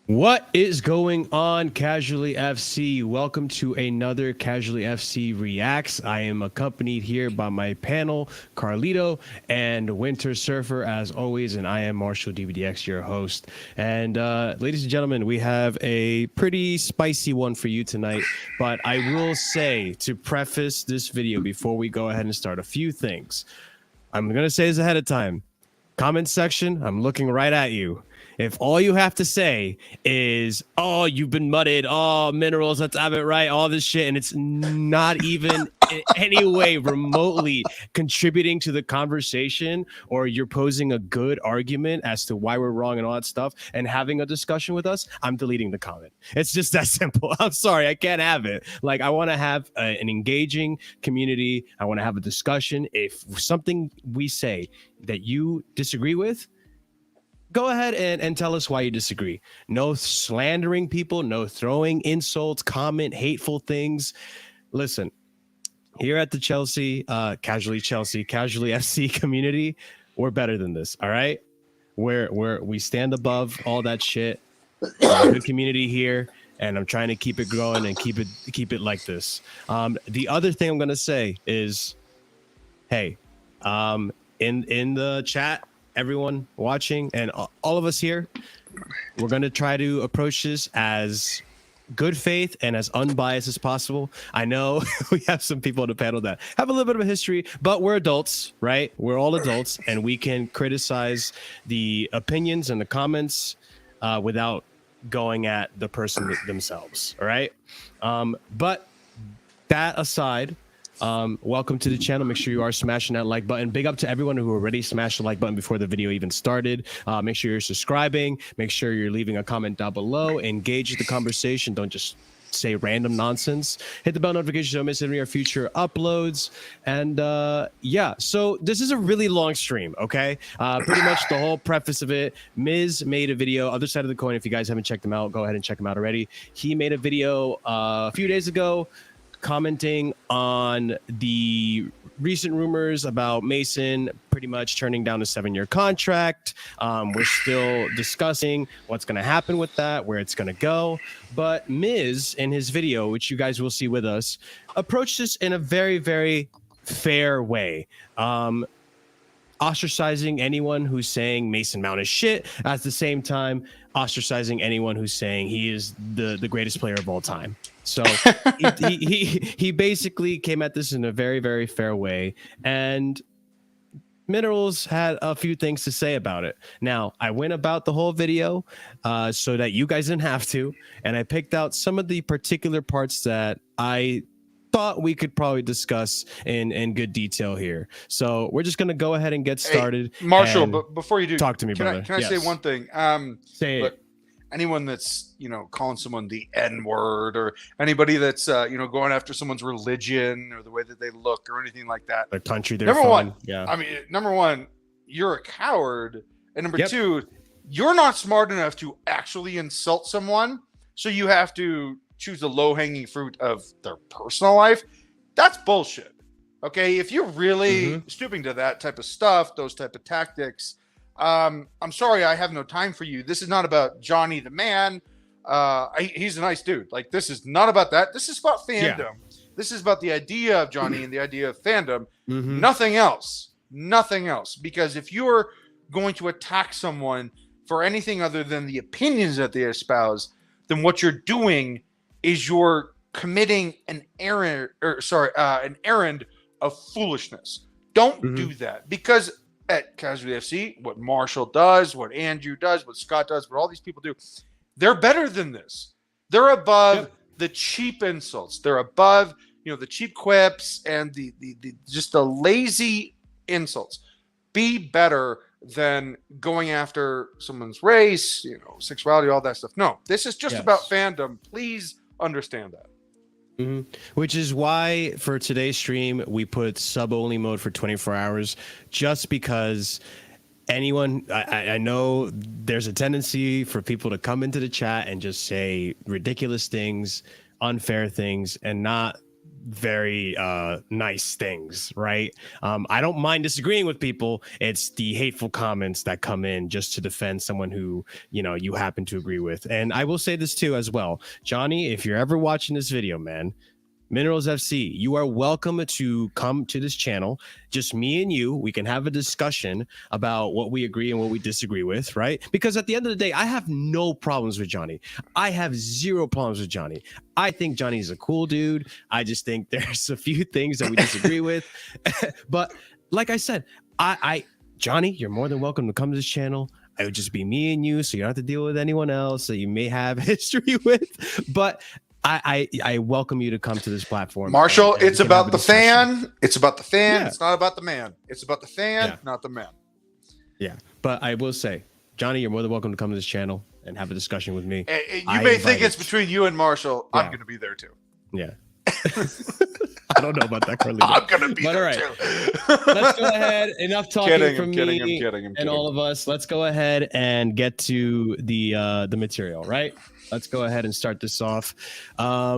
What is going on, Casually FC? Welcome to another Casually FC Reacts. I am accompanied here by my panel, Carlito and Winter Surfer, as always, and I am Marshall DVDX, your host. And ladies and gentlemen, we have a pretty spicy one for you tonight. But I will say, to preface this video before we go ahead and start, a few things. I'm going to say this ahead of time. Comment section, I'm looking right at you. If all you have to say is, oh, you've been mudded, oh, minerals, let's have it right, all this shit, and it's not even in any way remotely contributing to the conversation, or you're posing a good argument as to why we're wrong and all that stuff, and having a discussion with us, I'm deleting the comment. It's just that simple. I'm sorry, I can't have it. Like, I want to have an engaging community. I want to have a discussion. If something we say that you disagree with, go ahead and tell us why you disagree. No slandering people, no throwing insults, comment hateful things. Listen, here at the Casually FC community, we're better than this, all right? We stand above all that shit. We're a good community here, and I'm trying to keep it growing and keep it like this. The other thing I'm gonna say is, hey, in the chat, everyone watching and all of us here, we're going to try to approach this as good faith and as unbiased as possible. I know we have some people on the panel that have a little bit of a history, but we're adults, right? We're all adults, and we can criticize the opinions and the comments without going at the person themselves, all right? But that aside, welcome to the channel. Make sure you are smashing that like button. Big up to everyone who already smashed the like button before the video even started. Make sure you're subscribing. Make sure you're leaving a comment down below. Engage the conversation. Don't just say random nonsense. Hit the bell notification so don't miss any of our future uploads. And yeah, so this is a really long stream, okay? Pretty much the whole preface of it. Miz made a video, other side of the coin. If you guys haven't checked him out, go ahead and check him out already. He made a video a few days ago commenting on the recent rumors about Mason pretty much turning down a 7-year contract. We're still discussing what's going to happen with that, where it's going to go. But Miz, in his video, which you guys will see with us, approached this in a very, very fair way. Ostracizing anyone who's saying Mason Mount is shit, at the same time ostracizing anyone who's saying he is the greatest player of all time. So he basically came at this in a very, very fair way, and Minerals had a few things to say about it. Now, I went about the whole video so that you guys didn't have to, and I picked out some of the particular parts that I thought we could probably discuss in good detail here. So we're just going to go ahead and get started. Hey, Marshall, but before you do, talk to me, brother. Can I say one thing? Say look, it. Anyone that's, calling someone the N-word, or anybody that's, going after someone's religion or the way that they look or anything like that. The country they're number from. one, yeah. I mean, number one, you're a coward. And number two, you're not smart enough to actually insult someone. So you have to choose the low-hanging fruit of their personal life. That's bullshit. Okay, if you're really stooping to that type of stuff, those type of tactics, I'm sorry, I have no time for you. This is not about Johnny the man. He's a nice dude. Like, this is not about that. This is about fandom. Yeah. This is about the idea of Johnny and the idea of fandom. Nothing else. Nothing else. Because if you're going to attack someone for anything other than the opinions that they espouse, then what you're doing is you're committing an errand, an errand of foolishness. Don't do that, because at Casually FC, what Marshall does, what Andrew does, what Scott does, what all these people do, they're better than this. They're above the cheap insults. They're above, the cheap quips and the just the lazy insults. Be better than going after someone's race, sexuality, all that stuff. No, this is just about fandom. Please understand that. Which is why for today's stream we put sub-only mode for 24 hours, just because anyone, I know there's a tendency for people to come into the chat and just say ridiculous things, unfair things, and not very nice things, right? I don't mind disagreeing with people. It's the hateful comments that come in just to defend someone who, you happen to agree with. And I will say this too as well. Johnny, if you're ever watching this video, man, Minerals FC, you are welcome to come to this channel. Just me and you. We can have a discussion about what we agree and what we disagree with, right? Because at the end of the day, I have no problems with Johnny. I have zero problems with Johnny. I think Johnny's a cool dude. I just think there's a few things that we disagree with. But like I said, Johnny, you're more than welcome to come to this channel. It would just be me and you, so you don't have to deal with anyone else that you may have history with. But I welcome you to come to this platform. Marshall, it's about the fan. It's about the fan. Yeah. It's not about the man. It's about the fan, not the man. Yeah. But I will say, Johnny, you're more than welcome to come to this channel and have a discussion with me. You may think it's between you and Marshall. Yeah. I'm going to be there too. Yeah. I don't know about that, Carlito. I'm going to be there too. Let's go ahead. Enough talking from I'm me kidding. and all of us. Let's go ahead and get to the material, right? Let's go ahead and start this off. Here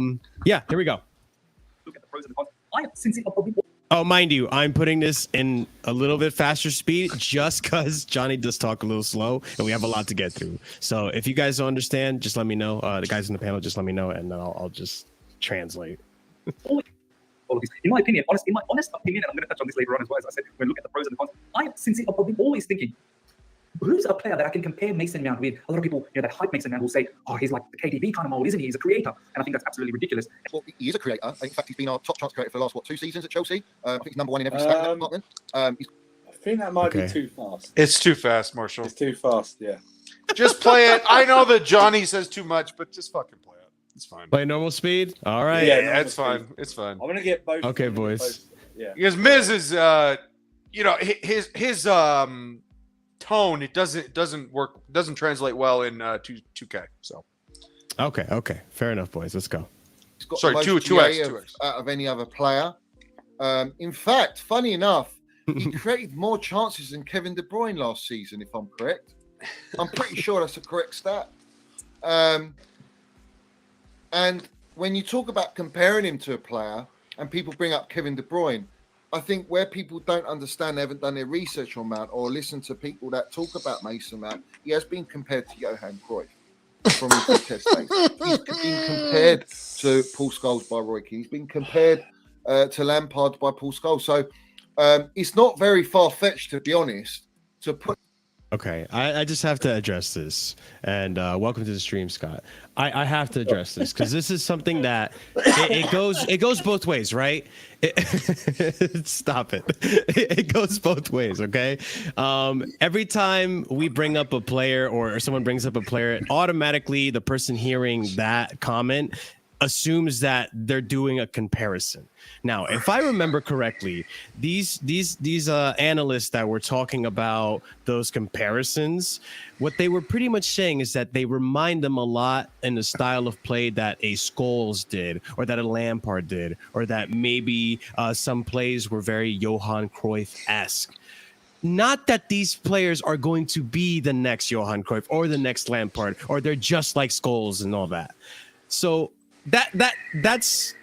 we go. Look at the pros and the cons. Oh, mind you, I'm putting this in a little bit faster speed just because Johnny does talk a little slow and we have a lot to get through. So if you guys don't understand, just let me know. The guys in the panel, just let me know, and then I'll just translate. All of this. In my honest opinion, and I'm going to touch on this later on as well, as I said, when we look at the pros and the cons, I'm sincerely always thinking, who's a player that I can compare Mason Mount with? A lot of people, that hype Mason Mount will say, oh, he's like the KDB kind of mold, isn't he? He's a creator. And I think that's absolutely ridiculous. Well, he is a creator. In fact, he's been our top chance creator for the last, 2 seasons at Chelsea? I think he's number one in every stat in that department. I think that might be too fast. It's too fast, Marshall. It's too fast, yeah. Just play it. I know that Johnny says too much, but just fucking play it. It's fine. Play normal speed? All right. Yeah, it's fine. It's fine. I'm going to get both. Okay, boys. Yeah. Because Miz is, his tone, it doesn't work, doesn't translate well in 2K. So. Okay. Fair enough, boys. Let's go. He's got Sorry, the most 2x. Out of any other player. In fact, funny enough, he created more chances than Kevin De Bruyne last season, if I'm correct. I'm pretty sure that's a correct stat. And when you talk about comparing him to a player and people bring up Kevin De Bruyne, I think where people don't understand, they haven't done their research on Mount or listen to people that talk about Mason Mount, he has been compared to Johan Cruyff from his test days. He's been compared to Paul Scholes by Roy Keane. He's been compared to Lampard by Paul Scholes. So it's not very far-fetched, to be honest, to put. Okay, I just have to address this, and welcome to the stream, Scott. I have to address this because this is something that it goes both ways, right? Stop it. It goes both ways, okay? Every time we bring up a player or someone brings up a player, automatically the person hearing that comment assumes that they're doing a comparison. Now, if I remember correctly, these analysts that were talking about those comparisons, what they were pretty much saying is that they remind them a lot in the style of play that a Scholes did, or that a Lampard did, or that maybe some plays were very Johan Cruyff-esque. Not that these players are going to be the next Johan Cruyff or the next Lampard, or they're just like Scholes and all that. So that's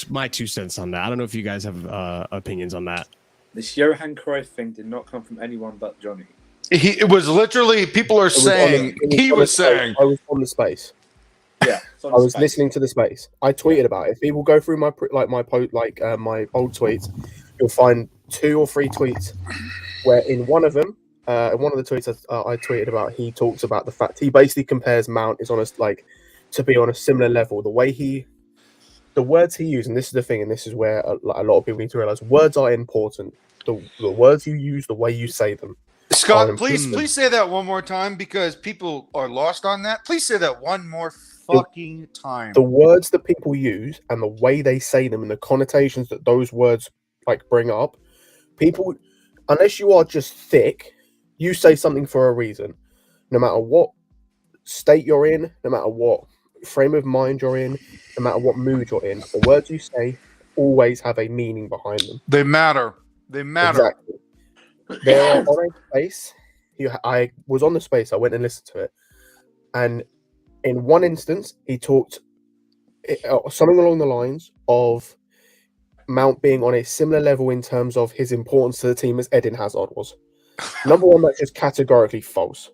my 2 cents on that. I don't know if you guys have opinions on that. This Johan Cruyff thing did not come from anyone but Johnny. It was literally, people are saying, he was saying. I was on the space. Yeah, I was listening to the space. I tweeted about it. If people go through my my old tweets, you'll find 2 or 3 tweets where in one of them, in one of the tweets I tweeted about, he talks about the fact he basically compares Mount is on a to be on a similar level. The words he used, and this is the thing, and this is where a lot of people need to realize, words are important. The words you use, the way you say them. Scott, please say that one more time because people are lost on that. Please say that one more fucking time. The words that people use and the way they say them and the connotations that those words bring up, people, unless you are just thick, you say something for a reason. No matter what state you're in, no matter what frame of mind you're in, no matter what mood you're in, the words you say always have a meaning behind them. They matter. Exactly. They're on a space. I was on the space. I went and listened to it, and in one instance, he talked something along the lines of Mount being on a similar level in terms of his importance to the team as Eden Hazard was. Number one, that's just categorically false.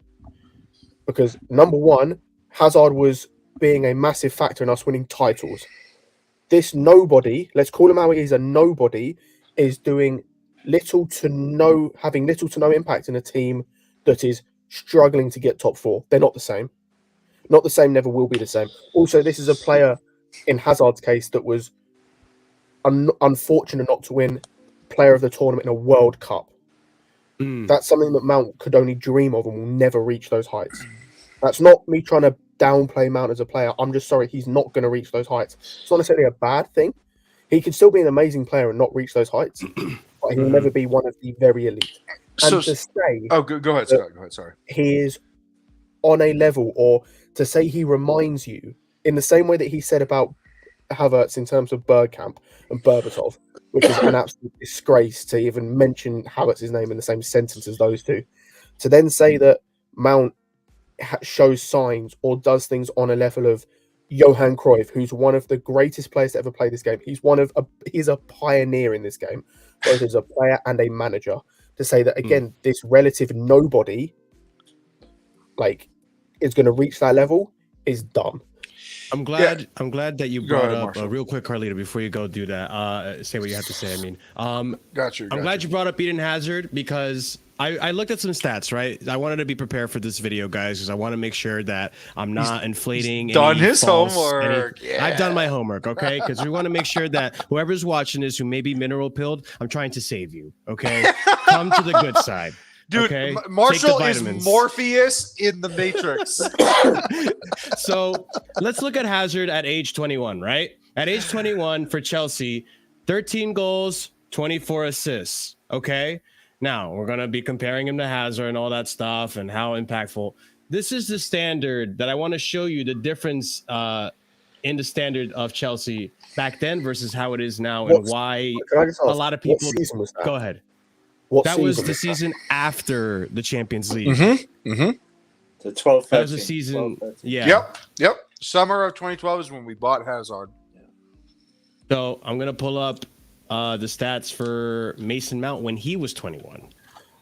Because number one, Hazard was being a massive factor in us winning titles. This nobody, let's call him how he is, a nobody, is doing having little to no impact in a team that is struggling to get top 4. They're not the same. Not the same, never will be the same. Also, this is a player, in Hazard's case, that was unfortunate not to win player of the tournament in a World Cup. That's something that Mount could only dream of and will never reach those heights. That's not me trying to downplay Mount as a player. I'm just sorry, he's not going to reach those heights. It's not necessarily a bad thing. He can still be an amazing player and not reach those heights, but he will never be one of the very elite. And to say... Oh, go ahead, Scott. Go ahead, sorry. He is on a level, or to say he reminds you, in the same way that he said about Havertz in terms of Bergkamp and Berbatov, which is an absolute disgrace to even mention Havertz's name in the same sentence as those two. To then say that Mount shows signs or does things on a level of Johan Cruyff, who's one of the greatest players to ever play this game. He's a pioneer in this game, both as a player and a manager. To say that again, this relative nobody, is going to reach that level is dumb. I'm glad that you brought up real quick, Carlito, before you go do that. Say what you have to say. I mean, I'm glad you brought up Eden Hazard because I looked at some stats, right? I wanted to be prepared for this video, guys, because I want to make sure that I'm not inflating. He's done his homework. I've done my homework, okay? Because we want to make sure that whoever's watching this who may be mineral pilled, I'm trying to save you, okay? Come to the good side. Dude, okay? Marshall is Morpheus in the Matrix. So let's look at Hazard at age 21, right? At age 21 for Chelsea, 13 goals, 24 assists, okay? Now, we're going to be comparing him to Hazard and all that stuff and how impactful. This is the standard that I want to show you the difference in the standard of Chelsea back then versus how it is now and why a lot of people... What season was that? Go ahead. That was the season after the Champions League. The 12-13. That was the season. 12-13. Yeah. Yep. Summer of 2012 is when we bought Hazard. So I'm going to pull up the stats for Mason Mount when he was 21.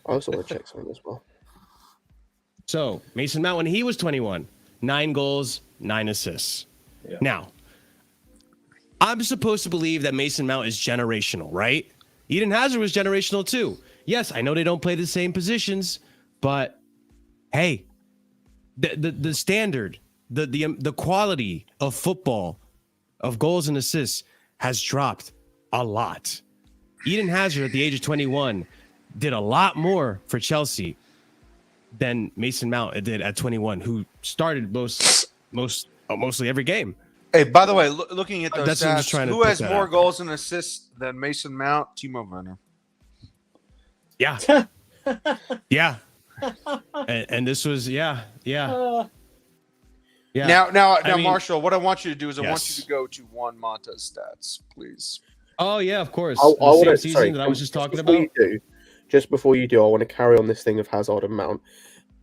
I also want to check something as well. So Mason Mount when he was 21, 9 goals, 9 assists. Yeah. Now, I'm supposed to believe that Mason Mount is generational, right? Eden Hazard was generational too. Yes, I know they don't play the same positions, but hey, the standard, the quality of football, of goals and assists has dropped a lot. Eden Hazard at the age of 21 did a lot more for Chelsea than Mason Mount did at 21, who started mostly every game. Hey, by the way, looking at those That's what I'm just stats, trying to who put has that more out. goals and assists than Mason Mount? Timo Werner. Yeah. Yeah. And this was, yeah. Now, I mean, Marshall, what I want you to do is I want yes. you to go to Juan Mata's stats, please. Oh, yeah, of course. I The same want to season that I was just talking about. Just before you do, I want to carry on this thing of Hazard and Mount.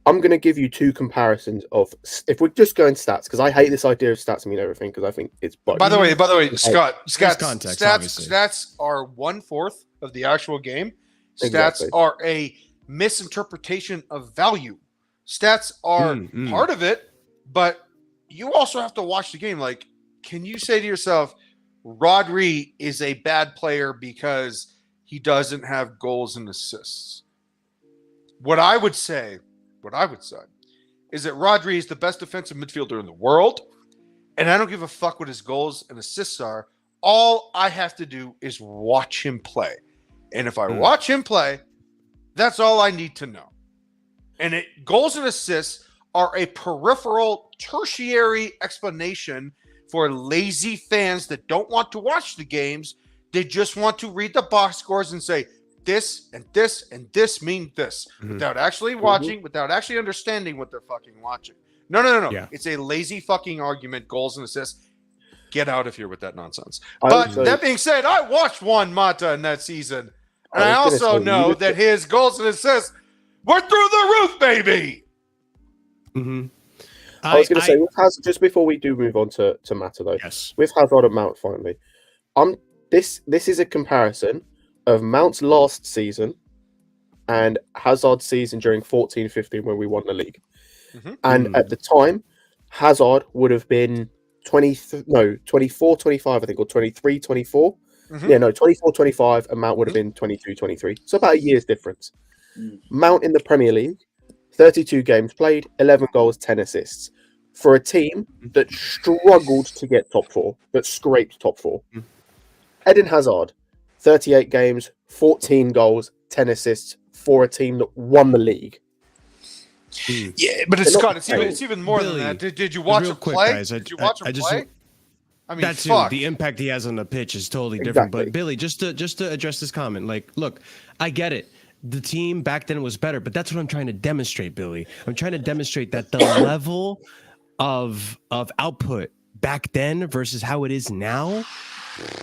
I'm going to give you two comparisons of, if we're just going stats, because I hate this idea of stats mean everything, because I think it's both. By the way, Scott, context, stats are 1/4 of the actual game. Stats Exactly. are a misinterpretation of value. Stats are part of it, but you also have to watch the game. Like, can you say to yourself, Rodri is a bad player because he doesn't have goals and assists? What I would say is that Rodri is the best defensive midfielder in the world, and I don't give a fuck what his goals and assists are. All I have to do is watch him play. And if I watch him play, that's all I need to know. And goals and assists are a peripheral, tertiary explanation for lazy fans that don't want to watch the games. They just want to read the box scores and say, this and this and this mean this, without actually watching, without actually understanding what they're fucking watching. No. Yeah. It's a lazy fucking argument, goals and assists. Get out of here with that nonsense. But that being said, I watched Juan Mata in that season. And I also know that his goals and assists were through the roof, baby. I was going to say, with Hazard, just before we do move on to Mata, though, yes. with Hazard and Mount, finally, this is a comparison of Mount's last season and Hazard's season during 14-15 when we won the league. And at the time, Hazard would have been 24-25, I think, or 23-24. Yeah, no, 24-25, and Mount would have been 22-23. So about a year's difference. Mount in the Premier League, 32 games played, 11 goals, 10 assists. For a team that struggled to get top 4, that scraped top 4. Eden Hazard, 38 games, 14 goals, 10 assists for a team that won the league. Yeah, but Scott, it's even more Billy, than that. Did you watch him play? Guys, did you watch him play? I mean, that's the impact he has on the pitch is totally different. But Billy, just to address this comment, like, look, I get it. The team back then was better, but that's what I'm trying to demonstrate, Billy. I'm trying to demonstrate that the level of output back then versus how it is now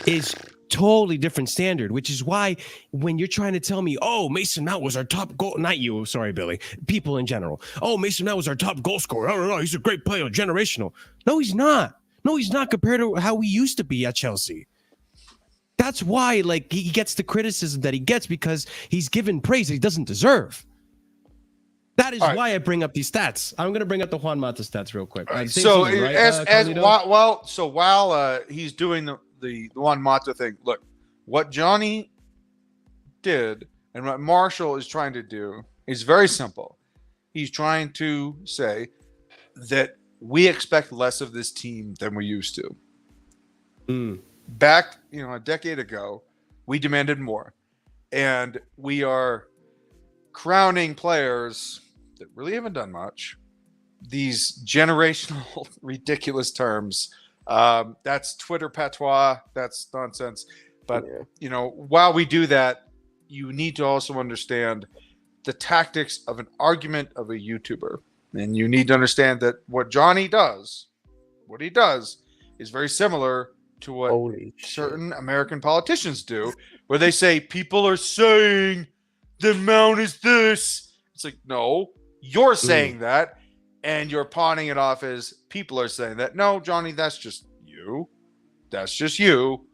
is totally different standard, which is why when you're trying to tell me, oh, Mason Mount was our top goal, not you, sorry, Billy, people in general. Oh, Mason Mount was our top goal scorer. I don't know. He's a great player, generational. No, he's not. No, he's not compared to how we used to be at Chelsea. That's why, like, he gets the criticism that he gets because he's given praise that he doesn't deserve. That is why I bring up these stats. I'm going to bring up the Juan Mata stats real quick. So while he's doing the Juan Mata thing, look, what Johnny did and what Marshall is trying to do is very simple. He's trying to say that we expect less of this team than we used to. Back, a decade ago, we demanded more, and we are crowning players that really haven't done much. These generational, ridiculous terms. That's Twitter patois. That's nonsense. But, while we do that, you need to also understand the tactics of an argument of a YouTuber. And you need to understand that what Johnny does, what he does, is very similar to what certain American politicians do, where they say, people are saying the Mount is this. It's like, no, you're saying that, and you're pawning it off as people are saying that. No, Johnny, that's just you. That's just you.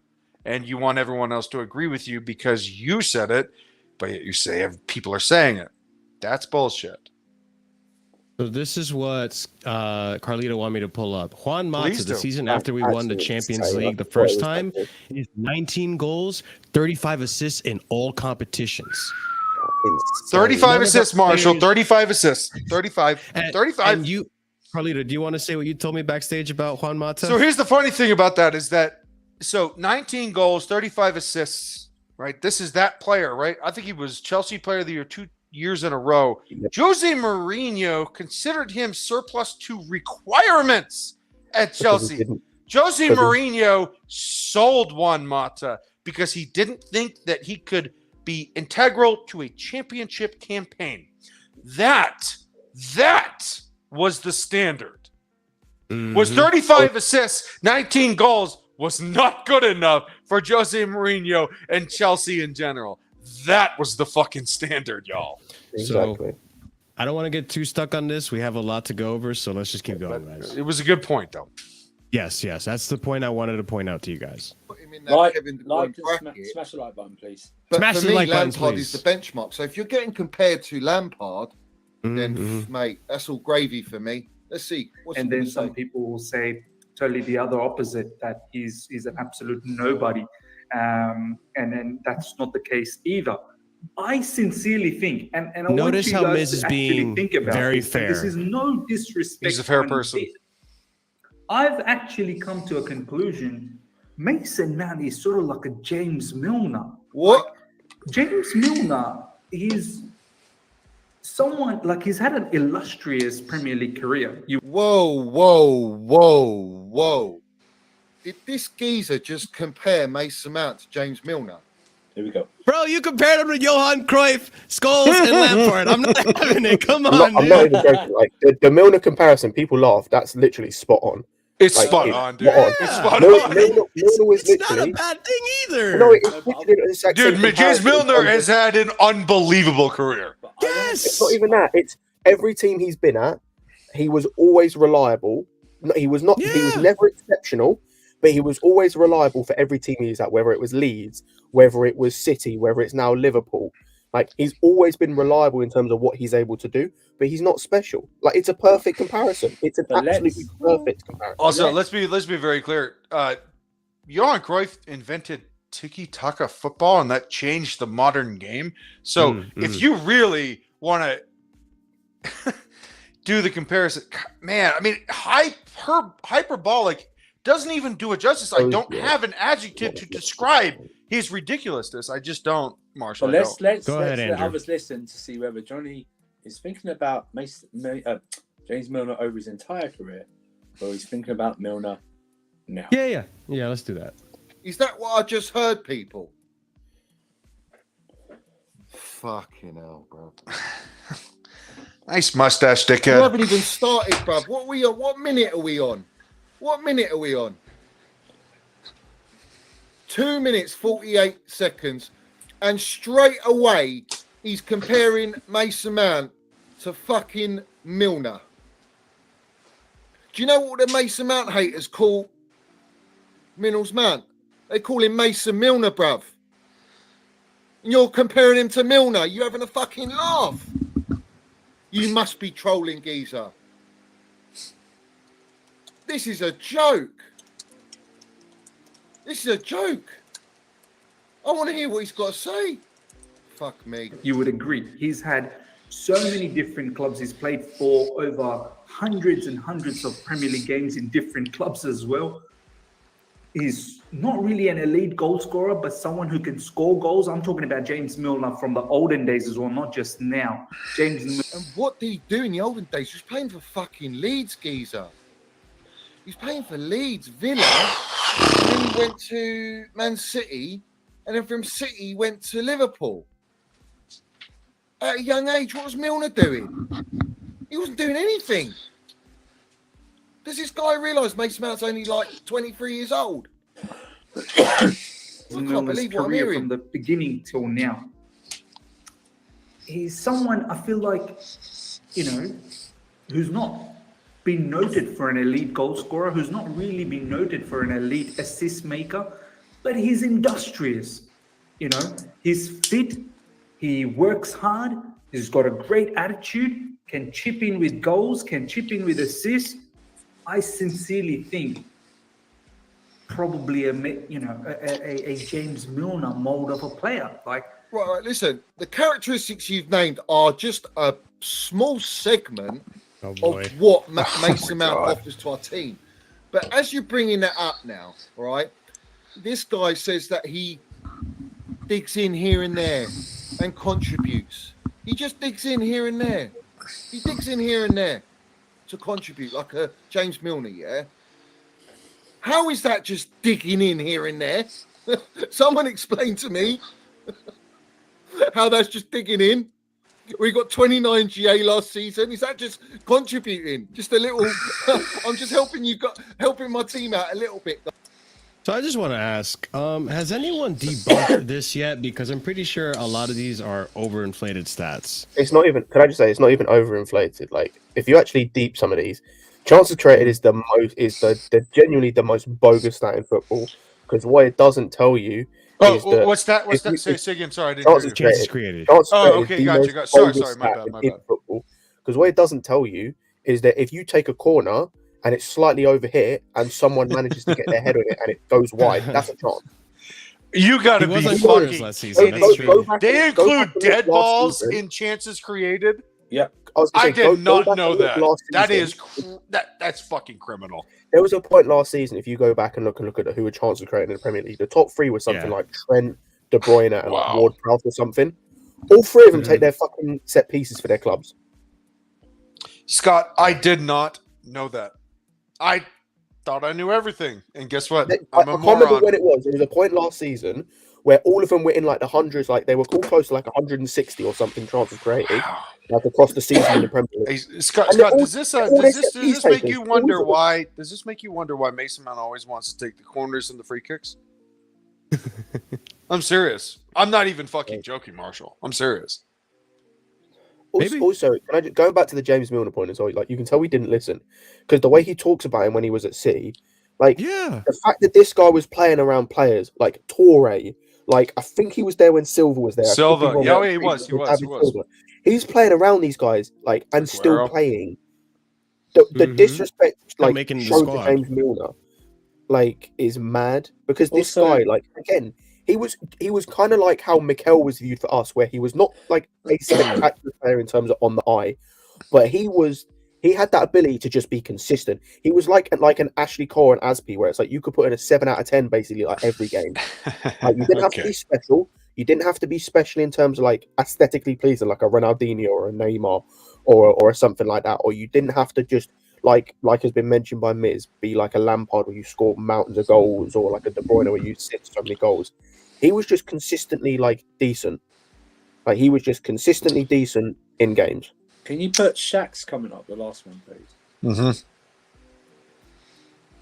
And you want everyone else to agree with you because you said it, but yet you say people are saying it. That's bullshit. So this is what Carlito wanted me to pull up. Juan Mata, the season after we won the Champions League the first time, is 19 goals, 35 assists in all competitions. 35 assists, Marshall. 35 assists. 35. 35. And you, Carlito, do you want to say what you told me backstage about Juan Mata? So here's the funny thing about that is that, 19 goals, 35 assists, right? This is that player, right? I think he was Chelsea Player of the Year 2 years in a row. Jose Mourinho considered him surplus to requirements at Chelsea. Jose Mourinho sold Juan Mata because he didn't think that he could be integral to a championship campaign. That was the standard. Was 35 assists, 19 goals was not good enough for Jose Mourinho and Chelsea in general. That was the fucking standard, y'all. Exactly. So, I don't want to get too stuck on this. We have a lot to go over, so let's just keep going, guys. It was a good point, though. Yes. That's the point I wanted to point out to you guys. Like smash the like button, please. But smash for the me, like button, Lampard please. is the benchmark. So if you're getting compared to Lampard, then, mate, that's all gravy for me. Let's see. And then some people will say totally the other opposite, that he's an absolute nobody. And then that's not the case either. I sincerely think, and I notice want you how guys Miz is to actually being think about very this. fair. This is no disrespect. He's a fair person. I've actually come to a conclusion. Mason Mount is sort of like a James Milner. What? Like, James Milner is someone, like, he's had an illustrious Premier League career. Whoa. Did this geezer just compare Mason Mount to James Milner? Here we go. Bro, you compared him to Johan Cruyff, Scholes, and Lampard. I'm not having it. Come on, I'm not even joking. Like the Milner comparison, people laugh. That's literally spot on. It's spot on, dude. It's spot on. Milner was it's not a literally bad thing either. no. It's literally the exact same Dude, James comparison. Milner has had an unbelievable career. Yes. It's not even that. It's every team he's been at. he was always reliable. He was not. He was Yeah. never exceptional, but he was always reliable for every team he was at, whether it was Leeds, whether it was City, whether it's now Liverpool. Like, he's always been reliable in terms of what he's able to do, but he's not special. Like, it's a perfect comparison. It's an But absolutely perfect comparison. Also, let's be very clear. Johan Cruyff invented tiki-taka football, and that changed the modern game. So if you really want to do the comparison, man, I mean, hyperbolic doesn't even do it justice. I don't have an adjective to describe his ridiculousness. I just don't, Marshall. But let's Go let ahead, Andrew. others listen to see whether Johnny is thinking about James Milner over his entire career, or he's thinking about Milner now. Yeah. Let's do that. Is that what I just heard, people? Fucking hell, bro. Nice mustache, We dickhead. haven't even started, bruv. What are we on? What minute are we on? What minute are we on? 2 minutes, 48 seconds. And straight away, he's comparing Mason Mount to fucking Milner. Do you know what the Mason Mount haters call Milner's Mount? They call him Mason Milner, bruv. And you're comparing him to Milner. You're having a fucking laugh. You must be trolling, geezer. This is a joke. This is a joke. I want to hear what he's got to say. Fuck me. You would agree. He's had so many different clubs. He's played for over hundreds and hundreds of Premier League games in different clubs as well. He's not really an elite goal scorer, but someone who can score goals. I'm talking about James Milner from the olden days as well, not just now. James Milner. And what did he do in the olden days? He was playing for fucking Leeds, geezer. He was playing for Leeds, Villa. And then he went to Man City. And then from City, he went to Liverpool. At a young age, what was Milner doing? He wasn't doing anything. Does this guy realise Mason Mount's only like 23 years old? I can't Milner's believe what I'm career hearing. from the beginning till now. He's someone I feel like, who's not been noted for an elite goal scorer, who's not really been noted for an elite assist maker, but he's industrious. He's fit, he works hard, he's got a great attitude, can chip in with goals, can chip in with assists. I sincerely think probably a James Milner mold of a player. Right, listen. The characteristics you've named are just a small segment Oh boy. of what Mason Mount offers to our team. But as you're bringing that up now, all right, this guy says that he digs in here and there and contributes. He just digs in here and there. He digs in here and there to contribute, like a James Milner, yeah? How is that just digging in here and there? Someone explain to me how that's just digging in. We got 29 GA last season. Is that just contributing? Just a little. I'm just helping my team out a little bit. So I just want to ask, has anyone debunked this yet? Because I'm pretty sure a lot of these are overinflated stats. It's not even. Can I just say it's not even overinflated? Like, if you actually deep some of these, chances created is the genuinely the most bogus stat in football. Because what it doesn't tell you. Oh, what's that? What's that? Say again. Sorry, I didn't hear you. Chances created. Okay, gotcha. Sorry, my bad. Because what it doesn't tell you is that if you take a corner and it's slightly overhit and someone manages to get their head on it and it goes wide, that's a chance. You gotta He be was on corners fucking last season. That's true. They include dead balls in chances created. Yeah. I did not know that. That's fucking criminal. There was a point last season, if you go back and look at who were chances created in the Premier League, the top three was something like Trent, De Bruyne, and like Ward-Prowse or something. All three of them take their fucking set pieces for their clubs. Scott, I did not know that. I thought I knew everything, and guess what? I can't remember when it was. There was a point last season where all of them were in like the hundreds, like they were called close to like 160 or something chances created, like across the season in the Premier League. Hey, Scott, does this make you wonder why? Does this make you wonder why Mason Mount always wants to take the corners and the free kicks? I'm serious. I'm not even fucking joking, Marshall. I'm serious. Maybe. Also, can I going back to the James Milner point as well? Like, you can tell we didn't listen because the way he talks about him when he was at City, like Yeah. the fact that this guy was playing around players like Torre, like I think he was there when Silva was there. I could be Silva, wrong, yeah, like, he was. David Silva. He's playing around these guys like and still Aguero. playing. The Mhm. disrespect Still like making the shown to squad. James Milner like is mad because this Also- guy like again he was kind of like how Mikel was viewed for us, where he was not like a spectacular player in terms of on the eye, but he had that ability to just be consistent. He was like an Ashley Cole and Aspi, where it's like you could put in a 7 out of 10 basically like every game. Like you didn't have to be special. You didn't have to be special in terms of like aesthetically pleasing, like a Ronaldinho or a Neymar or something like that. Or you didn't have to just like has been mentioned by Miz, be like a Lampard where you score mountains of goals, or like a De Bruyne where you sit so many goals. He was just consistently like decent. Like he was just consistently decent in games. Can you put Shaq's coming up, the last one, please? Mm-hmm.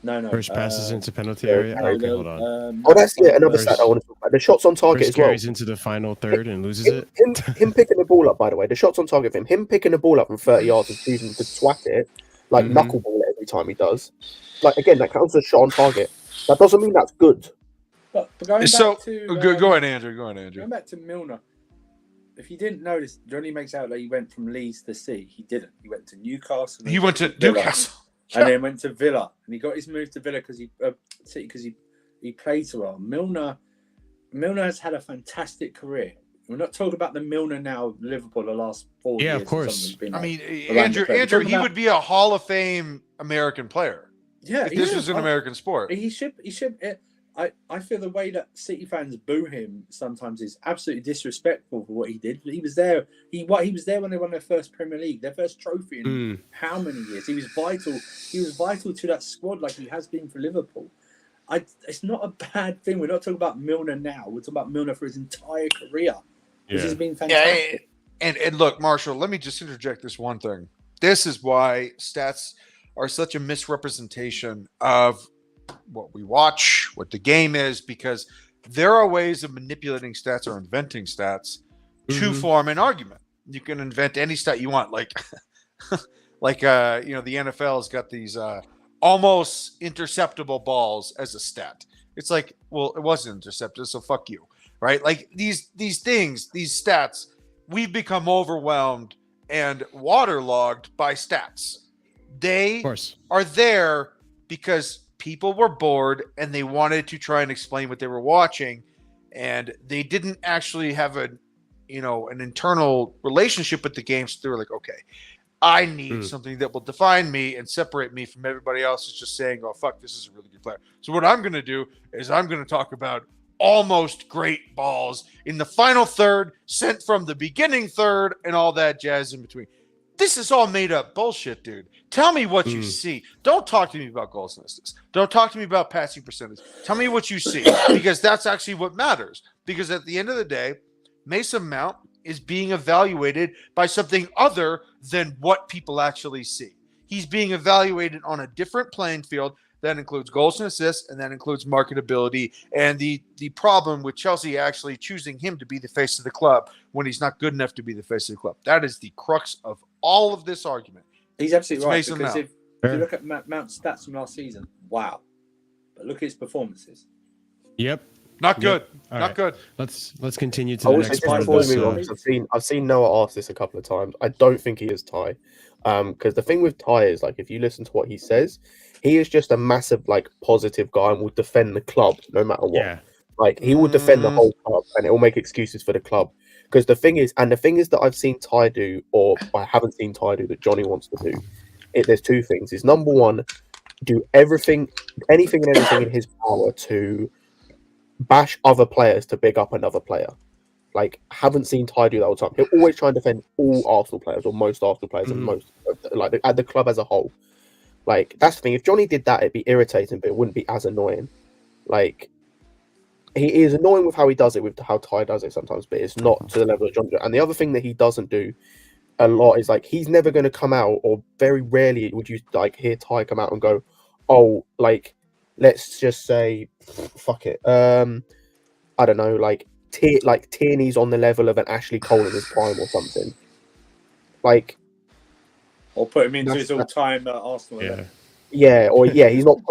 No. First passes into penalty yeah, area. no, Okay, hold on. Oh, that's another First- stat I want to talk about. The shots on target First as well. carries into the final third and loses it. Him picking the ball up, by the way, the shots on target for him picking the ball up from 30 yards and choosing to swat it, like Mhm. knuckleball it every time he does. Like, again, that counts as a shot on target. That doesn't mean that's good. But going back So to go ahead, Andrew. Going back to Milner, if you didn't notice, Johnny makes out that he went from Leeds to City. He didn't. He went to Newcastle. He went to Villa, Newcastle. and then went to Villa, and he got his move to Villa because he played so well. Milner has had a fantastic career. We're not talking about the Milner now of Liverpool the last 4 years. Yeah, of or course. something. He's been, I like, mean, around Andrew, the place. Andrew, Talking he about- would be a Hall of Fame American player yeah, if this yeah. was an American sport. He should. I feel the way that City fans boo him sometimes is absolutely disrespectful for what he did. He was there. He was there when they won their first Premier League, their first trophy in how many years? He was vital. He was vital to that squad, like he has been for Liverpool. It's not a bad thing. We're not talking about Milner now. We're talking about Milner for his entire career. This has been fantastic. And look, Marshall, let me just interject this one thing. This is why stats are such a misrepresentation of what we watch, what the game is, because there are ways of manipulating stats or inventing stats to form an argument. You can invent any stat you want, like the NFL's got these almost interceptable balls as a stat. It's like, well, it wasn't intercepted, so fuck you, right? Like these things, these stats, we've become overwhelmed and waterlogged by stats. They are there because people were bored and they wanted to try and explain what they were watching, and they didn't actually have an internal relationship with the game. So they were like, okay, I need something that will define me and separate me from everybody else who's just saying, oh, fuck, this is a really good player. So what I'm going to do is I'm going to talk about almost great balls in the final third, sent from the beginning third, and all that jazz in between. This is all made up bullshit, dude. Tell me what you see. Don't talk to me about goal statistics. Don't talk to me about passing percentage. Tell me what you see, because that's actually what matters. Because at the end of the day, Mason Mount is being evaluated by something other than what people actually see. He's being evaluated on a different playing field that includes goals and assists, and that includes marketability, and the problem with Chelsea actually choosing him to be the face of the club when he's not good enough to be the face of the club. That is the crux of all of this argument. He's absolutely right. Mason Because Mount. if you look at Mount's stats from last season, wow. But look at his performances. Yep. Not good. All Not right. good. Let's continue to I the will next say part of before we this. move on, 'cause I've seen Noah ask this a couple of times. I don't think he is Ty, because the thing with Ty is, like, if you listen to what he says, he is just a massive, like, positive guy and will defend the club no matter what. Yeah. Like, he will defend the whole club, and it will make excuses for the club. Because the thing is that I've seen Ty do, or I haven't seen Ty do, that Johnny wants to do. There's two things. Is number one, do anything and everything in his power to bash other players to big up another player. Like, haven't seen Ty do that all the time. He'll always try and defend all Arsenal players, or most Arsenal players, and most, like, at the club as a whole. Like, that's the thing. If Johnny did that, it'd be irritating, but it wouldn't be as annoying. Like, he is annoying with how he does it, with how Ty does it sometimes, but it's not to the level of Johnny. And the other thing that he doesn't do a lot is, like, he's never going to come out, or very rarely would you, like, hear Ty come out and go, oh, like, let's just say, fuck it. I don't know, like Tierney's on the level of an Ashley Cole in his prime or something. like. Or put him into That's- his all-time Arsenal 11. Yeah, he's not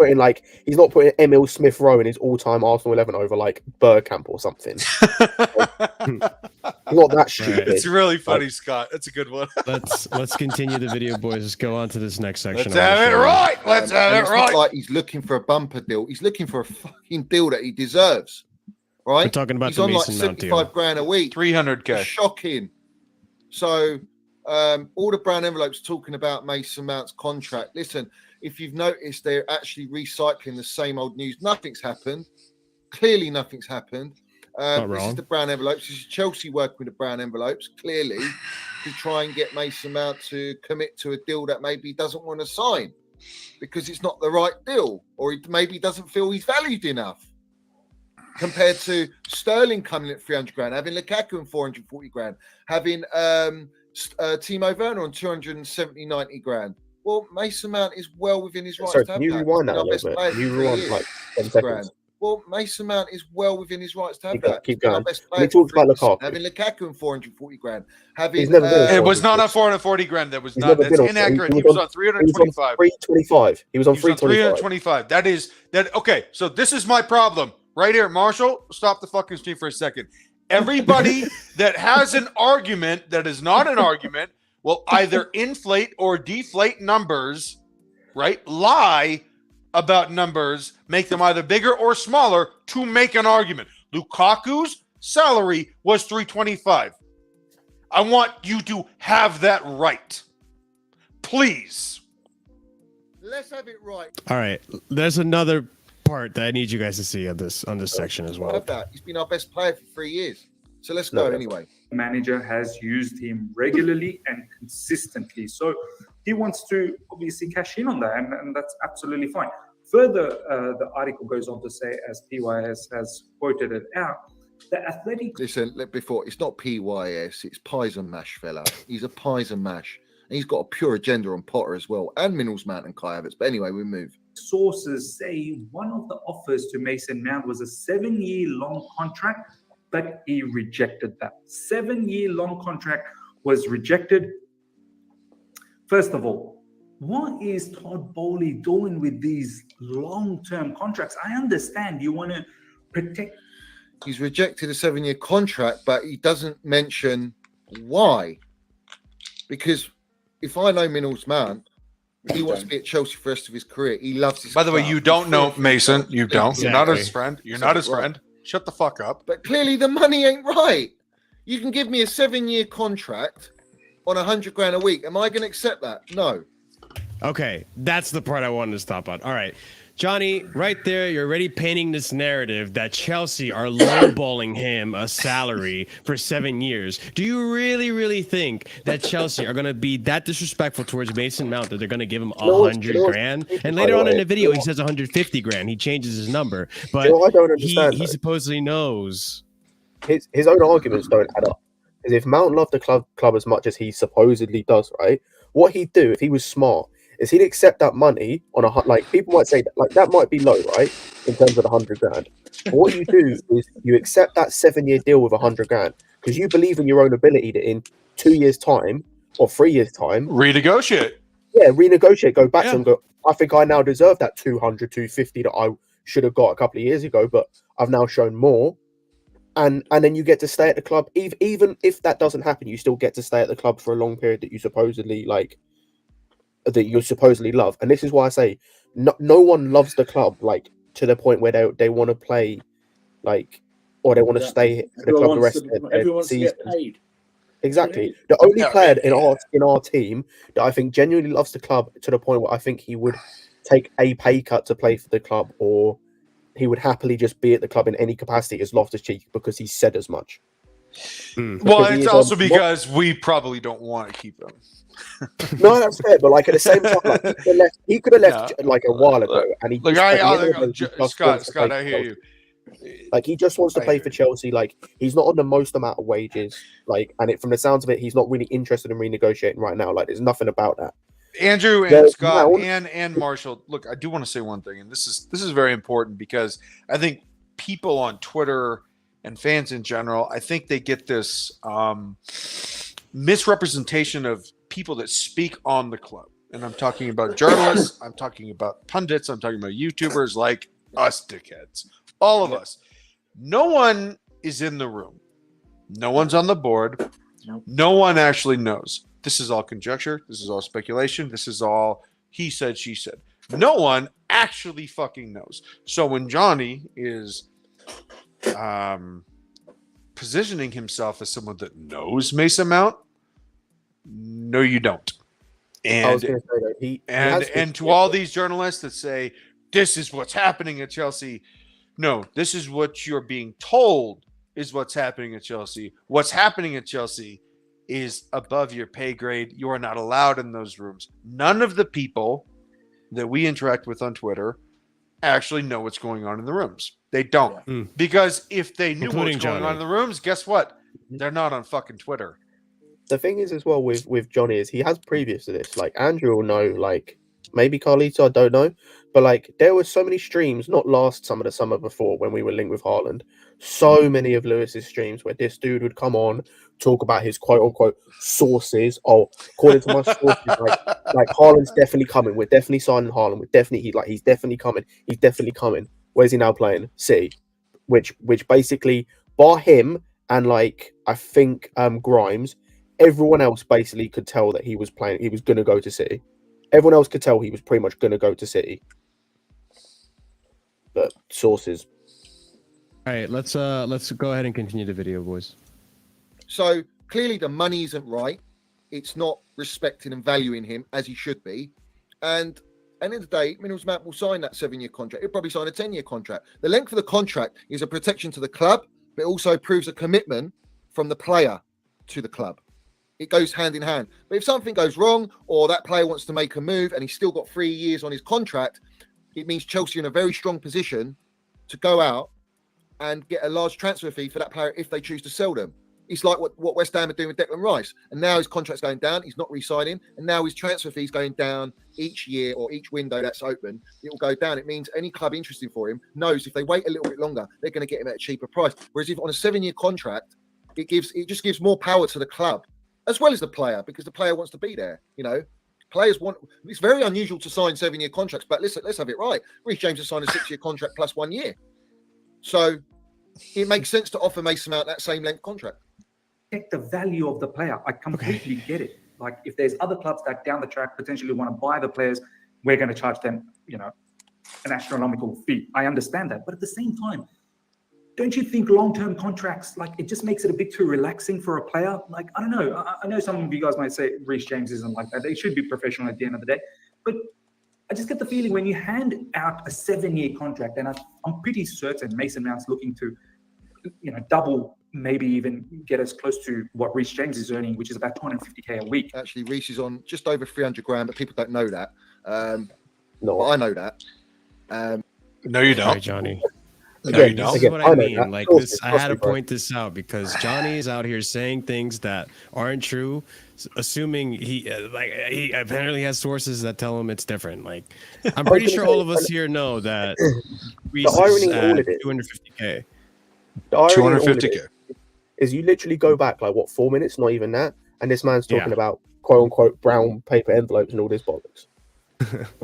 putting Emil Smith Rowe in his all-time Arsenal 11 over like Bergkamp or something. He's not that stupid. It's really funny, Scott. That's a good one. Let's continue the video, boys. Let's go on to this next section. Let's have it right. Let's have And it it's right. not like he's looking for a bumper deal. He's looking for a fucking deal that he deserves. Right? We're talking about he's the on like Mason Mount deal. 75 grand a week. 300K. It's shocking. So all the brown envelopes talking about Mason Mount's contract. Listen, if you've noticed, they're actually recycling the same old news. Nothing's happened. Clearly, nothing's happened. This is the brown envelopes. This is Chelsea working with the brown envelopes, clearly, to try and get Mason Mount to commit to a deal that maybe he doesn't want to sign because it's not the right deal, or he maybe doesn't feel he's valued enough. Compared to Sterling coming at 300 grand, having Lukaku on 440 grand, having Timo Werner on 90 grand. Well, Mason Mount is well within his rights. Sorry, to have can you that. rewind He's that a our best little player bit? for Can you 3 rewind years. like 10 Grand. seconds? Well, Mason Mount is well within his rights to have Keep that. keep He's been our going. best And he player talks for about 3 years. Lukaku. Having Lukaku on 440 grand. Having He's never been It was not on 440 grand. That was not. That's inaccurate. He was on 325. 325. He was on 325. 325. That is that. Okay, so this is my problem right here, Marshall. Stop the fucking stream for a second. Everybody that has an argument that is not an argument will either inflate or deflate numbers, right? Lie about numbers, make them either bigger or smaller to make an argument. Lukaku's salary was 325. I want you to have that right. Please. Let's have it right. All right, there's another part that I need you guys to see on this section as well. Have that. He's been our best player for 3 years. So let's go anyway. Manager has used him regularly and consistently. So he wants to obviously cash in on that, and that's absolutely fine. Further, the article goes on to say, as PYS has quoted it out, the Athletic... Listen, before, it's not PYS, it's Pies and Mash, fella. He's a Pies and Mash. And he's got a pure agenda on Potter as well, and Minnels Mount and Kai Havertz. But anyway, we move. Sources say one of the offers to Mason Mount was a 7-year long contract, but he rejected that. 7-year long contract was rejected. First of all, what is Todd Bowley doing with these long-term contracts? I understand you want to protect. He's rejected a 7-year contract, but he doesn't mention why. Because if I know Minnels Mount, he wants to be at Chelsea for the rest of his career. He loves his By the way, club. you don't know Mason. You don't. You're not Exactly. his friend. You're not his friend. Shut the fuck up. But clearly the money ain't right. You can give me a 7-year contract on 100 grand a week. Am I going to accept that? No. Okay, that's the part I wanted to stop on. All right, Johnny, right there, you're already painting this narrative that Chelsea are lowballing him a salary for 7 years. Do you really think that Chelsea are going to be that disrespectful towards Mason Mount that they're going to give him 100 grand? And later on in the video, he says 150 grand. He changes his number, but I don't understand, he though. supposedly knows. His own arguments don't add up. Because if Mount loved the club as much as he supposedly does, right? What he'd do if he was smart is he'd accept that money on like people might say that might be low, right? In terms of the 100 grand. But what you do is you accept that 7-year deal with 100 grand because you believe in your own ability to in 2 years' time or 3 years' time Renegotiate. Yeah, renegotiate, go back to Yeah. them, go, I think I now deserve that 200, 250 that I should have got a couple of years ago, but I've now shown more. And then you get to stay at the club. Even if that doesn't happen, you still get to stay at the club for a long period that you supposedly love. And this is why I say no one loves the club like to the point where they want to play like or they want to stay at the club the rest of their Everyone wants to season. get paid. Exactly. The only player in our team that I think genuinely loves the club to the point where I think he would take a pay cut to play for the club, or he would happily just be at the club in any capacity is Loftus-Cheek, because he said as much. Well, Because he it's is also a- because we probably don't want to keep him. No, that's fair, but like at the same time, like, he could have left like a while ago, and he Look, just, at the end of the day, he just Scott, wants to play I for hear Chelsea. you. Like he just wants to I play hear for you. Chelsea. Like he's not on the most amount of wages. Like, and from the sounds of it, he's not really interested in renegotiating right now. Like, there's nothing about that. Andrew and There's Scott Mount. and Marshall, look, I do want to say one thing, and this is very important because I think people on Twitter and fans in general, I think they get this misrepresentation of people that speak on the club. And I'm talking about journalists, I'm talking about pundits, I'm talking about YouTubers like us dickheads. All of us. No one is in the room. No one's on the board. Nope. No one actually knows. This is all conjecture. This is all speculation. This is all he said, she said. No one actually fucking knows. So when Johnny is positioning himself as someone that knows Mason Mount, no, you don't. I was And going to say that he and to all these journalists that say this is what's happening at Chelsea, no, this is what you're being told is what's happening at Chelsea. What's happening at Chelsea is above your pay grade. You are not allowed in those rooms. None of the people that we interact with on Twitter actually know what's going on in the rooms. They don't. Because if they knew Including what's going Johnny. on in the rooms, guess what? They're not on fucking Twitter. The thing is as well with Johnny is he has previous to this. Like Andrew will know, like maybe Carlito, I don't know, but like there were so many streams, not last summer, the summer before when we were linked with Haaland. So many of Lewis's streams where this dude would come on, talk about his quote unquote sources. Oh, according to my sources, like Haaland's definitely coming. We're definitely signing Haaland. We're definitely he's definitely coming. He's definitely coming. Where's he now playing? City, which basically bar him and like I think Grimes. Everyone else basically could tell that he was playing. He was going to go to City. Everyone else could tell he was pretty much going to go to City. But sources. All right, let's go ahead and continue the video, boys. So clearly the money isn't right. It's not respecting and valuing him as he should be. And at the end of the day, Minerals Mount will sign that 7-year contract. He'll probably sign a 10-year contract. The length of the contract is a protection to the club, but it also proves a commitment from the player to the club. It goes hand in hand. But if something goes wrong or that player wants to make a move and he's still got 3 years on his contract, it means Chelsea are in a very strong position to go out and get a large transfer fee for that player if they choose to sell them. It's like what West Ham are doing with Declan Rice. And now his contract's going down. He's not re-signing. And now his transfer fee's going down each year or each window that's open. It will go down. It means any club interested for him knows if they wait a little bit longer, they're going to get him at a cheaper price. Whereas if on a 7-year contract, it just gives more power to the club as well as the player, because the player wants to be there. You know, players want. It's very unusual to sign 7-year contracts, but listen, let's have it right. Reece James has signed a 6-year contract plus 1 year, so it makes sense to offer Mason Mount that same length contract. Protect the value of the player. I completely get it. Like if there's other clubs that down the track potentially want to buy the players, we're going to charge them, you know, an astronomical fee. I understand that, but at the same time, don't you think long-term contracts, like it just makes it a bit too relaxing for a player? Like, I don't know. I know some of you guys might say Reece James isn't like that. They should be professional at the end of the day. But I just get the feeling when you hand out a 7-year contract, and I'm pretty certain Mason Mount's looking to, you know, double, maybe even get as close to what Reece James is earning, which is about 250K a week. Actually, Reece is on just over 300 grand, but people don't know that. No, but I know that. No, you don't. All right, Johnny. No, you This don't. is what I mean. that. Like Trust this, me, I had to bro. point this out because Johnny is out here saying things that aren't true, assuming he apparently has sources that tell him it's different. Like I'm pretty sure all of us here know that Reece is irony in all at of it- 250K. The irony in all of 250K. it is you literally go back like what 4 minutes, not even that, and this man's talking Yeah. about quote unquote brown paper envelopes and all this bollocks.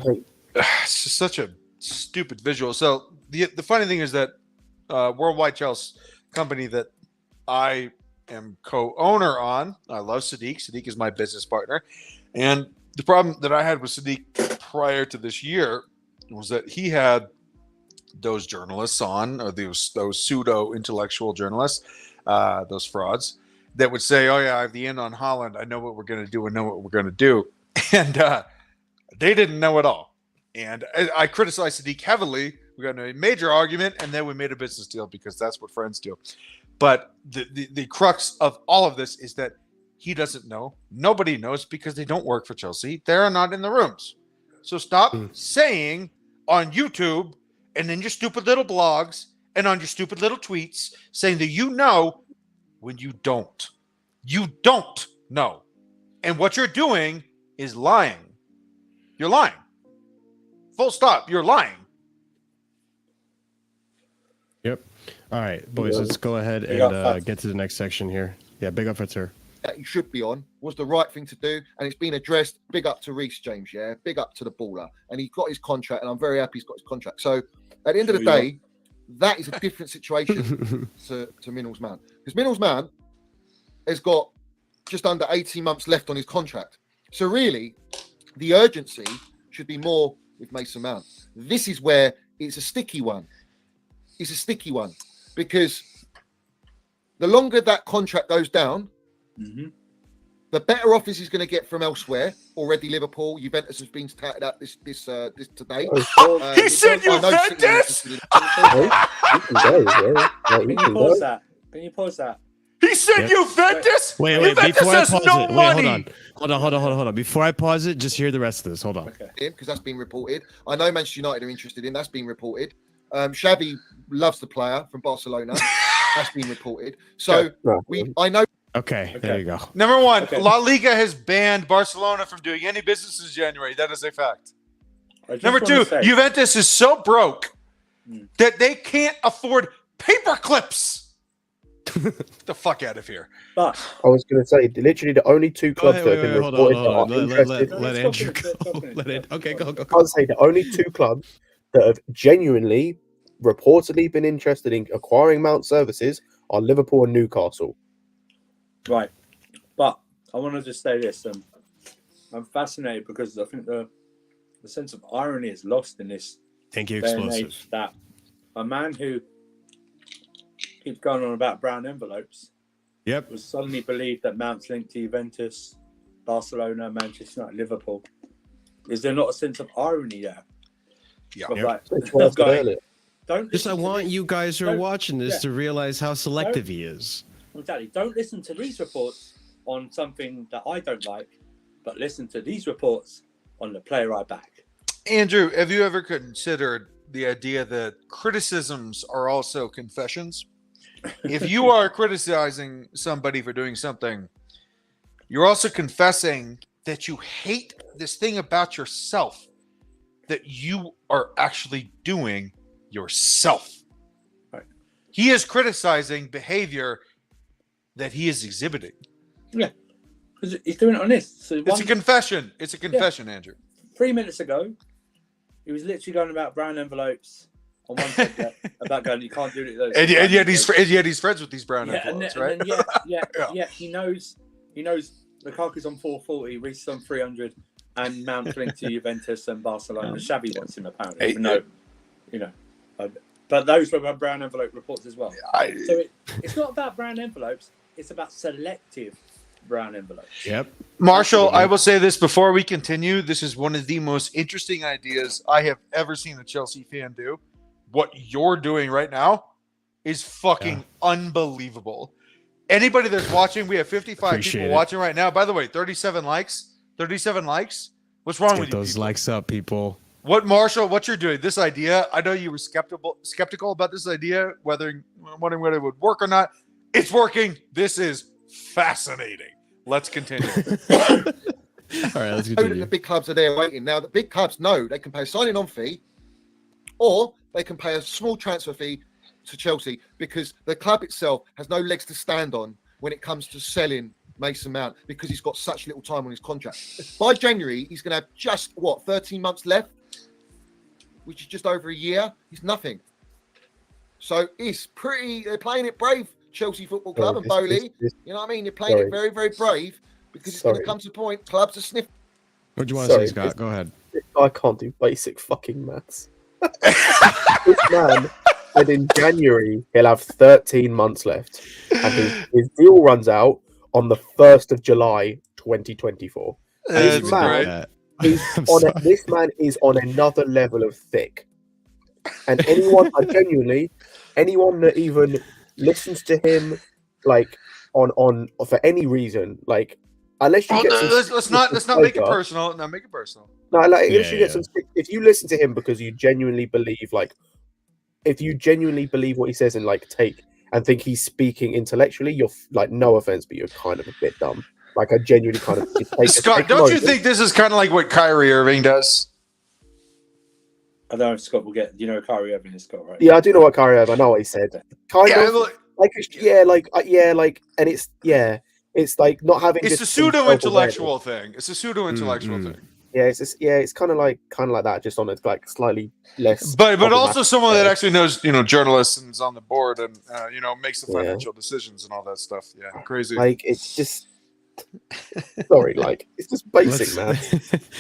Like, It's just such a stupid visual. So the funny thing is that Worldwide Chelsea company that I am co-owner on, I love Sadiq. Sadiq is my business partner. And the problem that I had with Sadiq prior to this year was that he had those journalists on, or those pseudo-intellectual journalists, those frauds, that would say, oh yeah, I have the end on Haaland. I know what we're going to do and know what we're going to do. And they didn't know it all. And I criticized Sadiq heavily. We got in a major argument, and then we made a business deal because that's what friends do. But the crux of all of this is that he doesn't know. Nobody knows because they don't work for Chelsea. They're not in the rooms. So stop saying on YouTube and in your stupid little blogs and on your stupid little tweets saying that you know when you don't. You don't know. And what you're doing is lying. You're lying. Full stop. You're lying. Yep. All right, boys, let's go ahead Big up, and Fats. get to the next section here. Yeah, big up for her. that he should be on was the right thing to do, and it's been addressed. Big up to Reece James, yeah, big up to the baller, and he got his contract, and I'm very happy he's got his contract. So at the end of the day, that is a different situation to Minnell's man, because Minnell's man has got just under 18 months left on his contract. So really, the urgency should be more with Mason Mount. This is where it's a sticky one. It's a sticky one because the longer that contract goes down, the better offers he's going to get from elsewhere. Already, Liverpool, Juventus has been touted out this today. He said Juventus. Can you pause that? Can you pause that? He said Juventus. Wait, Juventus before I has pause no it. money. Hold on. Before I pause it, just hear the rest of this. Hold on. Okay. Because that's been reported. I know Manchester United are interested in. That's been reported. Xavi loves the player from Barcelona. That's been reported. So I know. Okay, there you go. Number one, La Liga has banned Barcelona from doing any business in January. That is a fact. Number two, Juventus is so broke that they can't afford paper clips. Get the fuck out of here. But I was going to say, literally, the only two clubs that have been reported that are interested. Let Andrew go. Okay, go. I would say the only two clubs that have genuinely, reportedly been interested in acquiring Mount services are Liverpool and Newcastle. Right, but I want to just say this. I'm fascinated because I think the sense of irony is lost in this Thank you, day and explosive. age that a man who keeps going on about brown envelopes Yep. was suddenly believed that Mount's linked to Juventus, Barcelona, Manchester United, Liverpool. Is there not a sense of irony there? Yeah. Of Yep. like, That's what I of said going, earlier. don't Just I listen to want this. you guys who are Don't- watching this yeah. to realize how selective he is. Exactly. Don't listen to these reports on something that I don't like, but listen to these reports on the player I back. Andrew, have you ever considered the idea that criticisms are also confessions? If you are criticizing somebody for doing something, you're also confessing that you hate this thing about yourself that you are actually doing yourself. Right. He is criticizing behavior that he is exhibiting. Yeah, because he's doing it on this. So It's a confession. It's a confession, Andrew. 3 minutes ago, he was literally going about brown envelopes on one subject about going, you can't do it. And yet he's friends with these brown and envelopes, then, right? and then, yeah, he knows Lukaku's on 440, Reece is on 300, and Mount's linked to Juventus and Barcelona. Xavi wants him apparently, even though, but those were brown envelope reports as well. So it's not about brown envelopes; it's about selective brown envelopes. Yep. Marshall, I will say this before we continue. This is one of the most interesting ideas I have ever seen a Chelsea fan do. What you're doing right now is fucking unbelievable. Anybody that's watching, we have 55 Appreciate people it. watching right now. By the way, 37 likes. 37 likes. What's wrong with Get you those people? likes up, people. What, Marshall, what you're doing, this idea, I know you were skeptical about this idea, wondering whether it would work or not. It's working. This is fascinating. Let's continue. All right, let's The continue. big clubs are there waiting. Now, the big clubs know they can pay a signing on fee or they can pay a small transfer fee to Chelsea because the club itself has no legs to stand on when it comes to selling Mason Mount because he's got such little time on his contract. By January, he's going to have just, 13 months left, which is just over a year. He's nothing. So it's they're playing it brave, Chelsea Football Club and Bowley. You know what I mean? They're playing it very, very brave because it's going to come to a point, clubs are sniffing. What do you want to say, Scott? Go ahead. I can't do basic fucking maths. This man said in January he'll have 13 months left, and his deal runs out on the 1st of July 2024. That's man, great. This man is on another level of thick. And anyone that even listens to him, like on for any reason, like unless you Let's not make it personal. No, make it personal. No, like if you listen to him because you genuinely believe, if you genuinely believe what he says and think he's speaking intellectually, you're like, no offense, but you're kind of a bit dumb. Like, I genuinely kind of Scott, don't you think this is kind of like what Kyrie Irving does? I don't know if Scott will get. You know, Kyrie Irving is Scott, right? Yeah, I do know what Kyrie Irving. I know what he said. Kind of. And it's It's like not having. It's a just some pseudo-intellectual self-awareness. thing. It's a pseudo-intellectual thing. Yeah, it's kind of like that, just on a like slightly less. But also problematic someone that scale. actually knows, journalists and is on the board and makes the financial decisions and all that stuff. Yeah, crazy. Like it's just. Sorry, like it's just basic, man.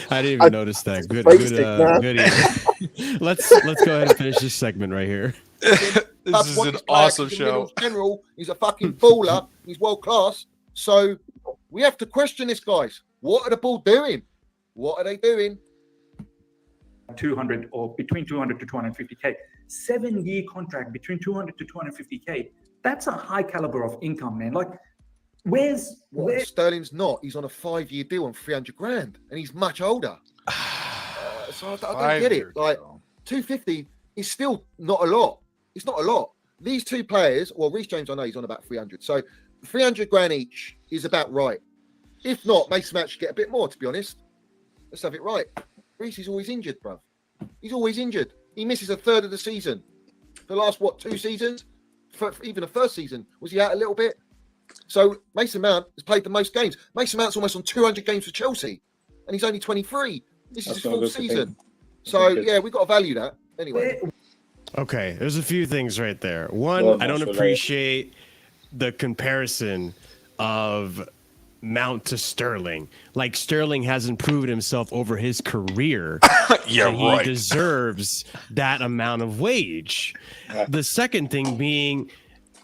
I didn't even notice that. Good, basic, man. good. Let's go ahead and finish this segment right here. This is an awesome show. General, he's a fucking baller. He's world class. So we have to question this, guys. What are the ball doing? What are they doing? 200 or between 200 to 250k, 7-year contract between 200 to 250k. That's a high caliber of income, man. Like, where's Sterling's not? He's on a 5-year deal on 300 grand, and he's much older. So I don't get it. Like 250 is still not a lot. It's not a lot. These two players, well, Reece James, I know he's on about 300. So 300 grand each is about right. If not, Mason Mount should get a bit more, to be honest. Let's have it right. Reece is always injured, bruv. He's always injured. He misses a third of the season. The last, 2 seasons? Even the first season, was he out a little bit? So Mason Mount has played the most games. Mason Mount's almost on 200 games for Chelsea, and he's only 23. This is his 4th season. So, yeah, we've got to value that. Anyway. Okay, there's a few things right there. One, I don't appreciate the comparison of Mount to Sterling. Like, Sterling hasn't proven himself over his career. Yeah, right. He deserves that amount of wage. The second thing being,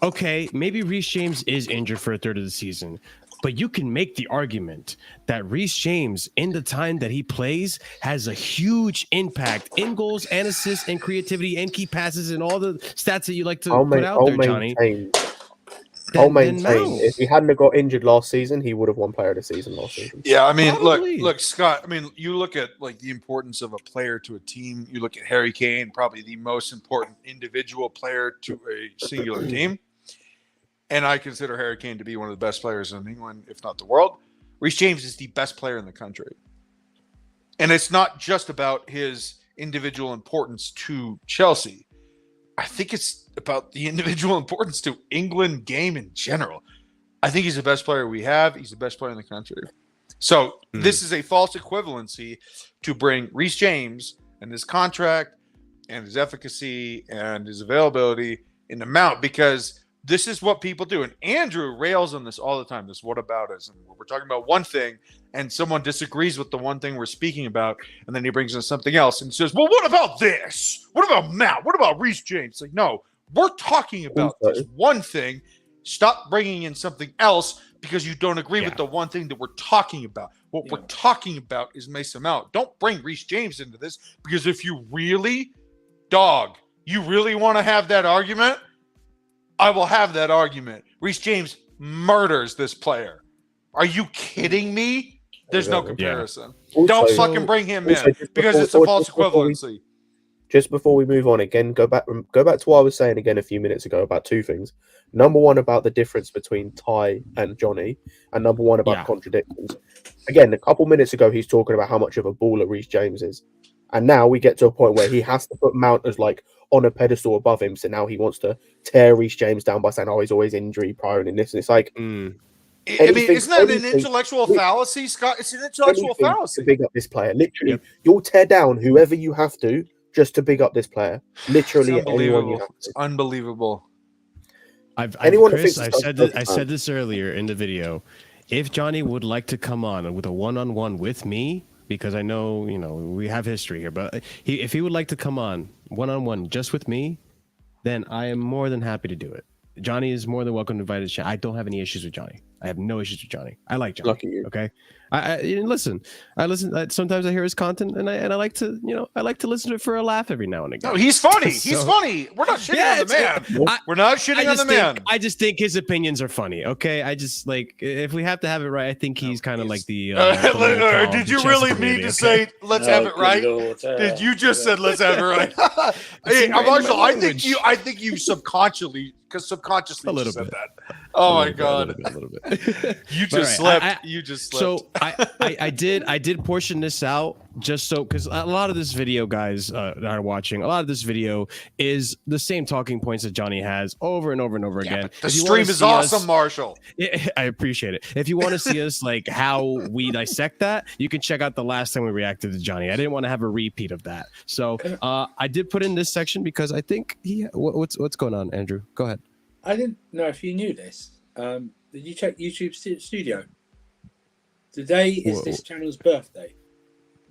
okay, maybe Reece James is injured for a third of the season, but you can make the argument that Reece James, in the time that he plays, has a huge impact in goals and assists and creativity and key passes and all the stats that you like to put out there, Johnny. I'll maintain if he hadn't got injured last season, he would have won Player of the Season last season. Yeah, I mean, Probably. look, Scott. I mean, you look at like the importance of a player to a team. You look at Harry Kane, probably the most important individual player to a singular team. And I consider Harry Kane to be one of the best players in England, if not the world. Reece James is the best player in the country. And it's not just about his individual importance to Chelsea. I think it's about the individual importance to England game in general. I think he's the best player we have. He's the best player in the country. So this is a false equivalency to bring Reece James and his contract and his efficacy and his availability in the Mount, because this is what people do. And Andrew rails on this all the time, this whataboutism. We're talking about one thing and someone disagrees with the one thing we're speaking about, and then he brings in something else and says, well, what about this? What about Mount? What about Reece James? Like, no, we're talking about this one thing. Stop bringing in something else because you don't agree with the one thing that we're talking about. What we're talking about is Mason Mount. Don't bring Reece James into this, because if you really, you really want to have that argument, I will have that argument. Reece James murders this player. Are you kidding me? There's no comparison. Also, don't fucking bring him in because it's a false equivalency. Just before we move on again, go back to what I was saying again a few minutes ago about two things. Number one, about the difference between Ty and Johnny, and number one, about contradictions. Again, a couple minutes ago, he's talking about how much of a baller Reece James is. And now we get to a point where he has to put Mount as like on a pedestal above him. So now he wants to tear Reece James down by saying, oh, he's always injury prone and this. And it's like, I mean, isn't that an intellectual fallacy, Scott? It's an intellectual fallacy. To big up this player. Literally, you'll tear down whoever you have to just to big up this player. Literally, anyone you have to. It's unbelievable. Chris, I said this earlier in the video. If Johnny would like to come on with a one-on-one with me, because I know, we have history here, but if he would like to come on one-on-one just with me, then I am more than happy to do it. Johnny is more than welcome to invite his chat. I don't have any issues with Johnny. I have no issues with Johnny. I like Johnny. Lucky you. Okay. I listen. Sometimes I hear his content, and I like to, I like to listen to it for a laugh every now and again. No, he's funny. He's funny. We're not shitting on the man. We're not shitting on the man. I just think his opinions are funny. Okay. I just if we have to have it right, I think he's kind of like the. Did you really mean to say let's have it right? Did you just said let's have it right? Hey, Marshall, I think you subconsciously a little bit. That. Oh my god! A little bit. You But just all right, slept. You just slept. So I did portion this out just so, because a lot of this video, guys that are watching, a lot of this video is the same talking points that Johnny has over and over and over again. The If you stream wanna is see awesome, us- Marshall. I appreciate it. If you want to see us like how we dissect that, you can check out the last time we reacted to Johnny. I didn't want to have a repeat of that, so I did put in this section because I think what's going on, Andrew? Go ahead. I didn't know if you knew this. Did you check YouTube Studio? Today is this channel's birthday.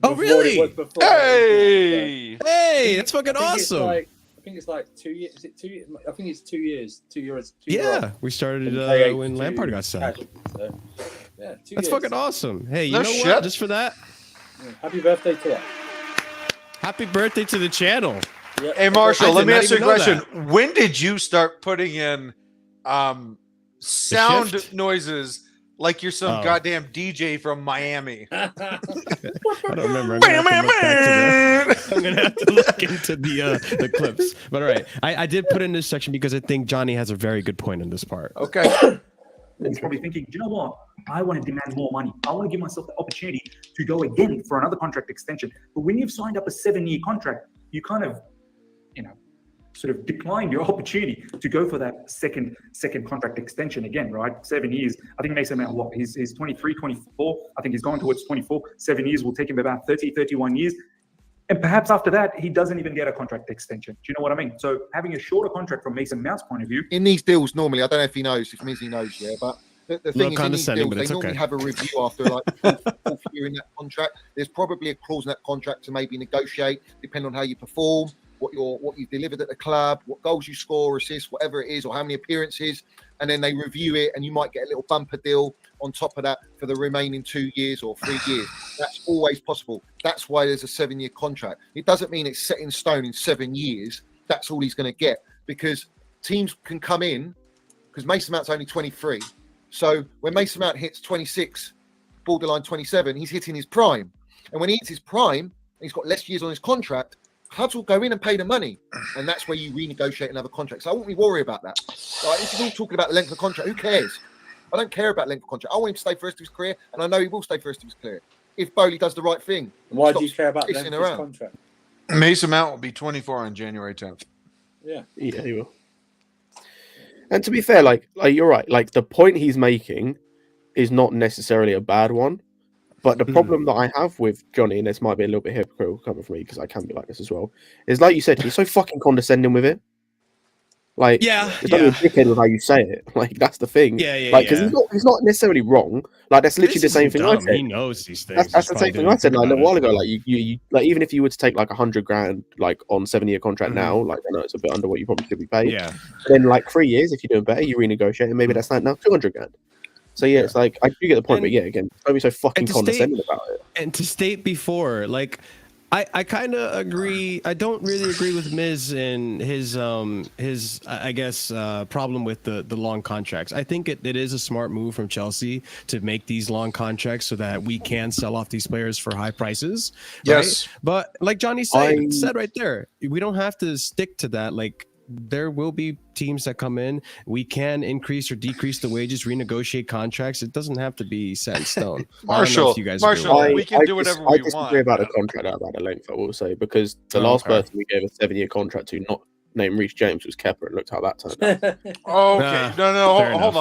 Oh, really? It was before. Hey! Hey, that's fucking I think it's awesome. I think it's like 2 years. Is it 2 years? I think it's 2 years. 2 years. Yeah, we started when Lampard got sacked. So, yeah, 2 That's years. fucking awesome. Hey, you No know shit. what? Just for that, Yeah. Happy birthday to us. happy birthday to the channel. Yeah. Hey, Marshall, I let did me not ask you a even know question. When did you start putting in sound shift? noises like you're some Oh. goddamn DJ from Miami? I don't remember. I'm gonna have to look into the clips. But all right, I did put in this section because I think Johnny has a very good point in this part. Okay. He's probably thinking, do you know what? I want to demand more money. I want to give myself the opportunity to go again for another contract extension. But when you've signed up a 7-year contract, you kind of, sort of decline your opportunity to go for that second contract extension again, right? 7 years. I think Mason Mount, what, he's 23, 24. I think he's going towards 24. 7 years will take him about 30, 31 years. And perhaps after that, he doesn't even get a contract extension. Do you know what I mean? So having a shorter contract from Mason Mount's point of view. In these deals, normally, I don't know if he knows, if Mizzy knows, yeah, but the thing is, in these condescending, deals, but they it's normally okay. have a review after like fourth year in that contract. There's probably a clause in that contract to maybe negotiate, depending on how you perform, what you've delivered at the club, what goals you score, assists, whatever it is, or how many appearances, and then they review it, and you might get a little bumper deal on top of that for the remaining 2 years or 3 years. That's always possible. That's why there's a 7-year contract. It doesn't mean it's set in stone in 7 years. That's all he's going to get, because teams can come in, because Mason Mount's only 23. So when Mason Mount hits 26, borderline 27, he's hitting his prime. And when he hits his prime, and he's got less years on his contract, clubs will go in and pay the money, and that's where you renegotiate another contract. So I won't be worried about that. Like, this is all talking about the length of the contract. Who cares? I don't care about length of contract. I want him to stay for the rest of his career, and I know he will stay for the rest of his career if Bowley does the right thing. Why do you Stops care about pissing them around. contract? Mason Mount will be 24 on January 10th. Yeah. Yeah, he will. And to be fair, like you're right. Like the point he's making is not necessarily a bad one, but the problem that I have with Johnny, and this might be a little bit hypocritical coming from me because I can be like this as well, is like you said, he's so fucking condescending with it. Like, it's not a dickhead with how you say it. Like, that's the thing. Like, because he's not necessarily wrong. Like, that's literally the same thing I said. He knows these things. That's the same thing I said like a little while ago. Like, you like, even if you were to take like $100,000 like on 7-year contract now, like I know it's a bit under what you probably should be paid. Yeah. Then like 3 years, if you're doing better, you renegotiate, and maybe that's like now $200,000. So yeah, it's like I do get the point, but yeah, again, don't be so fucking condescending about it. And to state before, like, I kind of agree. I don't really agree with Miz and his I guess problem with the long contracts. I think it is a smart move from Chelsea to make these long contracts so that we can sell off these players for high prices. Yes. Right? But like Johnny said right there, we don't have to stick to that. Like, there will be teams that come in. We can increase or decrease the wages, renegotiate contracts. It doesn't have to be set in stone. Marshall, you guys we can do whatever we I disagree about the contract about the length, I will say, because the last person we gave a 7-year contract to, not named Reece James, was Kepa, and looked how that turned out. Okay. No. fair Hold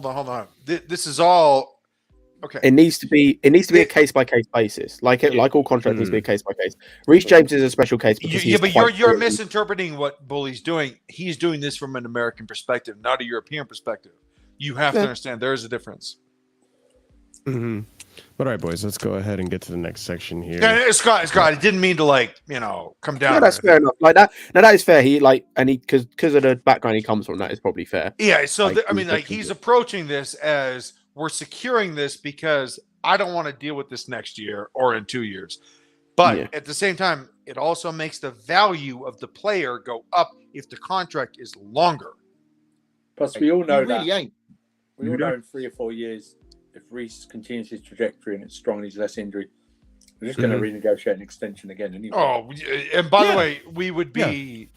enough. on. This is all okay. It needs to be a case by case basis, like all contracts needs to be a case by case. Reece James is a special case because but you're misinterpreting what Bully's doing. He's doing this from an American perspective, not a European perspective. You have to understand there is a difference. Mm-hmm. But all right, boys, let's go ahead and get to the next section here. Yeah, Scott, I didn't mean to come down. No, that's fair enough. Like that. No, that is fair. He because of the background he comes from, that is probably fair. Yeah. So he's approaching this as, we're securing this because I don't want to deal with this next year or in 2 years. But at the same time, it also makes the value of the player go up if the contract is longer. Plus, we all know that. Really ain't. We all know in 3 or 4 years, if Reece continues his trajectory and it's strong and he's less injury, we're just going to renegotiate an extension again anyway. Oh, and by the way, we would be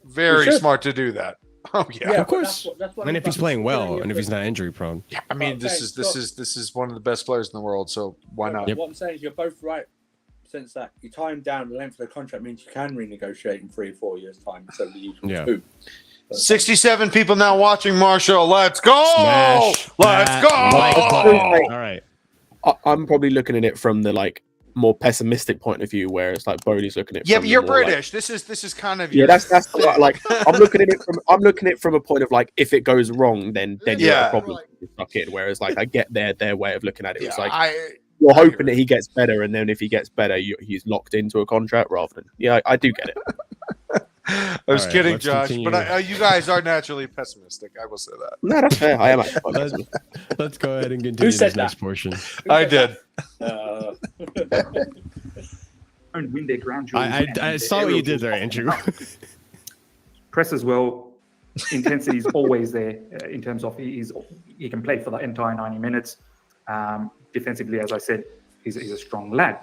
very smart to do that. Oh yeah. of but course. that's what And I'm if he's about. playing well, Considering and if you're he's not injury prone. Yeah, I mean, Okay, this is one of the best players in the world. So why not? What I'm saying is you're both right. Since that you time down the length of the contract means you can renegotiate in 3 or 4 years' time instead of the usual 2. 67 people now watching, Marshall. Let's go! Smash Let's that go! like button. All right. I'm probably looking at it from the like more pessimistic point of view, where it's like Bodie's looking at it. Yeah, from but the you're more, like- British. This is kind of yeah, your that's thing. like I'm looking at it from a point of like if it goes wrong, then you're Yeah. a problem. Stuck in. Whereas like I get their way of looking at it. It's like I you're I hear hoping that he gets better, and then if he gets better, he's locked into a contract rather than I do get it. I was All right, kidding, let's Josh, continue. but you guys are naturally pessimistic. I will say that. No, that's fair. I am actually quite Let's, pessimistic. let's go ahead and continue said this next that? portion. I did. Don't win their ground duels I and their saw what aerial you did duels there, often Andrew. enough. Press as well. Intensity is always there in terms of he can play for the entire 90 minutes. Defensively, as I said, he's a strong lad.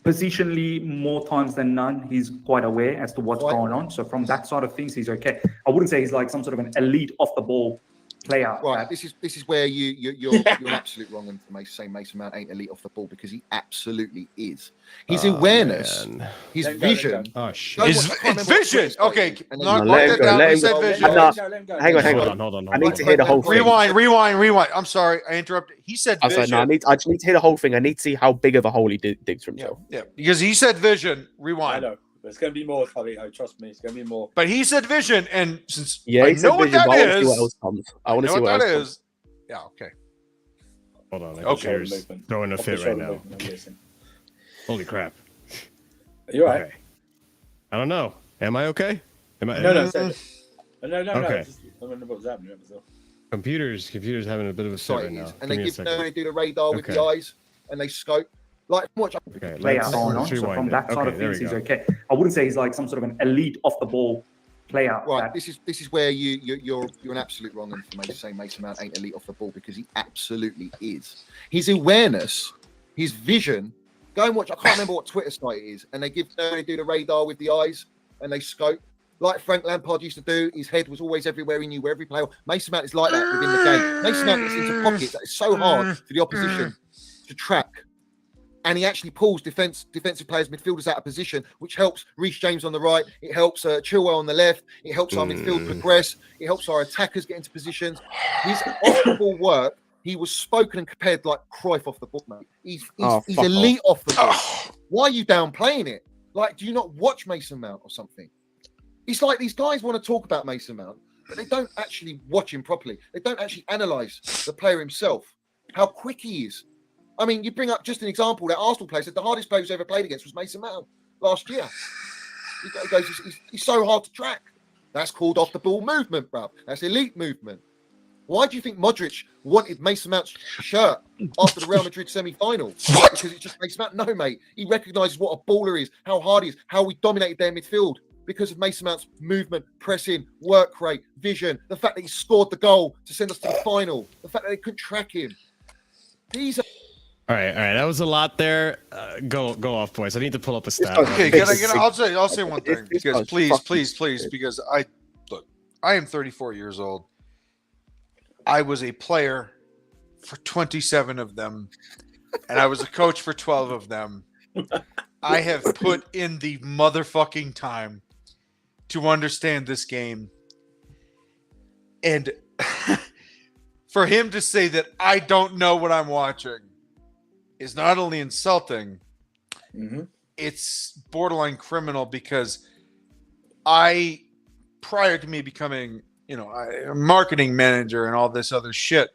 Positionally, more times than none, he's quite aware as to what's going on. So from that side of things, he's okay. I wouldn't say he's like some sort of an elite off the ball player. Right, this is where you're an absolute wrong and say Mason Mount ain't elite off the ball, because he absolutely is. His awareness, man. his Let him go, vision. Oh shit. No, It's I can't remember what vision. Twitter site Okay, is, and no, then- No, mark let that him go, down. let We him said go. vision. I'm not- Let him go. Hang on. Hold on. I need to hear the whole thing. Rewind. I'm sorry, I interrupted. He said I vision. said, no, I just need to hear the whole thing. I need to see how big of a hole he digs for himself. Yeah, because he said vision. I Rewind. know. There's going to be more, Carlito. Trust me. It's going to be more. But he said vision, and since Yeah, I he said know what vision, that but I want to see is, what else comes. I want to know see what what that else comes. is. Yeah, okay. Hold on. Okay. Computer's throwing a fit right now. Holy crap. Are you all right? Okay. I don't know. Am I okay? Am I? No. Say it. No. Okay. Just, I don't know what was happening. So. Computer's having a bit of a fit site right now. is, and they Give me a give second. they do the radar with the Okay. eyes, and they scope. Like watch. Okay, Player let's going on. So rewind from it. that side Okay, of there things, we he's go. okay. I wouldn't say he's like some sort of an elite off the ball player. Right, that- this is where you're an absolute wrong and say Mason Mount ain't elite off the ball, because he absolutely is. His awareness, his vision. Go and watch. I can't remember what Twitter site it is, and they do the radar with the eyes, and they scope like Frank Lampard used to do. His head was always everywhere. He knew where every player. Mason Mount is like that within the game. Mason Mount gets into pockets that is so hard for the opposition to track. And he actually pulls defensive players, midfielders out of position, which helps Reece James on the right. It helps Chilwell on the left. It helps our midfield progress. It helps our attackers get into positions. His off-the-ball work, he was spoken and compared like Cruyff off the ball, mate. He's elite off the ball. Why are you downplaying it? Like, do you not watch Mason Mount or something? It's like these guys want to talk about Mason Mount, but they don't actually watch him properly. They don't actually analyse the player himself, how quick he is. I mean, you bring up just an example that Arsenal player said the hardest player he's ever played against was Mason Mount last year. He goes, he's so hard to track. That's called off the ball movement, bro. That's elite movement. Why do you think Modric wanted Mason Mount's shirt after the Real Madrid semi-final? Because it's just Mason Mount? No, mate. He recognises what a baller is, how hard he is, how we dominated their midfield because of Mason Mount's movement, pressing, work rate, vision, the fact that he scored the goal to send us to the final, the fact that they couldn't track him. These are All right. That was a lot there. Go off, boys. I need to pull up a stat. Okay, I'll say one thing, It's because fucking please, because I am 34 years old. I was a player for 27 of them, and I was a coach for 12 of them. I have put in the motherfucking time to understand this game. And for him to say that I don't know what I'm watching is not only insulting, it's borderline criminal, because prior to me becoming, a marketing manager and all this other shit,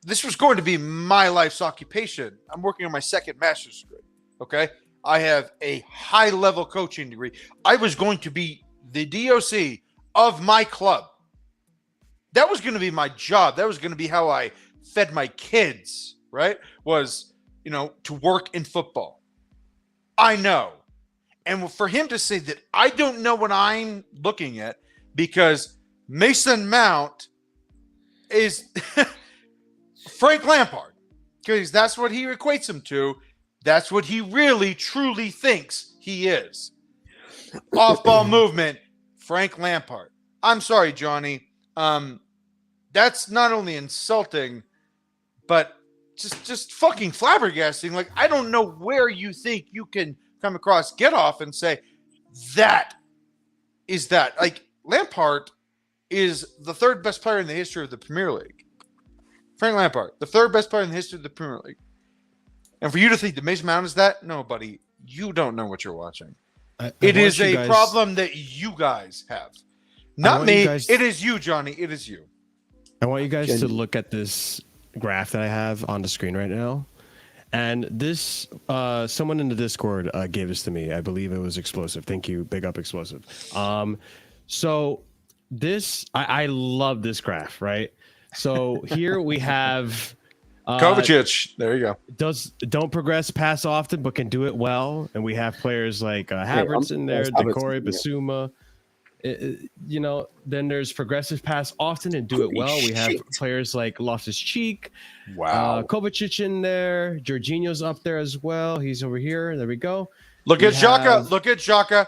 this was going to be my life's occupation. I'm working on my second master's degree. Okay. I have a high level coaching degree. I was going to be the DOC of my club. That was going to be my job. That was going to be how I fed my kids, right? Was, to work in football. I know. And for him to say that I don't know what I'm looking at because Mason Mount is Frank Lampard, because that's what he equates him to. That's what he really, truly thinks he is. Off-ball movement, Frank Lampard. I'm sorry, Johnny. That's not only insulting, but just fucking flabbergasting. Like, I don't know where you think you can come across get off and say that is that. Like, Lampard is the third best player in the history of the Premier League. Frank Lampard, the third best player in the history of the Premier League. And for you to think that Mason Mount is that, no, buddy, you don't know what you're watching. It is a problem that you guys have. Not me. It is you, Johnny. It is you. I want you guys to look at this graph that I have on the screen right now. And this, someone in the Discord gave this to me. I believe it was Explosive. Thank you. Big up, Explosive. So this, I love this graph, right? So here we have Kovacic. There you go. Don't progress pass often, but can do it well. And we have players like Havertz in there, Decore, Basuma. Then there's progressive pass often and do it well. We have players like Loftus-Cheek, Kovacic in there. Jorginho's up there as well. He's over here. There we go. Look at Xhaka. Look at Xhaka.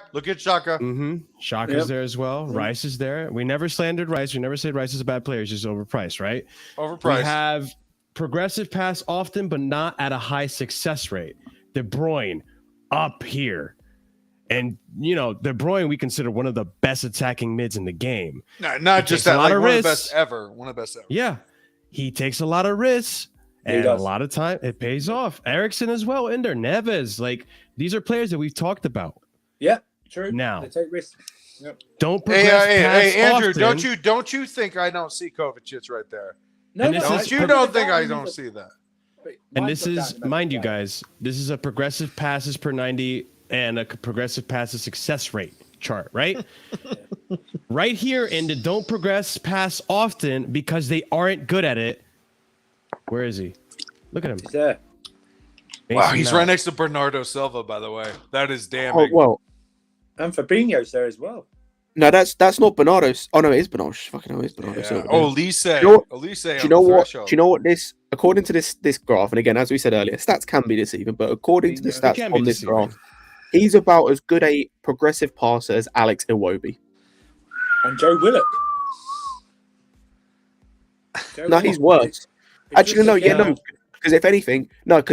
Xhaka's there as well. Rice is there. We never slandered Rice. We never said Rice is a bad player. He's just overpriced, right? Overpriced. We have progressive pass often, but not at a high success rate. De Bruyne up here. And, De Bruyne, we consider one of the best attacking mids in the game. No, not just that, like one of the best ever. One of the best ever. Yeah. He takes a lot of risks. And a lot of time, it pays off. Ericsson as well in there. Neves. Like, these are players that we've talked about. Yeah, true. Now, they take risks. Yep. Don't progress Hey, Andrew, often. don't you think I don't see Kovacic right there? No, don't think I don't see that. And this is, mind you guys, this is a progressive passes per 90 and a progressive passes success rate chart, right? Right here in the don't progress pass often because they aren't good at it. Where is he? Look at him. He's there. Wow, he's right next to Bernardo Silva, by the way. That is damning. Oh, well. And Fabinho's there as well. No, that's not Bernardo's. Oh no, it is Bernardo. Fucking hell, it is Bernardo. Yeah. Silva. Elise. Elise. Do you know what? Do you know what this? According to this graph, and again, as we said earlier, stats can be deceiving, but according to the stats on this graph, he's about as good a progressive passer as Alex Iwobi. And Joe Willock. No, he's worse. Actually, no. Because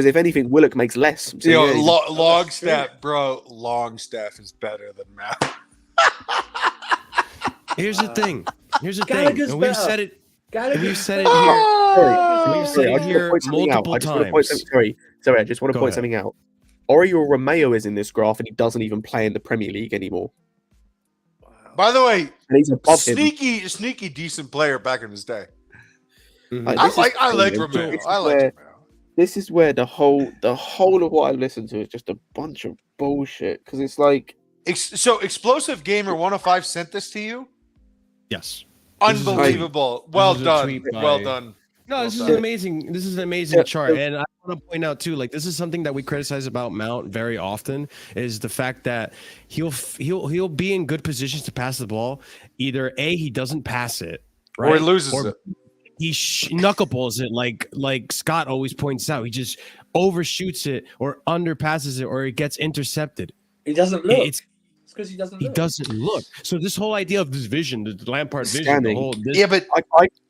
if anything, Willock makes less. So Longstaff, bro. Longstaff is better than Matt. Here's the thing. Gallagher's And better. we've said it here. We've said it here multiple times. Sorry, I just want to point something out. Oriol Romeo is in this graph and he doesn't even play in the Premier League anymore. By the way, and he's above sneaky decent player back in his day. Mm-hmm. I like Romeo. This is where the whole of what I listen to is just a bunch of bullshit because it's like. So Explosive Gamer 105 sent this to you? Yes. Unbelievable. Well done. Well done. No, this is an amazing. This is an amazing chart, and I want to point out too. Like, this is something that we criticize about Mount very often is the fact that he'll be in good positions to pass the ball. Either A, he doesn't pass it, right? Or he loses it. He knuckleballs it like Scott always points out. He just overshoots it or underpasses it or it gets intercepted. He doesn't look. It's because he doesn't look. He doesn't look. So this whole idea of this vision, the Lampard vision, the whole but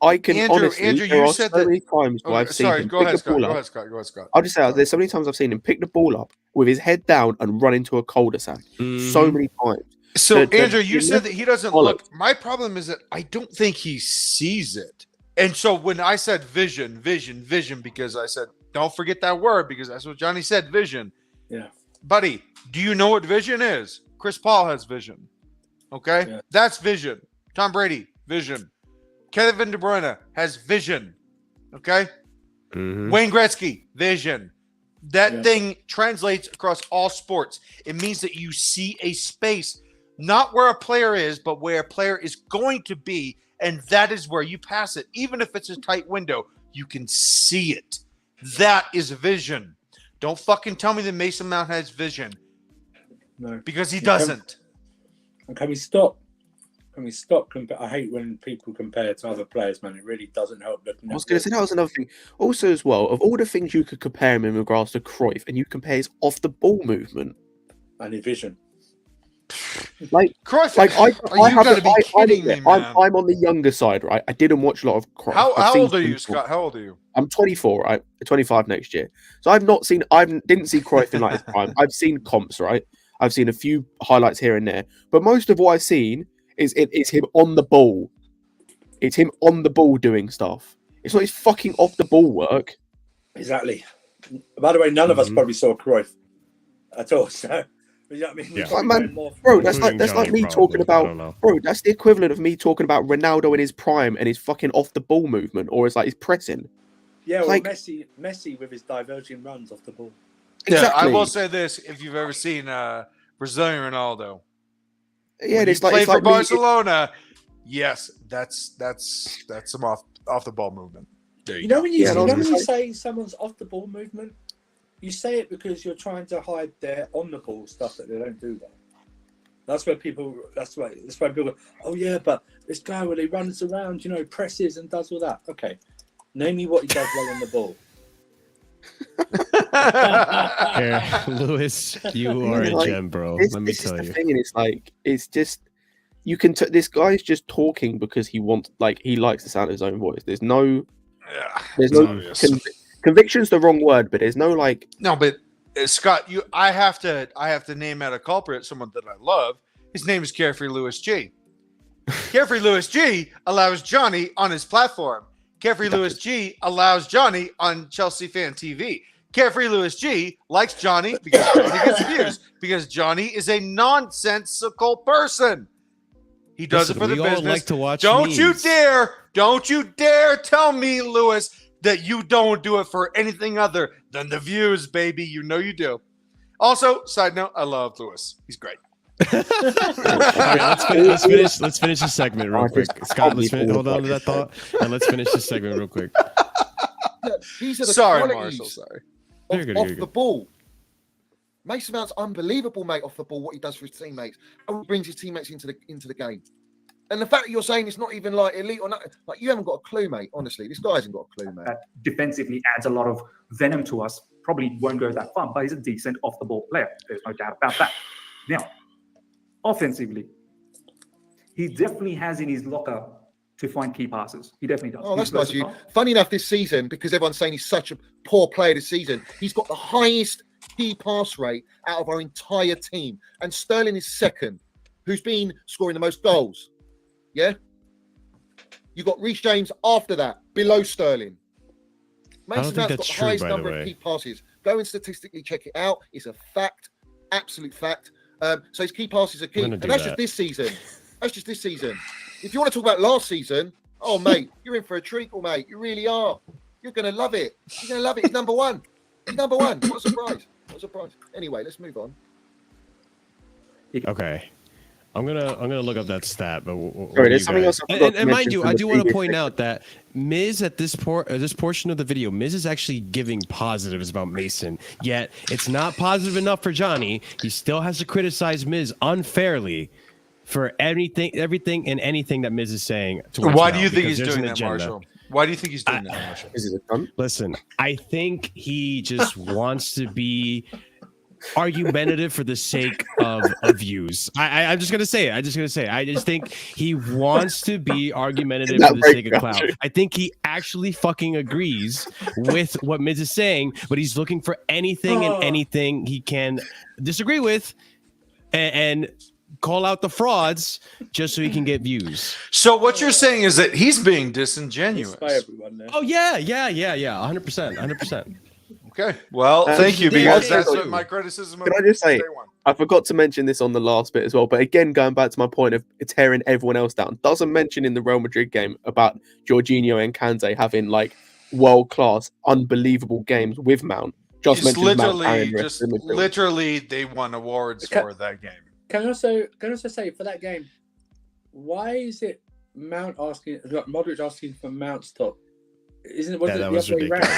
I can honestly. Andrew, there you are said so that. many times where I've seen him Go ahead, pick the ball up. Go ahead, Scott. I'll just say there's so many times I've seen him pick the ball up with his head down and run into a cul-de-sac. So many times. So Andrew, you said that he doesn't look. My problem is that I don't think he sees it. And so when I said vision, because I said don't forget that word because that's what Johnny said, vision. Yeah, buddy, do you know what vision is? Chris Paul has vision. Okay, that's vision. Tom Brady, vision. Kevin De Bruyne has vision. Okay, Wayne Gretzky, vision. That thing translates across all sports. It means that you see a space, not where a player is, but where a player is going to be, and that is where you pass it. Even if it's a tight window, you can see it. That is vision. Don't fucking tell me that Mason Mount has vision. No, because he doesn't. Can we stop? I hate when people compare to other players, man. It really doesn't help. I was going to say that was another thing. Also, as well, of all the things you could compare him in regards to Cruyff, and you compare his off-the-ball movement and his vision. Like, Cruyff, like you gotta be kidding me, man. I'm on the younger side, right? I didn't watch a lot of Cruyff. How old are you, Scott? How old are you? I'm 24, right? 25 next year. So I didn't see Cruyff in like his prime. I've seen comps, right? I've seen a few highlights here and there, but most of what I've seen is him on the ball. It's him on the ball doing stuff. It's not his fucking off the ball work. Exactly. By the way, none of us probably saw Cruyff at all. So, you know what I mean? Yeah. Man, bro, that's like me talking about, bro. That's the equivalent of me talking about Ronaldo in his prime and his fucking off the ball movement, or it's like his pressing. Yeah, well, like, Messi with his diverging runs off the ball. Exactly. Yeah, I will say this: if you've ever seen Brazilian Ronaldo, yeah, it's like played it's for like Barcelona. Yes, that's some off the ball movement. There you go. When you say someone's off the ball movement, you say it because you're trying to hide their on the ball stuff that they don't do that. That's where people. That's why people go, oh yeah, but this guy when he runs around, presses and does all that. Okay, name me what he does well on the ball. Here, Lewis, you are a gem, bro. Let me tell you. Thing, and it's just you can. This guy's just talking because he wants, like, he likes the sound of his own voice. There's no conviction's the wrong word, but there's no like. No, but Scott, I have to name out a culprit, someone that I love. His name is Carefree Lewis G. Carefree Lewis G allows Johnny on his platform. Carefree Lewis G allows Johnny on Chelsea Fan TV. Carefree Lewis G likes Johnny because Johnny gets views, because Johnny is a nonsensical person. He does it for the business. Like to watch don't you dare tell me, Lewis, that you don't do it for anything other than the views, baby. You know you do. Also, side note, I love Lewis. He's great. All right, let's finish this segment real quick. Scott, hold on to that thought, and let's finish this segment real quick. These are the Sorry, qualities Marshall. Sorry. off the ball. Mason Mount's unbelievable, mate, off the ball, what he does for his teammates. And brings his teammates into the game. And the fact that you're saying it's not even like elite or not, like, you haven't got a clue, mate. Honestly, this guy hasn't got a clue, mate. Defensively adds a lot of venom to us. Probably won't go that far, but he's a decent off the ball player. There's no doubt about that. Now, offensively, he definitely has in his locker to find key passes. He definitely does. Oh, that's nice of you. Funny enough, this season, because everyone's saying he's such a poor player this season, he's got the highest key pass rate out of our entire team. And Sterling is second, who's been scoring the most goals. Yeah? You got Reece James after that, below Sterling. Mason Mount's got the highest number of key passes. Go and statistically check it out. It's a fact, absolute fact. So his key passes are key. And that's just this season. That's just this season. If you want to talk about last season, oh, mate, you're in for a treacle, mate. You really are. You're going to love it. You're going to love it. He's number one. He's number one. What a surprise. What a surprise. Anyway, let's move on. Okay. I'm gonna look up that stat, but sorry, there's something else. And mind you, I do want to point out that Miz at this portion of the video, Miz is actually giving positives about Mason. Yet it's not positive enough for Johnny. He still has to criticize Miz unfairly for everything and anything that Miz is saying. Why do you think he's doing that, Marshall? Why do you think he's doing that, Marshall? Is it fun? Listen, I think he just wants to be argumentative for the sake of views. I'm just gonna say it. I just think he wants to be argumentative for the sake of clout. I think he actually fucking agrees with what Miz is saying, but he's looking for anything and anything he can disagree with and call out the frauds just so he can get views. So what you're saying is that he's being disingenuous. Oh yeah, 100%. Okay. Well, thank you, because that's what my criticism. Can I just say, I forgot to mention this on the last bit as well, but again, going back to my point of tearing everyone else down, doesn't mention in the Real Madrid game about Jorginho and Kante having like world-class, unbelievable games with Mount. Just literally, they won awards for that game. Can I also say for that game, why is it Modric asking for Mount's top? Isn't it? That was ridiculous.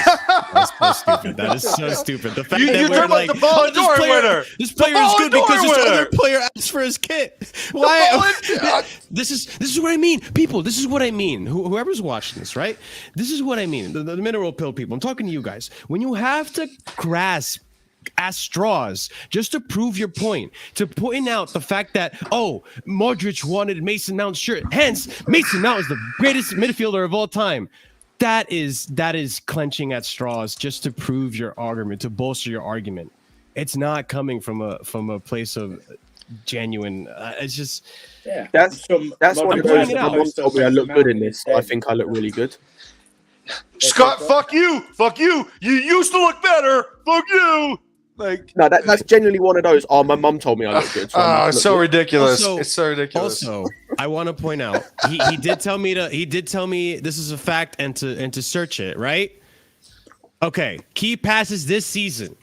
That's so stupid. That is so stupid. The fact that we're like, the Ballon d'Or winner. This player is good because this other player asked for his kit. Why? This is what I mean, people. This is what I mean. Whoever's watching this, right? This is what I mean. The mineral pill people. I'm talking to you guys. When you have to grasp as straws just to prove your point, to point out the fact that, oh, Modric wanted Mason Mount's shirt, hence Mason Mount is the greatest midfielder of all time. That is clenching at straws just to prove your argument, to bolster your argument. It's not coming from a place of genuine. It's just That's one of those. it out. Someone told me I look good in this. I think I look really good. Scott, fuck you. You used to look better. Fuck you. Like, No, that's genuinely one of those. Oh, my mum told me I look good. So I it's look so good. ridiculous. Also- It's so ridiculous. Also, I want to point out he did tell me this is a fact and to search it, right? Okay, key passes this season.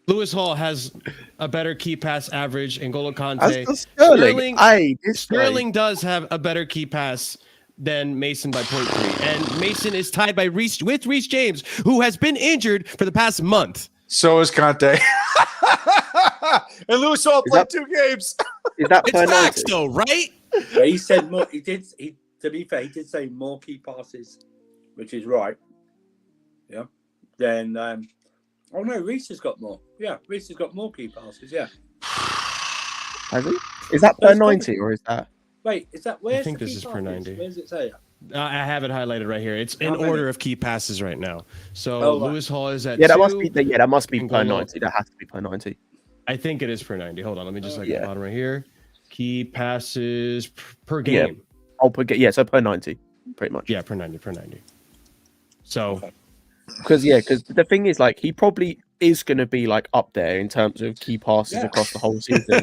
Lewis Hall has a better key pass average, and N'Golo Kante. As does Sterling. Sterling does have a better key pass than Mason by 0.3, and Mason is tied by Reece James, who has been injured for the past month. So is Conte. And Lewis Hall played 2 games. Is that It's per facts 90? though, right? But he said more. He to be fair, he did say more key passes, which is right. Yeah. Then, oh no, Reece has got more. Yeah, Reece has got more key passes. Yeah. Has he? Is that per That's 90 or is that? Wait, is that where? I think this is per 90. Where does it say? I have it highlighted right here. It's in How many? order of key passes right now. So Oh, right. Lewis Hall is at Yeah, that 2. must be. Yeah, that must be per N'Golo- 90. That has to be per 90. I think it is per 90. Hold on, let me just Yeah. the bottom right here. Key passes per game. Yeah, so per 90, pretty much. Yeah, per 90. So Because the thing is, like, he probably is going to be like up there in terms of key passes Yeah. across the whole season.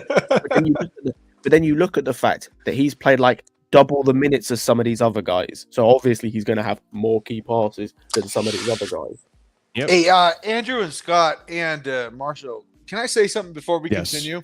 But then you look at the fact that he's played like double the minutes as some of these other guys. So obviously he's going to have more key passes than some of these other guys. Yep. Hey, Andrew and Scott and Marshall, can I say something before we Yes. continue?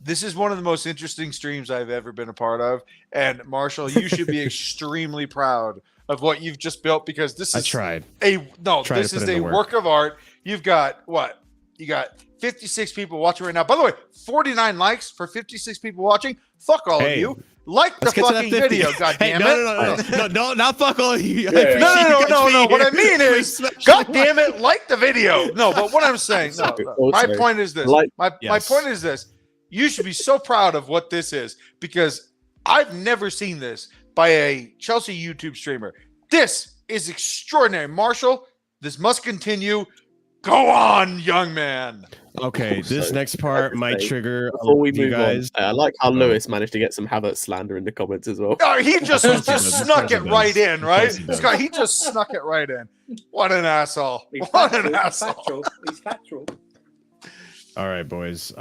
This is one of the most interesting streams I've ever been a part of. And Marshall, you should be extremely proud of what you've just built, because this I is tried. this Tried to is put in a the work. work of art. You've got what? You got 56 people watching right now. By the way, 49 likes for 56 people watching. Fuck all of Hey, you. Like the Let's get to that fucking 50. video, Hey, goddammit. no, not fuck all of you. I Yeah. appreciate No. you guys being What I here. mean is, God damn it, like the video. No, but what I'm saying, no. My Also, point is this. like- My Yes. point is this. You should be so proud of what this is, because I've never seen this by a Chelsea YouTube streamer. This is extraordinary. Marshall, this must continue. Go on, young man. Okay, this Also, next part to might say, trigger a Before lot we of you move guys. on, I like how Lewis managed to get some Havertz slander in the comments as well. Oh, he just Of course he does. snuck Of course it he right does. in, Of right? course he does. Scott, he just snuck it right in. What an asshole. He's What an factual. asshole. He's factual. All right, boys.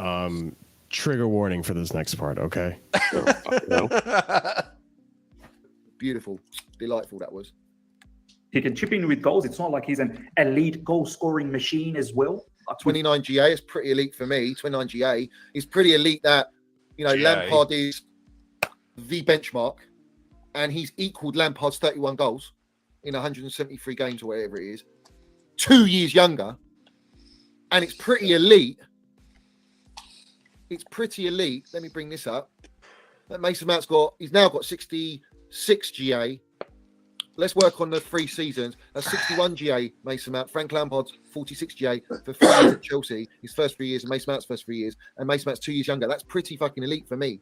Trigger warning for this next part, okay? Oh, fucking hell. Beautiful, delightful that was. He can chip in with goals. It's not like he's an elite goal scoring machine as well. 29 GA is pretty elite for me. 29 GA is pretty elite. That, you know, GA. Lampard is the benchmark, and he's equaled Lampard's 31 goals in 173 games or whatever it is. 2 years younger, and it's pretty elite. It's pretty elite. Let me bring this up. That Mason Mount's he's now got 66 GA. Let's work on the 3 seasons. That's 61 GA, Mason Mount. Frank Lampard's 46 GA for 3 years at Chelsea, his first 3 years, and Mason Mount's first 3 years. And Mason Mount's 2 years younger. That's pretty fucking elite for me.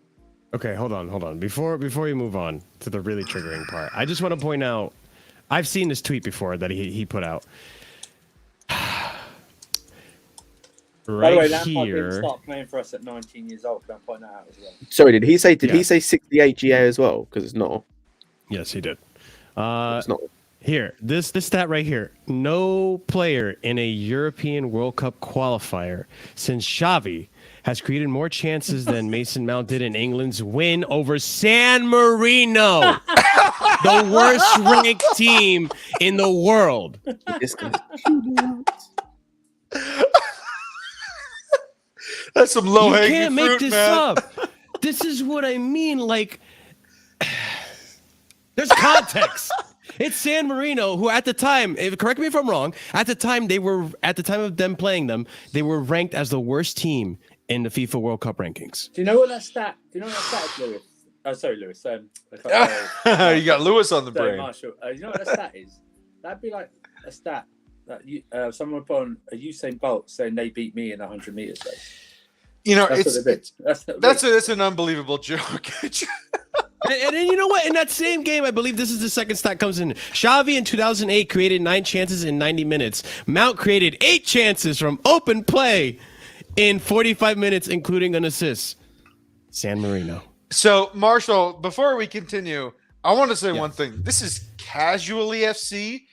Okay, hold on. Before you move on to the really triggering part, I just want to point out, I've seen this tweet before that he put out. By the way, Right Lampard didn't here. start playing for us at 19 years old. Can I point that out as well? Sorry, did he say Yeah. 68 GA as well? Because it's not. Yes, he did. It's not. Here, this stat right here. No player in a European World Cup qualifier since Xavi has created more chances than Mason Mount did in England's win over San Marino, the worst ranked team in the world. This guy. That's some low You hanging can't fruit, make this man. up. This is what I mean. Like, there's context. It's San Marino, who at the time, correct me if I'm wrong, at the time of them playing them, they were ranked as the worst team in the FIFA World Cup rankings. Do you know what that stat? Do you know what that stat is, Lewis? Oh, sorry, Lewis. You got Lewis on the Sorry, brain. Marshall. You know what that stat is? That'd be like a stat Someone put on a Usain Bolt saying they beat me in a 100 meters race. You know, That's what they did. that's an unbelievable joke. And then you know what? In that same game, I believe this is the second stat comes in. Xavi in 2008 created 9 chances in 90 minutes. Mount created 8 chances from open play in 45 minutes, including an assist. San Marino. So, Marshall, before we continue, I want to say one thing. This is Casually FC.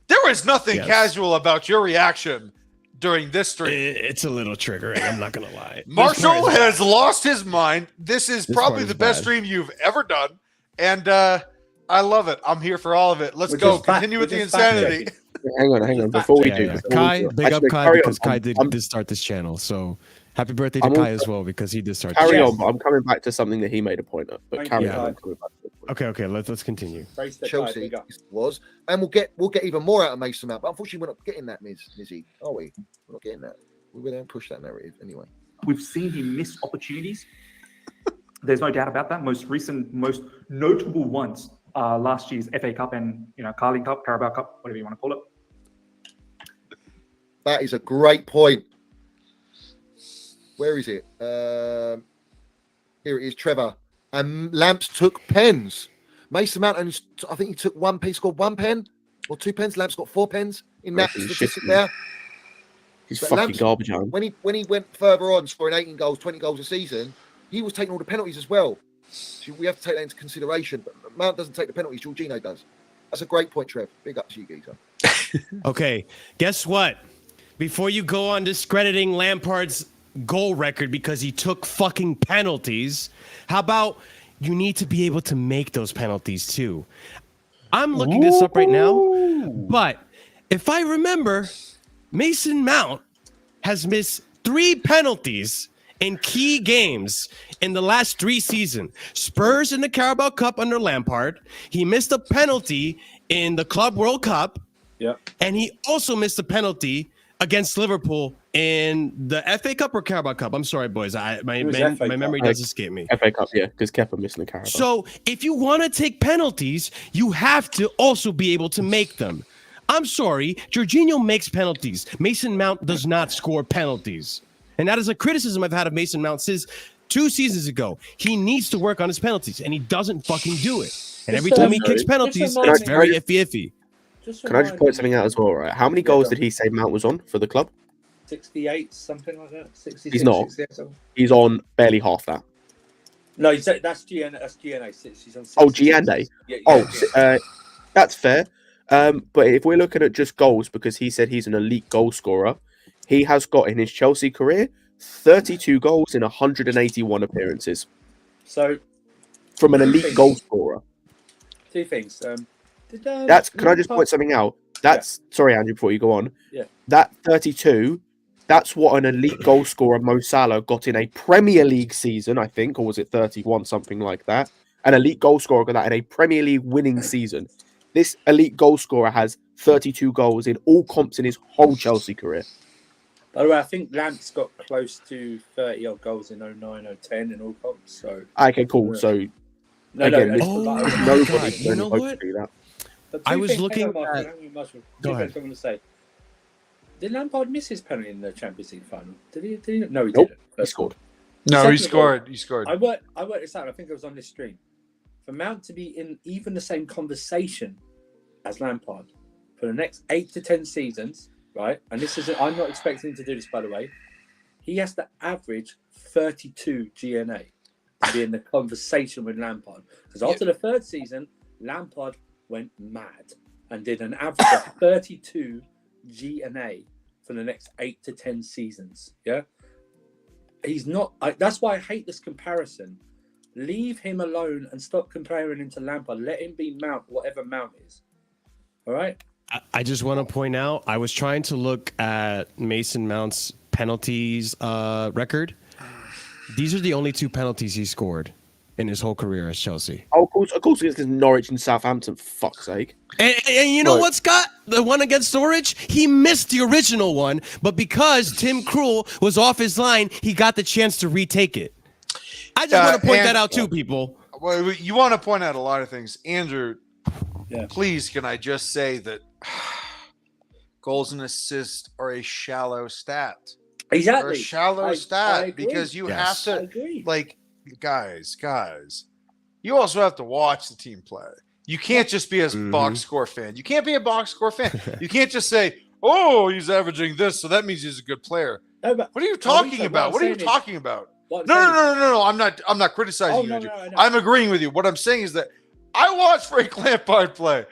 There was nothing casual about your reaction during this stream. It's a little triggering. I'm not going to lie. Marshall has lost his mind. This is probably the best stream you've ever done. And I love it. I'm here for all of it. Let's go. Continue with the insanity. Hang on. Before we do, Kai, big up Kai because Kai did I'm start this channel. So happy birthday to Kai as well because he did start. Carry on, but I'm coming back to something that he made a point of. But carry on. I'm coming back to the point. Okay. Let's continue. Chelsea was, and we'll get even more out of Mason Mount. But unfortunately, we're not getting that, Mizzy, are we? We're not getting that. We don't push that narrative anyway. We've seen him miss opportunities. There's no doubt about that. Most notable ones last year's FA Cup and Carling Cup, Carabao Cup, whatever you want to call it. That is a great point. Where is it? Here it is, Trevor. And Lamps took pens. Mason Mount, and I think he took one pen, scored 1 pen or 2 pens. Lamps got 4 pens in that statistic there. He's fucking Lamps, garbage, man. When he went further on, scoring 18 goals, 20 goals a season, he was taking all the penalties as well. So we have to take that into consideration. But Mount doesn't take the penalties. Jorginho does. That's a great point, Trev. Big up to you, geezer. Okay, guess what? Before you go on discrediting Lampard's goal record because he took fucking penalties, how about you need to be able to make those penalties too? I'm looking this up right now, but if I remember, Mason Mount has missed 3 penalties in key games in the last 3 seasons. Spurs in the Carabao Cup under Lampard. He missed a penalty in the Club World Cup. Yeah. And he also missed a penalty against Liverpool in the FA Cup or Carabao Cup. I'm sorry, boys. My memory does escape me. FA Cup, yeah, because Kepa missing the Carabao. So if you want to take penalties, you have to also be able to make them. I'm sorry, Jorginho makes penalties. Mason Mount does not score penalties. And that is a criticism I've had of Mason Mount since 2 seasons ago. He needs to work on his penalties, and he doesn't fucking do it. And every time he kicks penalties, it's very iffy. Can I just point something out as well, right? How many goals did he say Mount was on for the club? 68, something like that. 66, he's not. 68, he's on barely half that. No, that's GNA. That's GNA. He's on 66. Oh, GNA. Yeah. That's fair. But if we're looking at just goals, because he said he's an elite goal scorer, he has got in his Chelsea career 32 goals in 181 appearances. So, from an elite goal scorer. 2 things. Can I just point something out? Sorry, Andrew, before you go on. Yeah. That 32, that's what an elite goal scorer, Mo Salah, got in a Premier League season, I think, or was it 31, something like that? An elite goal scorer got that in a Premier League winning season. This elite goal scorer has 32 goals in all comps in his whole Chelsea career. By the way, I think Lance got close to 30 odd goals in 09, 010 in all comps. So okay, cool. So nobody you know what? Do that. I was looking at. Go ahead. I'm going to say, did Lampard miss his penalty in the Champions League final? Did he? No, he didn't. He scored. No, he scored. He scored. I worked this out. I think it was on this stream. For Mount to be in even the same conversation as Lampard for the next 8 to 10 seasons, right? And I'm not expecting him to do this, by the way. He has to average 32 GNA to be in the conversation with Lampard. Because after the 3rd season, Lampard went mad and did an average of 32 GNA for the next 8 to 10 seasons. Yeah, he's not. That's why I hate this comparison. Leave him alone and stop comparing him to Lampard. Let him be Mount, whatever Mount is. All right. I just want to point out, I was trying to look at Mason Mount's penalties record. These are the only 2 penalties he scored in his whole career as Chelsea. Oh, of course, against Norwich and Southampton, for fuck's sake. And you know what, Scott? The one against Norwich, he missed the original one, but because Tim Krul was off his line, he got the chance to retake it. I just want to point that out too, people. Well, you want to point out a lot of things. Andrew, please, can I just say that goals and assists are a shallow stat. Exactly. They're a shallow I stat agree. because you Yes. have I to, agree. like, guys, you also have to watch the team play. You can't just be a box score fan. You can't be a box score fan. You can't just say, "Oh, he's averaging this, so that means he's a good player." No, but What are you talking about? What are you talking about? No. I'm not criticizing you, Andrew. No. I'm agreeing with you. What I'm saying is that I watched Frank Lampard play,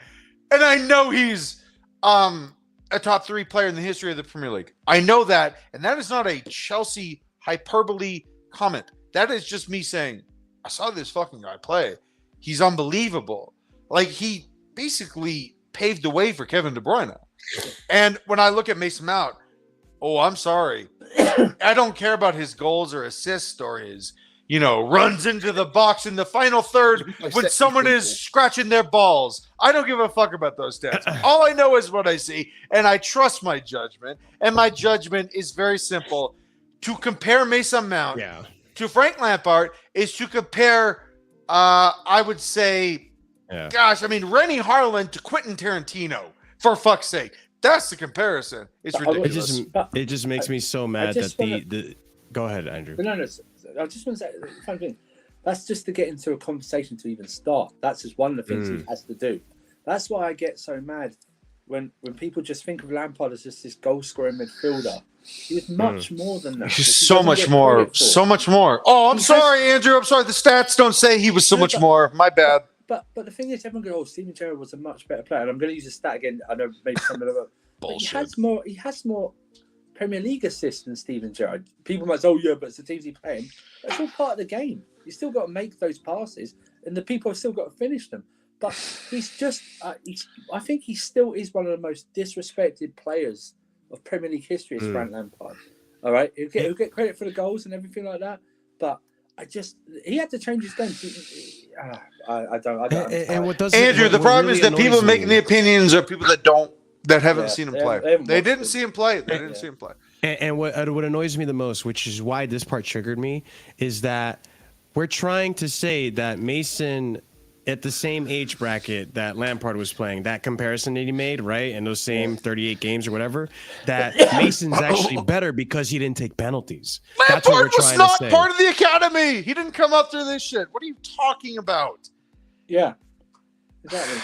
and I know he's a top 3 player in the history of the Premier League. I know that, and that is not a Chelsea hyperbole comment. That is just me saying, I saw this fucking guy play. He's unbelievable. Like, he basically paved the way for Kevin De Bruyne. And when I look at Mason Mount, I'm sorry. I don't care about his goals or assists or his, runs into the box in the final third when someone is scratching their balls. I don't give a fuck about those stats. All I know is what I see, and I trust my judgment. And my judgment is very simple. To compare Mason Mount to Frank Lampard is to compare, I would say, Rennie Harlan to Quentin Tarantino, for fuck's sake. That's the comparison. It's ridiculous. It just makes me so mad that the Go ahead, Andrew. No. I just want to say the funny thing. That's just to get into a conversation to even start. That's just one of the things he has to do. That's why I get so mad when people just think of Lampard as just this goal-scoring midfielder. He was much more than that. He's so much more. So much more. Oh, I'm sorry, Andrew. I'm sorry. The stats don't say he was so much more. My bad. But the thing is, everyone goes, Steven Gerrard was a much better player. And I'm going to use a stat again. I know maybe some of them bullshit. He has more Premier League assists than Steven Gerrard. People might say, but it's the teams he's playing. That's all part of the game. You still got to make those passes, and the people have still got to finish them. But he's just, I think he still is one of the most disrespected players of Premier League history is Frank Lampard. All right? He'll get credit for the goals and everything like that. But he had to change his game. I don't. And what does Andrew, the problem is that people making the opinions are people that haven't seen him play. They didn't see him play. And what annoys me the most, which is why this part triggered me, is that we're trying to say that Mason, at the same age bracket that Lampard was playing, that comparison that he made, right, in those same 38 games or whatever, that Mason's actually better because he didn't take penalties. Lampard was not part of the academy. He didn't come up through this shit. What are you talking about? Yeah, exactly.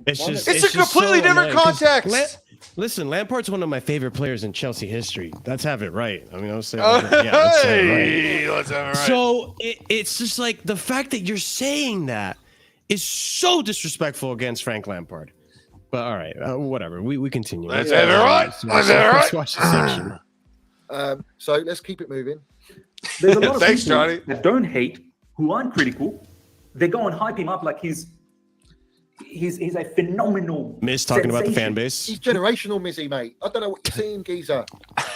It's a completely different context. Listen, Lampard's one of my favorite players in Chelsea history. Let's have it right. I mean, I'll say, let's have it right. So it's just like the fact that you're saying that is so disrespectful against Frank Lampard. But all right, whatever. We continue. Let's have it right. Let's watch the section. So let's keep it moving. There's a lot of Thanks, people Johnny. that don't hate, who aren't critical. They go and hype him up like he's a phenomenal Miss talking about the sensation. fan base. He's generational, Mizzy, mate. I don't know what you're seeing, geezer.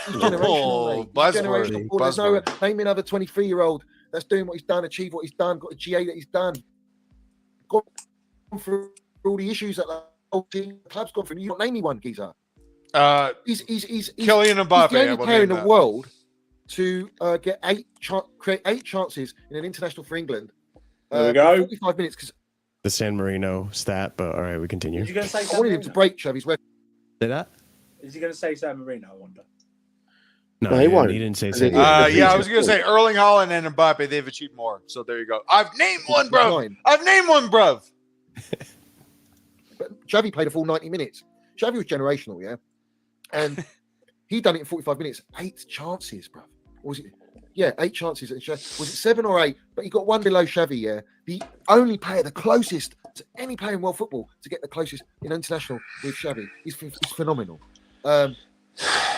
He's generational, mate. He's generational. There's no name another 23-year-old that's doing what he's done, achieved what he's done, got a GA that he's done, gone through all the issues that the whole team, the club's gone through. You don't name me one, geezer. He's Kylian Mbappe. the only player in the world to create 8 chances in an international for England. There we go. 45 minutes because The San Marino stat, but all right, we continue. Is he going to say I San wanted Marino? him to break Chevy's record. Say that? Is he going to say San Marino, I wonder? No, he won't. He didn't say He San didn't. Marino. I was going to say Erling Haaland and Mbappe, they've achieved more. So there you go. I've named one, bro. But Xavi played a full 90 minutes. Xavi was generational, yeah? And he done it in 45 minutes. 8 chances, bro. Or was it? Yeah, 8 chances. Was it 7 or 8? But he got one below Xavi, yeah? The only player, the closest to any player in world football to get the closest in international with Xavi. He's phenomenal. The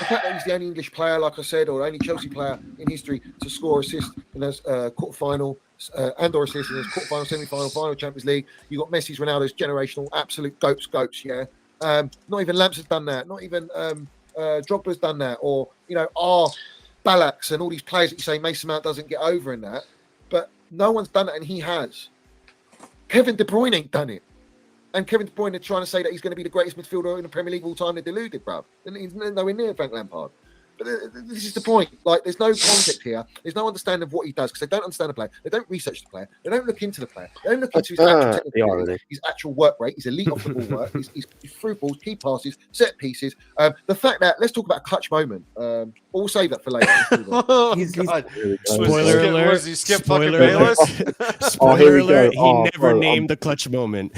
fact that he's the only English player, like I said, or only Chelsea player in history to score assist in his quarterfinal and/or assist in his quarterfinal, semi-final, final Champions League. You got Messi's, Ronaldo's generational, absolute goats. Yeah. Not even Lamps has done that. Not even Drogba's done that. Or Ballack's and all these players that you say Mason Mount doesn't get over in that. But no one's done it, and he has. Kevin De Bruyne ain't done it. And Kevin De Bruyne are trying to say that he's going to be the greatest midfielder in the Premier League of all time. They're deluded, bruv. And he's nowhere near Frank Lampard. But this is the point. Like, there's no context here. There's no understanding of what he does because they don't understand the player. They don't research the player. They don't look into the player. They don't look into his actual technical ability, his actual work rate, his elite off the ball work, his through balls, key passes, set pieces. The fact that let's talk about a clutch moment. We'll save that for later. Oh, God. Spoiler alert. Was he skip fucking Spoiler Bayless? Spoiler alert. He never bro, named the clutch moment.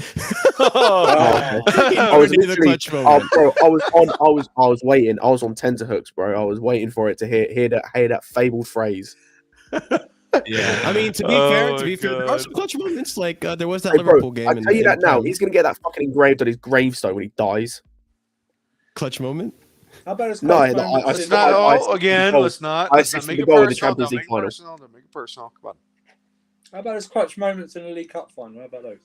Oh. He I never was named the literally, clutch moment. bro, I was waiting. I was on tenterhooks, bro. I was waiting for it to hear that fabled phrase. Yeah, I mean, to be fair, there are some clutch moments. Like there was that Hey, bro, Liverpool game. I tell you that now. He's gonna get that fucking engraved on his gravestone when he dies. Clutch moment. How about his No, clutch I- moments Let's in- not. I- Oh, again, let's not. I Let's not assisted make the it goal in the personal. Champions Don't League make it final. personal. Don't make it personal. Come on. How about his clutch moments in the League Cup final? How about those?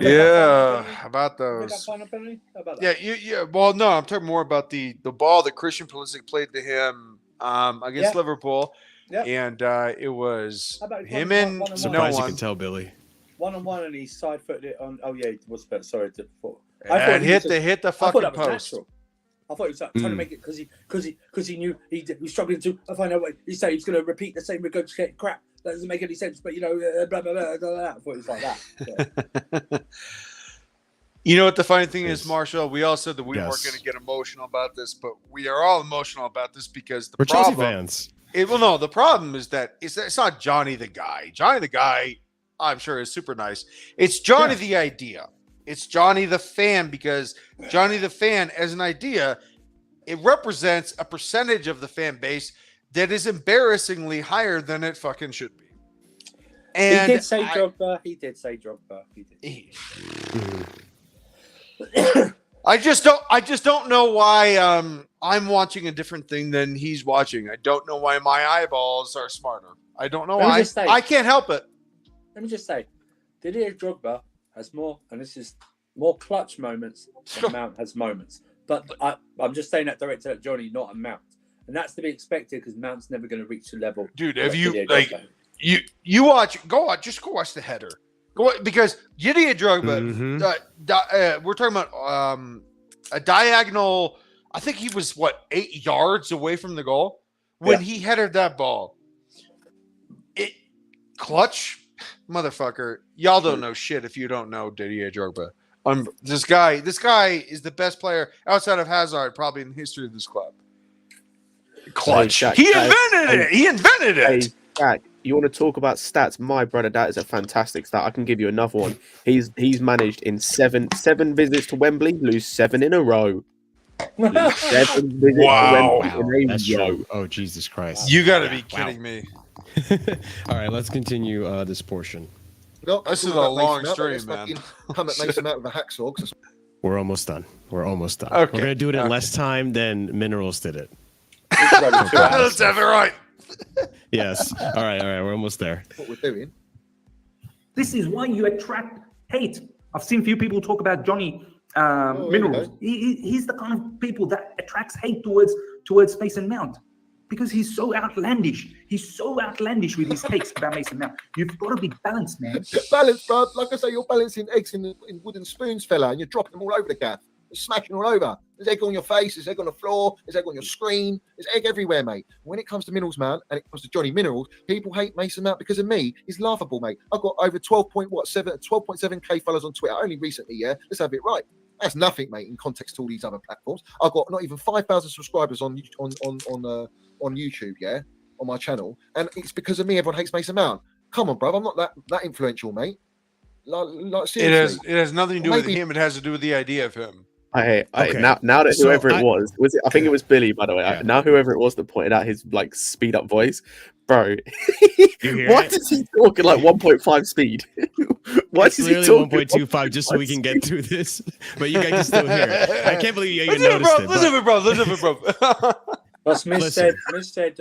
Yeah, how about That those? final penalty? How about Yeah, that? yeah. Well, no, I'm talking more about the ball that Christian Pulisic played to him against Yeah. Liverpool, Yeah. and it was How about him one- and one- one- no Surprised you one, can tell, Billy. 1-on-1 and he side footed it on. Oh yeah, it was better. Sorry, and hit the I thought fucking that was post. natural. I thought he was trying to make it because he knew he was struggling to find out what he said. He was going to repeat the same regurgitated crap. That doesn't make any sense. But blah blah blah blah. Blah. I thought it was like that. Yeah. You know what the funny thing is, Marshall? We all said that we weren't Yes. going to get emotional about this, but we are all emotional about this because We're Chelsea problem. fans. No, the problem is that it's not Johnny the guy. Johnny the guy, I'm sure, is super nice. It's Johnny the idea. It's Johnny the fan because Johnny the fan, as an idea, it represents a percentage of the fan base that is embarrassingly higher than it fucking should be. And He did say Drogba. He did say Drogba. He did. I just don't know why I'm watching a different thing than he's watching. I don't know why my eyeballs are smarter. I don't know Let me why. just say- I can't help it. Let me just say, Didier Drogba has more, and this is more clutch moments than Mount has moments. But I'm just saying that directed at Johnny, not a Mount. And that's to be expected because Mount's never going to reach the level. Dude, of have you Didier like Drogba. you watch just go watch the header. Because Didier Drogba, we're talking about a diagonal. I think he was 8 yards away from the goal when he headed that ball. It clutch, motherfucker. Y'all don't know shit if you don't know Didier Drogba. This guy is the best player outside of Hazard probably in the history of this club. Clutch. Hey, Jack, He invented it. He invented it. Hey, Jack, you want to talk about stats? My brother, that is a fantastic stat. I can give you another one. He's managed in seven visits to Wembley, lose 7 in a row. Lose 7 visits Wow. to Wembley in a That's row. true. Oh, Jesus Christ. You got to be kidding me. All right, let's continue this portion. This is a long stream, man. Come at Mason Mount with a hacksaw. 'Cause We're almost done. We're almost done. Okay. We're going to do it in Okay. less time than Minerals did it. Let's have it right. Yes. All right. We're almost there. what we're doing. This is why you attract hate. I've seen few people talk about Johnny Minerals. He's the kind of people that attracts hate towards Mason Mount because he's so outlandish. He's so outlandish with his takes about Mason Mount. You've got to be balanced, man. Balance, bro. Like I say, you're balancing eggs in wooden spoons, fella, and you're dropping them all over the gaff. You're smashing all over. There's egg on your face, there's egg on the floor, there's egg on your screen, there's egg everywhere, mate. When it comes to Minerals, Mount, and it comes to Johnny Minerals, people hate Mason Mount because of me. He's laughable, mate. I've got over 12.7K followers on Twitter only recently, yeah? Let's have it right. That's nothing, mate, in context to all these other platforms. I've got not even 5,000 subscribers on YouTube, yeah, on my channel, and it's because of me. Everyone hates Mason Mount. Come on, bro, I'm not that influential, mate. Like seriously. It has nothing to do with Maybe- him. It has to do with the idea of him. Hey, Okay. now that So whoever it was it? I think it was Billy, by the way. Yeah. Now whoever it was that pointed out his like speed up voice, bro. You hear Why it? does he talk at like 1.5 speed? Why It's does he literally talk? 1.25 just so we can get through this. But you guys can still hear it. I can't believe you even Listen, noticed bro. it. Listen, bro. Listen, bro. But Smith Listen. said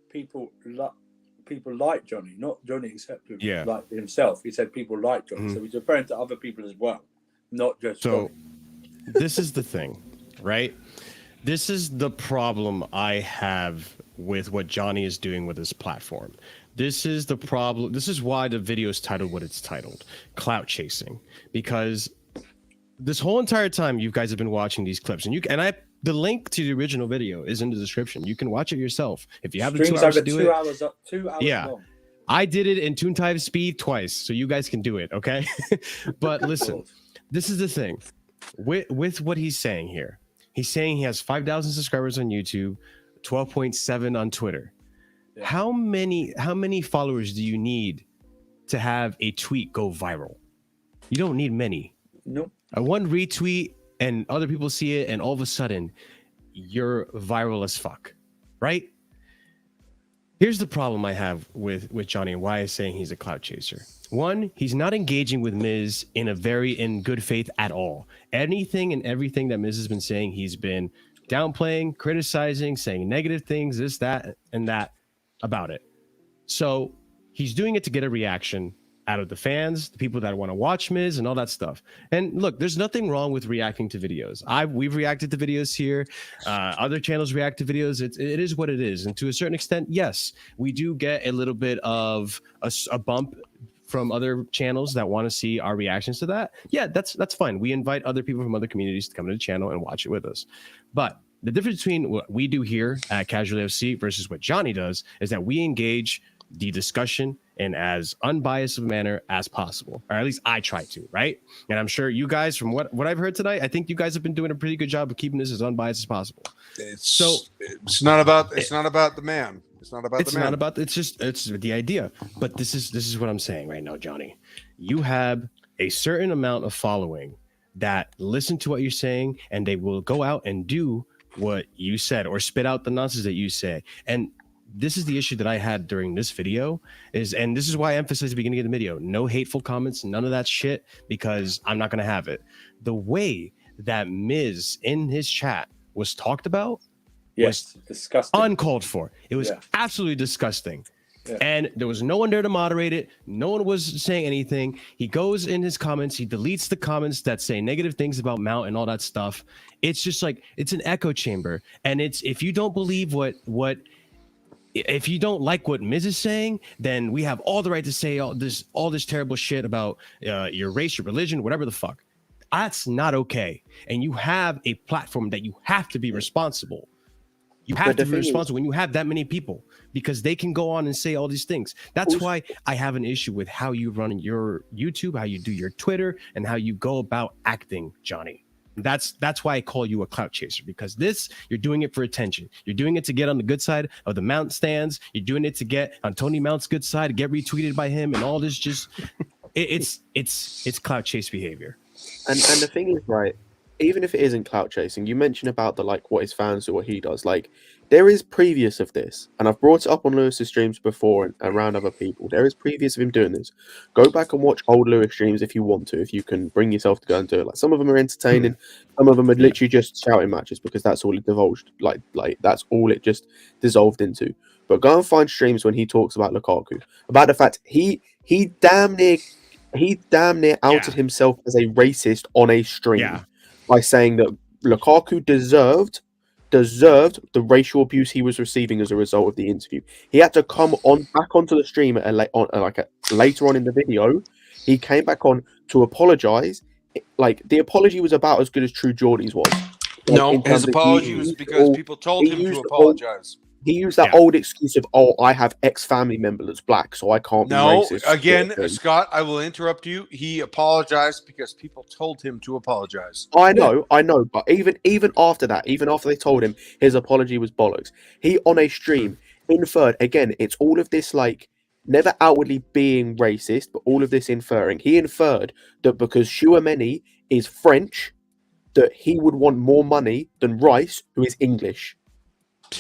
people like Johnny, not Johnny except Yeah. like himself. He said people like Johnny, Mhm. so he's referring to other people as well, not just So Johnny. this is the thing, right? This is the problem I have with what Johnny is doing with his platform. This is the problem. This is why the video is titled what it's titled, Clout Chasing, because this whole entire time you guys have been watching these clips, and I The link to the original video is in the description. You can watch it yourself if you have the 2 Streams hours over to do 2 it. hours, 2 hours Yeah. long. I did it in Toontype speed twice, so you guys can do it, okay? But listen, this is the thing with what he's saying here. He's saying he has 5,000 subscribers on YouTube, 12.7 on Twitter. Yeah. How many followers do you need to have a tweet go viral? You don't need many. Nope. One retweet and other people see it, and all of a sudden you're viral as fuck, right? Here's the problem I have with Johnny and why I'm saying he's a clout chaser. One, he's not engaging with Miz in good faith at all. Anything and everything that Miz has been saying, he's been downplaying, criticizing, saying negative things, this, that, and that about it. So he's doing it to get a reaction out of the fans, the people that want to watch Miz and all that stuff. And look, there's nothing wrong with reacting to videos. We've reacted to videos here. Other channels react to videos. It is what it is. And to a certain extent, yes, we do get a little bit of a bump from other channels that want to see our reactions to that. Yeah, that's fine. We invite other people from other communities to come to the channel and watch it with us. But the difference between what we do here at Casually FC versus what Johnny does is that we engage the discussion in as unbiased of a manner as possible, or at least I try to, right? And I'm sure you guys, from what I've heard tonight, I think you guys have been doing a pretty good job of keeping this as unbiased as possible. It's not about the man. It's not about the man. It's the idea. But this is what I'm saying right now, Johnny. You have a certain amount of following that listen to what you're saying, and they will go out and do what you said or spit out the nonsense that you say. And this is the issue that I had during this video and this is why I emphasized at the beginning of the video, no hateful comments, none of that shit, because I'm not going to have it. The way that Miz in his chat was talked about was disgusting, uncalled for. It was absolutely disgusting. Yeah. And there was no one there to moderate it. No one was saying anything. He goes in his comments. He deletes the comments that say negative things about Mount and all that stuff. It's just like, it's an echo chamber. And it's, if you don't believe if you don't like what Miz is saying, then we have all the right to say all this terrible shit about your race, your religion, whatever the fuck. That's not okay. And you have a platform that you have to be responsible. You have to be responsible when you have that many people, because they can go on and say all these things. That's why I have an issue with how you run your YouTube, how you do your Twitter, and how you go about acting, Johnny. That's why I call you a clout chaser, because you're doing it for attention. You're doing it to get on the good side of the Mount stands. You're doing it to get on Tony Mount's good side, to get retweeted by him, and all this just it's clout chase behavior. And the thing is, right, even if it isn't clout chasing, you mentioned about the what his fans do, what he does. Like, there is previous of this, and I've brought it up on Lewis's streams before and around other people. There is previous of him doing this. Go back and watch old Lewis streams if you want to, if you can bring yourself to go and do it. Like, some of them are entertaining, some of them are literally just shouting matches, because that's all it divulged. Like that's all it just dissolved into. But go and find streams when he talks about Lukaku, about the fact he damn near outed himself as a racist on a stream by saying that Lukaku deserved the racial abuse he was receiving as a result of the interview. He had to come back onto the stream later on in the video. He came back on to apologize. Like, the apology was about as good as True Geordie's was. No, his apology was because people told him to apologize. He used that old excuse of, I have ex-family member that's black, so I can't be racist. Again, Scott, I will interrupt you. He apologized because people told him to apologize. I know, but even after that, even after they told him, his apology was bollocks. He, on a stream, inferred, again, it's all of this, never outwardly being racist, but all of this inferring. He inferred that because Chouameni is French, that he would want more money than Rice, who is English.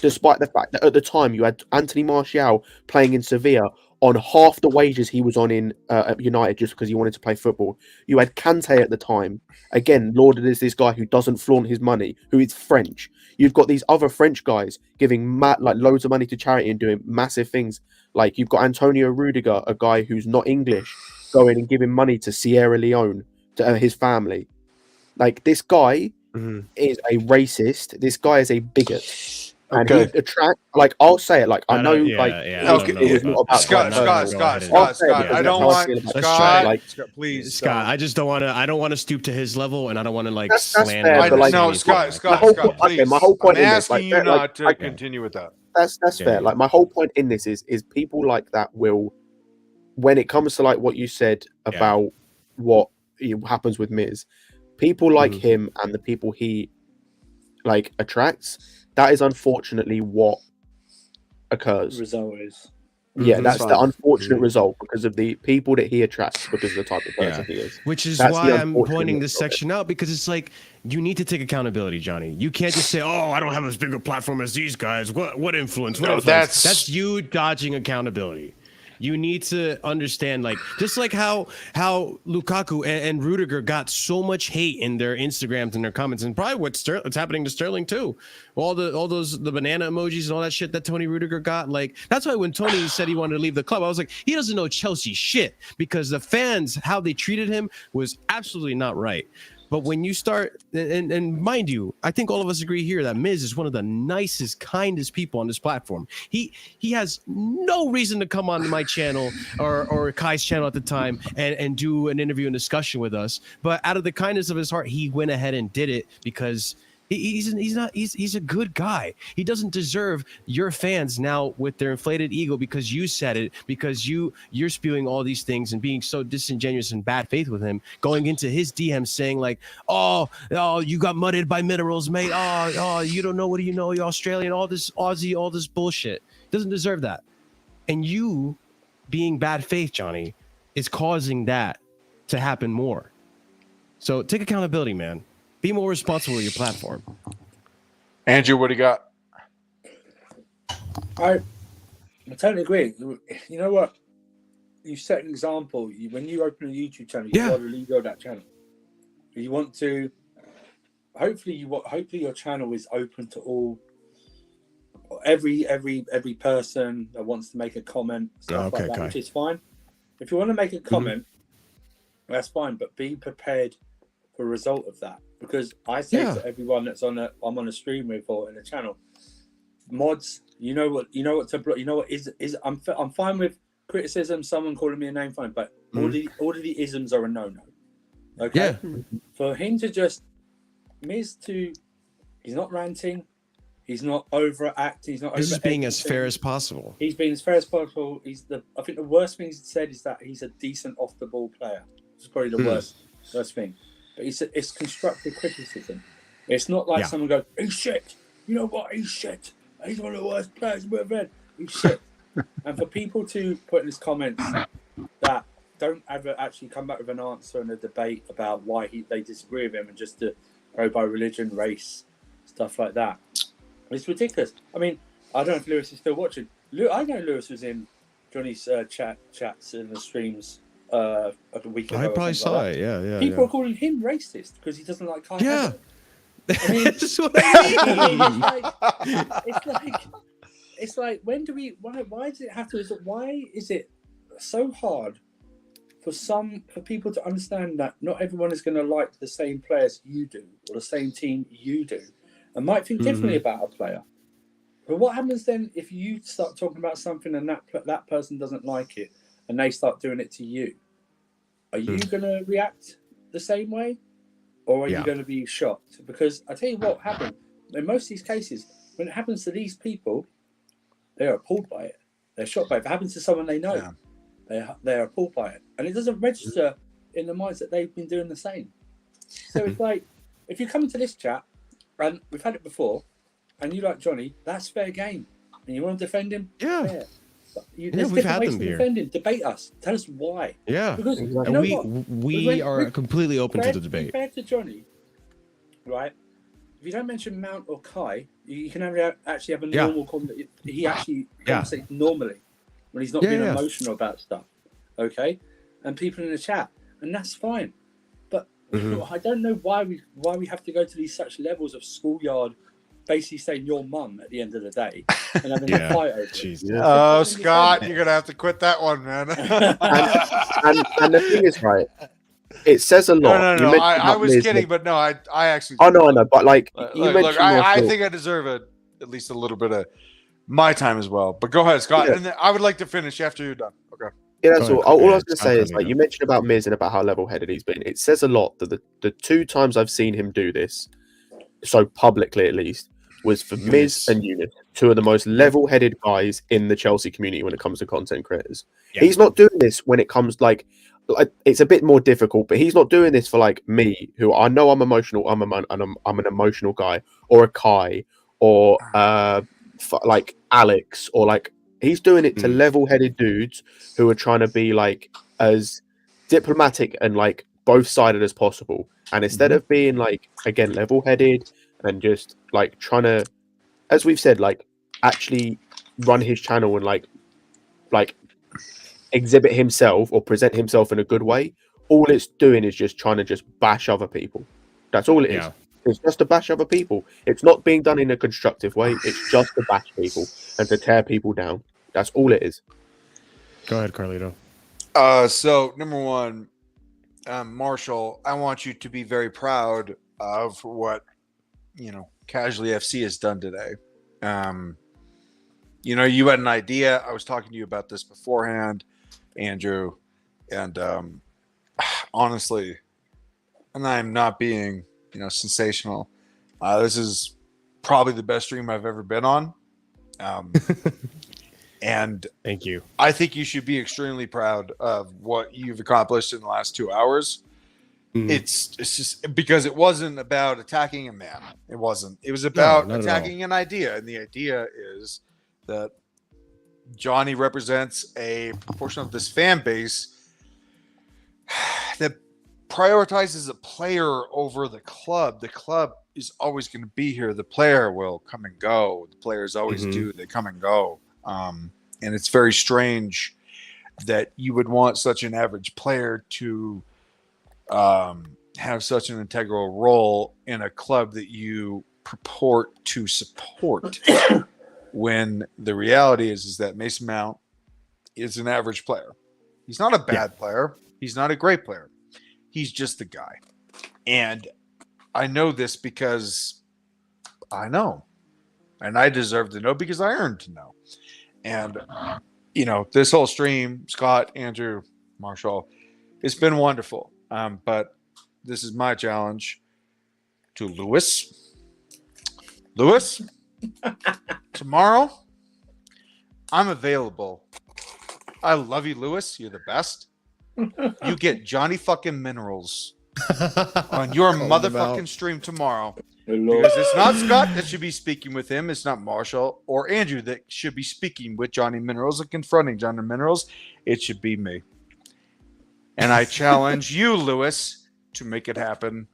Despite the fact that at the time you had Anthony Martial playing in Sevilla on half the wages he was on in at United just because he wanted to play football. You had Kante at the time, again lauded as this guy who doesn't flaunt his money, who is French. You've got these other French guys giving loads of money to charity and doing massive things. Like, you've got Antonio Rudiger, a guy who's not English, going and giving money to Sierra Leone, to his family. Like, this guy is a racist. This guy is a bigot. And Okay. he attract, like, I'll say it, like, I know, yeah, like, yeah, I okay, don't know it was about not about Scott, that. No, no, Scott, go ahead Scott, and- Scott, I'll say it Scott. because I don't that's how I want feel about Let's it. try. Like, Scott, please, Scott, I just don't want to. I don't want to stoop to his level, and I don't want to like That's slander. fair, I, but, like, no, anything Scott, like Scott, my whole that. Scott, point- okay, please. my whole point I'm in this, asking like, you like, not to like- continue with that. that's Yeah, fair. yeah. Like, my whole point in this is people like that will, when it comes to like what you said about what happens with Miz, people like Mhm. him and the people he like attracts, that is unfortunately what occurs. The result is. Yeah, Mhm. that's the Fine. unfortunate result because of the people that he attracts, because of the type of person he is. Which is That's why the I'm unfortunate pointing this result of it. section out, because it's like you need to take accountability, Johnny. You can't just say, "Oh, I don't have as big a platform as these guys." What influence? What No, influence? that's- That's you dodging accountability. You need to understand, like, just like how Lukaku and Rudiger got so much hate in their Instagrams and their comments, and probably what's happening to Sterling too. All those banana emojis and all that shit that Tony Rudiger got. Like, that's why when Tony said he wanted to leave the club, I was like, he doesn't know Chelsea shit, because the fans, how they treated him was absolutely not right. But when you start, and mind you, I think all of us agree here that Miz is one of the nicest, kindest people on this platform. He has no reason to come on my channel or Kai's channel at the time and do an interview and discussion with us. But out of the kindness of his heart, he went ahead and did it because he's a good guy. He doesn't deserve your fans now with their inflated ego because you said it, because you're spewing all these things and being so disingenuous and bad faith with him, going into his DM saying like, oh, you got mudded by minerals, mate. Oh, you don't know, what do you know? You're Australian, all this Aussie, all this bullshit. Doesn't deserve that. And you being bad faith, Johnny, is causing that to happen more. So take accountability, man. Be more responsible with your platform. Andrew, what do you got? I totally agree. You know what? You set an example. When you open a YouTube channel, you got to lead that channel. You want to. Hopefully, your channel is open to all. Every person that wants to make a comment, stuff like that, which is fine. If you want to make a comment, that's fine. But be prepared for a result of that. Because I say to everyone that's I'm on a stream with or in a channel, mods, you know what is I'm fine with criticism, someone calling me a name, fine, but all of the isms are a no-no. Okay? Yeah. For him to just he's not ranting, he's not overacting, he's not This is being as fair as possible. He's being as fair as possible. I think the worst thing he's said is that he's a decent off the ball player. It's probably the worst thing. But it's constructive criticism. It's not like someone goes, he's shit. You know what? He's shit. He's one of the worst players we've ever had. He's shit. And for people to put in his comments that don't ever actually come back with an answer and a debate about why they disagree with him, and just to go by religion, race, stuff like that, it's ridiculous. I mean, I don't know if Lewis is still watching. I know Lewis was in Johnny's chats in the streams a week ago. I probably saw it. Yeah. People are calling him racist because he doesn't like Kai. Yeah. I mean, That's what I mean. It's like when do we? Why does it have to? Why is it so hard for people to understand that not everyone is going to like the same players you do or the same team you do, and might think differently about a player? But what happens then if you start talking about something and that person doesn't like it and they start doing it to you? Are you going to react the same way, or are you going to be shocked? Because I tell you what happened in most of these cases, when it happens to these people, they are appalled by it. They're shocked by it. If it happens to someone they know, they're appalled by it, and it doesn't register in the minds that they've been doing the same. So it's like, if you come into this chat, and we've had it before, and you like Johnny, that's fair game, and you want to defend him, fair. We've had them here. Defend him. Debate us. Tell us why. Yeah, because we are completely open to the debate. Compared to Johnny, right? If you don't mention Mount or Kai, you can actually have a normal conversation. He actually conversates normally when he's not being emotional about stuff. Okay, and people in the chat, and that's fine. But I don't know why we have to go to these such levels of schoolyard, basically saying your mum at the end of the day and having a fight over it. Oh, Scott, you're gonna have to quit that one, man. and the thing is, right, it says a lot. No. I was kidding, but no, I actually. Oh no, I know, but like look, I think I deserve at least a little bit of my time as well. But go ahead, Scott. Yeah. And then I would like to finish after you're done. Okay. Yeah, that's Go all. ahead, All I yeah, was going to say is, like, Carlito. you mentioned about Miz and about how level-headed he's been. It says a lot that the 2 times I've seen him do this, so publicly at least, was for Miz and Eunice, 2 of the most level-headed guys in the Chelsea community when it comes to content creators. Yeah. He's not doing this when it comes like it's a bit more difficult, but he's not doing this for like me, who I know I'm emotional. I'm an emotional guy, or a Kai, or like Alex, or like. He's doing it to level-headed dudes who are trying to be like as diplomatic and like both-sided as possible. And instead of being like, again, level-headed and just like trying to, as we've said, like actually run his channel and like exhibit himself or present himself in a good way, all it's doing is just trying to just bash other people. That's all it is. It's just to bash other people. It's not being done in a constructive way. It's just to bash people and to tear people down. That's all it is. Go ahead, Carlito. So number one, Marshall, I want you to be very proud of what Casually FC has done today. You had an idea. I was talking to you about this beforehand, Andrew, and honestly, and I'm not being sensational. This is probably the best stream I've ever been on. And Thank you. I think you should be extremely proud of what you've accomplished in the last 2 hours. It's just because it wasn't about attacking a man. It wasn't. It was about attacking an idea. And the idea is that Johnny represents a portion of this fan base that prioritizes a player over the club. The club is always going to be here. The player will come and go. The players always do. They come and go. And it's very strange that you would want such an average player to have such an integral role in a club that you purport to support when the reality is that Mason Mount is an average player. He's not a bad player. He's not a great player. He's just the guy. And I know this because I know. And I deserve to know because I earned to know. And, this whole stream, Scott, Andrew, Marshall, it's been wonderful. But this is my challenge to Lewis. Lewis, tomorrow, I'm available. I love you, Lewis. You're the best. You get Johnny fucking Minerals on your motherfucking stream tomorrow. Because it's not Scott that should be speaking with him. It's not Marshall or Andrew that should be speaking with Johnny Minerals and confronting Johnny Minerals. It should be me. And I challenge you, Lewis, to make it happen.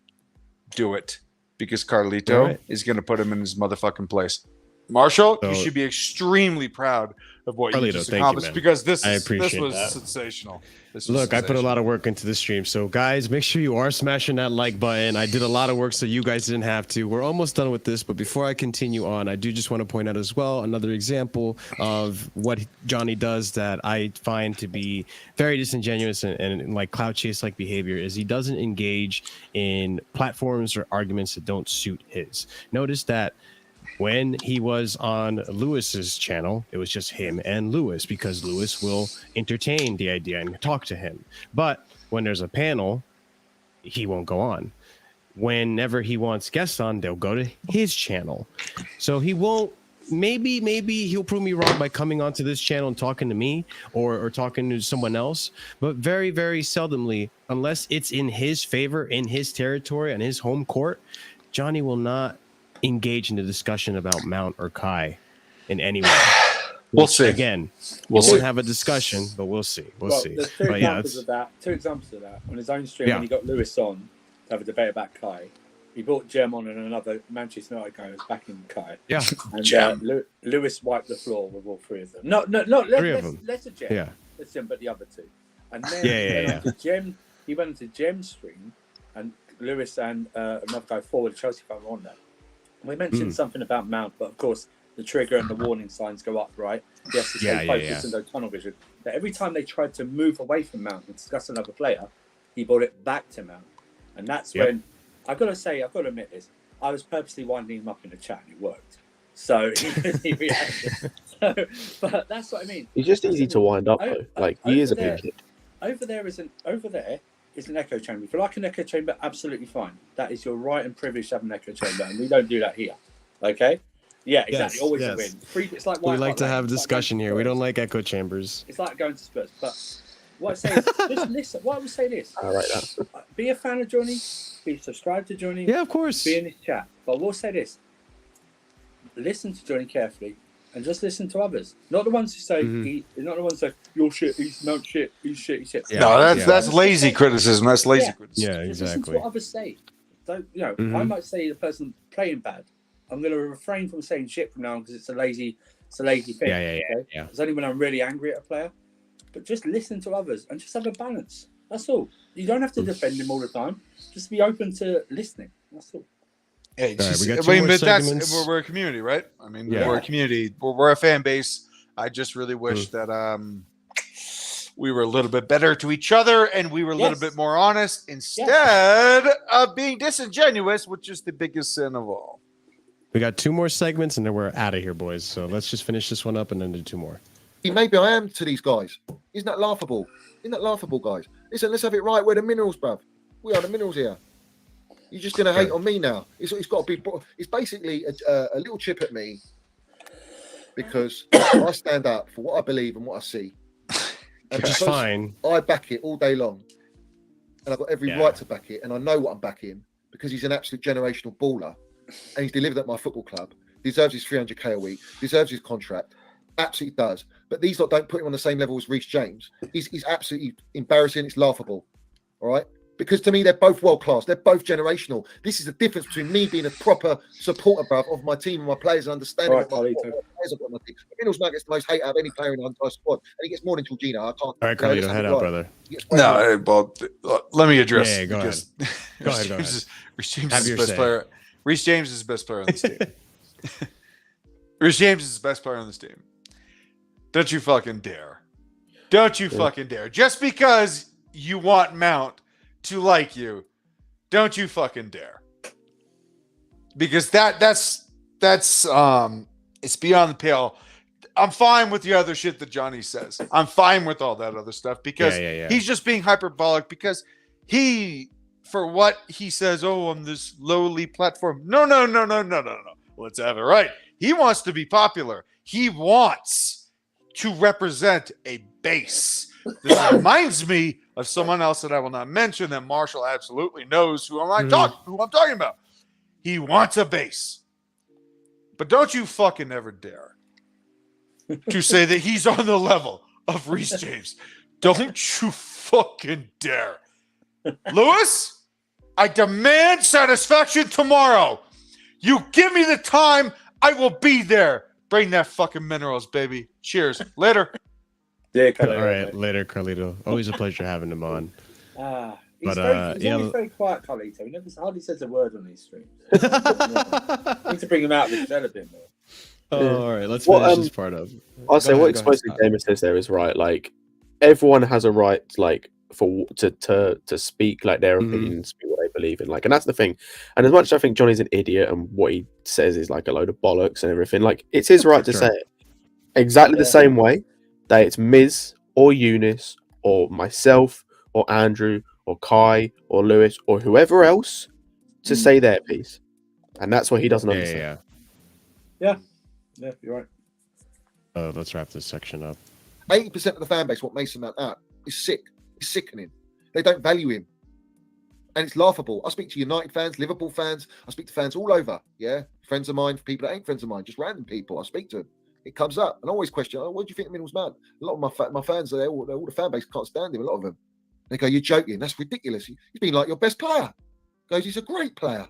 Do it. Because Carlito is going to put him in his motherfucking place. Marshall, you should be extremely proud of what you just accomplished because this was sensational. Look, I put a lot of work into this stream. So, guys, make sure you are smashing that like button. I did a lot of work so you guys didn't have to. We're almost done with this. But before I continue on, I do just want to point out as well another example of what Johnny does that I find to be very disingenuous and like clout chase-like behavior is he doesn't engage in platforms or arguments that don't suit his. Notice that when he was on Lewis's channel, it was just him and Lewis because Lewis will entertain the idea and talk to him. But when there's a panel, he won't go on. Whenever he wants guests on, they'll go to his channel. So he won't. Maybe he'll prove me wrong by coming onto this channel and talking to me or talking to someone else. But very, very seldomly, unless it's in his favor, in his territory, on his home court, Johnny will not engage in a discussion about Mount or Kai in any way. We'll see. Again, we'll have a discussion, but we'll see. We'll see. There's two examples of that. On his own stream, when he got Lewis on to have a debate about Kai, he brought Jem on and another Manchester United guy was backing Kai. Yeah. And Lewis wiped the floor with all three of them. Let's a Jem. Yeah. Let's Jem, but the other two. And then he went into Jem's stream, and Lewis and another guy forward, Chelsea fan, were on there. We mentioned something about Mount, but of course the trigger and the warning signs go up, right? Yes, to stay focused and no tunnel vision. But every time they tried to move away from Mount and discuss another player, he brought it back to Mount. And that's when I've got to admit this. I was purposely winding him up in the chat and it worked. So he reacted. So, but that's what I mean. He's just easy to wind up though. Like he is a big kid. Over there is an echo chamber. If you like an echo chamber, absolutely fine. That is your right and privilege to have an echo chamber, and we don't do that here. Okay? Yeah, exactly. Yes, Always yes. a win. It's like We White like Hart to Lane. have It's like discussion going to here. We Spurs. don't like echo chambers. It's like going to Spurs. But what I say is, just listen. What I would say this: I write that. be a fan of Johnny, be subscribed to Johnny, Yeah, of course. be in this chat. But we'll say this: listen to Johnny carefully, and just listen to others. Not the ones who say not the ones who say you're shit, he's not shit, he's shit, he's shit. Yeah. No, Yeah. that's lazy criticism. That's lazy Yeah. criticism. Yeah, Just listen to exactly. what others say. Don't I might say the person playing bad. I'm going to refrain from saying shit from now on because it's a lazy thing. Yeah. It's only when I'm really angry at a player. But just listen to others and just have a balance. That's all. You don't have to defend him all the time. Just be open to listening. That's all. Yeah, it's All right, just- we got two I mean, more but that's segments. we're a community, right? I mean, Yeah. we're a community. We're a fan base. I just really wish that we were a little bit better to each other and we were a little Yes. bit more honest instead of being disingenuous, which is the biggest sin of all. We got 2 more segments and then we're out of here, boys. So let's just finish this one up and then do 2 more. Maybe I am to these guys. Isn't that laughable? Isn't that laughable, guys? Listen, let's have it right. We're the minerals, bruv. We are the minerals here. You're just going to hate on me now. It's got to be. It's basically a little chip at me because I stand up for what I believe and what I see. And Which is because fine. I back it all day long, and I've got every Yeah. right to back it, and I know what I'm backing because he's an absolute generational baller, and he's delivered at my football club. Deserves his 300k a week. Deserves his contract. Absolutely does. But these lot don't put him on the same level as Reece James. He's absolutely embarrassing. It's laughable. All right. Because to me, they're both world class. They're both generational. This is the difference between me being a proper supporter, bruv, of my team and my players and understanding Right, what my Carlito. players have got on my team. Middles gets the most hate out of any player in the entire squad. And he gets more than Jorginho. I can't. All right, you know, Carlito, let's have head it out, right. brother. He gets way more. Well, let me address. Yeah, go because Go ahead, go Reece James Have is the your best say. player. Reece James is the best player on this team. Reece James is the best player on this team. Don't you fucking dare. Don't you fucking dare. Just because you want Mount to like you, don't you fucking dare. Because that's it's beyond the pale. I'm fine with the other shit that Johnny says. I'm fine with all that other stuff because Yeah. he's just being hyperbolic because for what he says, on this lowly platform. No. Let's have it right. He wants to be popular. He wants to represent a base. This reminds me of someone else that I will not mention that Marshall absolutely knows who I'm talking about. He wants a base. But don't you fucking ever dare to say that he's on the level of Reece James. Don't you fucking dare. Lewis, I demand satisfaction tomorrow. You give me the time, I will be there. Bring that fucking minerals, baby. Cheers. Later. Yeah, All Carlito, right, mate. later, Carlito. Always a pleasure having him on. He's But, he's yeah. always very quiet, Carlito. He never hardly says a word on these streams. I need to bring him out of the shell a bit more. All right, let's Well, finish this part up. I'll say Go what ahead, Exposed Scott. Gamer says there is right. Like everyone has a right, like to speak like their opinion, speak what they believe in. Like, and that's the thing. And as much as I think Johnny's an idiot and what he says is like a load of bollocks and everything, like it's his right to Sure. say it exactly the same way that it's Miz or Eunice or myself or Andrew or Kai or Lewis or whoever else to say their piece. And that's what he doesn't understand. Yeah, you're right. Let's wrap this section up. 80% of the fan base want Mason Mount out. It's sick. It's sickening. They don't value him. And it's laughable. I speak to United fans, Liverpool fans. I speak to fans all over. Yeah. Friends of mine, people that ain't friends of mine, just random people. I speak to them. It comes up. And I always question, what do you think of Minerals Mount? A lot of my fans, all the fan base can't stand him. A lot of them. They go, you're joking. That's ridiculous. He's been like your best player. Goes, he's a great player.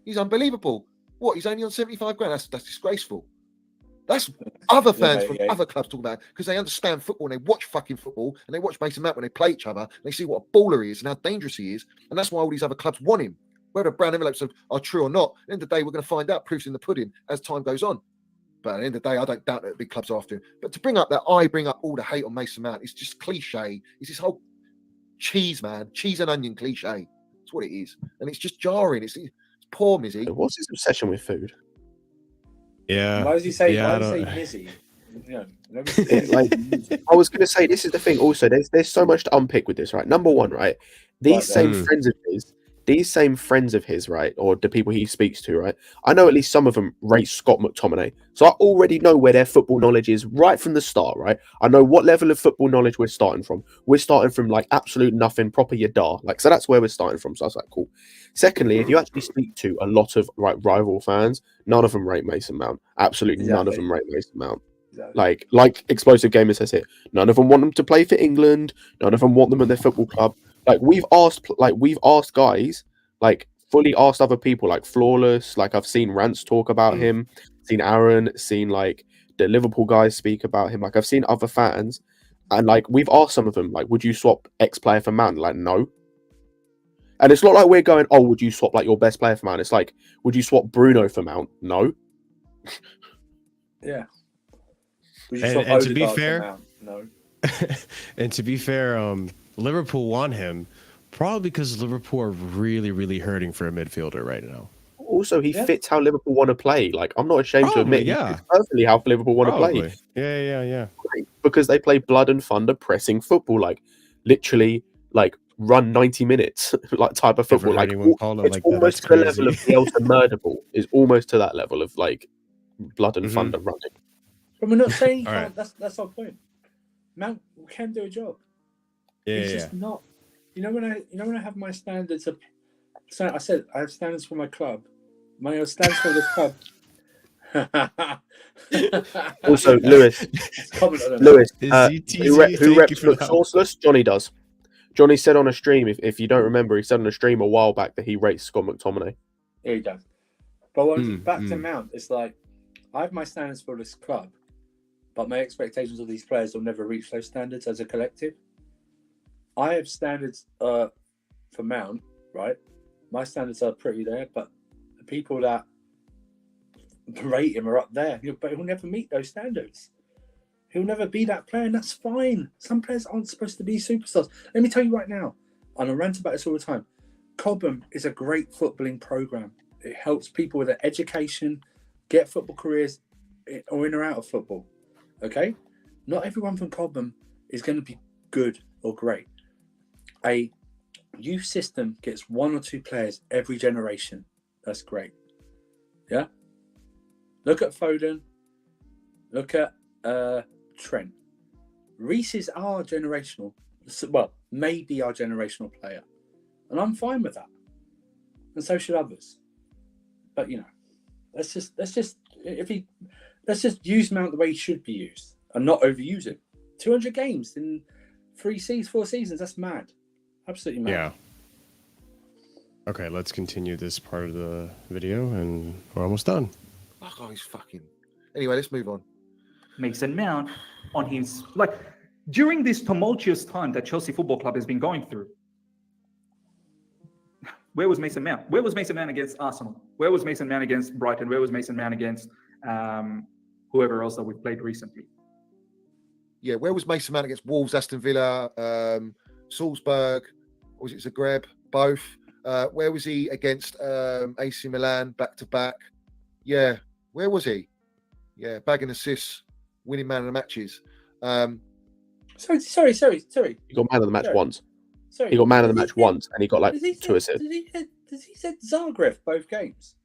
He's unbelievable. What? He's only on 75 grand. That's disgraceful. That's other fans from other clubs talking about because they understand football and they watch fucking football and they watch Mason Mount when they play each other and they see what a baller he is and how dangerous he is. And that's why all these other clubs want him. Whether brown envelopes are true or not, at the end of the day, we're going to find out. Proofs in the pudding as time goes on. But at the end of the day, I don't doubt that big clubs are after him. But to bring up that I bring up all the hate on Mason Mount, it's just cliche. It's this whole cheese, man. Cheese and onion cliche. That's what it is. And it's just jarring. It's poor Mizzy. What's his obsession with food? Yeah. Why does he say? Yeah, Why I does he don't- say Mizzy? You know, Like, I was going to say, this is the thing. Also, there's so much to unpick with this, right? Number one, right? These same Mm. friends of his, right, or the people he speaks to, right? I know at least some of them rate Scott McTominay, so I already know where their football knowledge is right from the start, right? I know what level of football knowledge we're starting from. We're starting from like absolute nothing, proper Yadar, like, so that's where we're starting from. So I was like, cool. Secondly, if you actually speak to a lot of rival fans, none of them rate Mason Mount. Absolutely none of Exactly. them rate Mason Mount. Exactly. Like Explosive Gamer says here, none of them want them to play for England. None of them want them at their football club. Like we've asked guys, like fully asked other people, like Flawless. Like I've seen Rants talk about him, seen Aaron, seen like the Liverpool guys speak about him. Like I've seen other fans, and like we've asked some of them, like, would you swap X player for Mount? Like no. And it's not like we're going, oh, would you swap like your best player for Mount? It's like, would you swap Bruno for Mount? No. Yeah. And to be Odegaard for fair- Mount? No. And to be fair, Liverpool want him probably because Liverpool are really, really hurting for a midfielder right now. Also, he Yeah. fits how Liverpool want to play. Like, I'm not ashamed to Probably, admit, yeah. he fits perfectly how Liverpool want to Probably. play. Yeah. Because they play blood and thunder pressing football, like literally, like run 90 minutes, like type of football. Never Like heard anyone call it it's like that. almost That's to the level of crazy. Bielsa Murderable. Is almost to that level of like blood and Mhm. thunder running. But we're not saying he All can't. That's our point. Mount can do a job. He's just not. You know when I have my standards of. So I said I have standards for my club. My standards for this club. Also, Lewis, Comment on it. Lewis, Is who Thank reps you for look that. sourceless? Johnny does. Johnny said on a stream, if you don't remember, he said on a stream a while back that he rates Scott McTominay. Yeah, he does. But back to mm. Mount, it's like I have my standards for this club, but my expectations of these players will never reach those standards as a collective. I have standards for Mount, right? My standards are pretty there, but the people that rate him are up there. But he'll never meet those standards. He'll never be that player, and that's fine. Some players aren't supposed to be superstars. Let me tell you right now, and I rant about this all the time. Cobham is a great footballing program. It helps people with their education, get football careers, or in or out of football. Okay? Not everyone from Cobham is going to be good or great. A youth system gets one or two players every generation. That's great. Yeah? Look at Foden. Look at Trent. Reece is our generational, well, maybe our generational player. And I'm fine with that. And so should others. But, you know, let's just use Mount the way he should be used and not overuse him. 200 games in 4 seasons, that's mad. Absolutely mad. Yeah. Okay, let's continue this part of the video, and we're almost done. Oh, he's fucking. Anyway, let's move on. Mason Mount on his during this tumultuous time that Chelsea Football Club has been going through. Where was Mason Mount? Where was Mason Mount against Arsenal? Where was Mason Mount against Brighton? Where was Mason Mount against whoever else that we've played recently? Yeah, where was Mason Mount against Wolves, Aston Villa, Salzburg? Or was it Zagreb? Both. Where was he against AC Milan back to back? Yeah, where was he? Yeah, bagging assists, winning man of the matches. Sorry. He got man of the match Sorry. once. Sorry. He got man of the Did match he once, and he got like Does he 2 assists. Does he said Zagreb both games?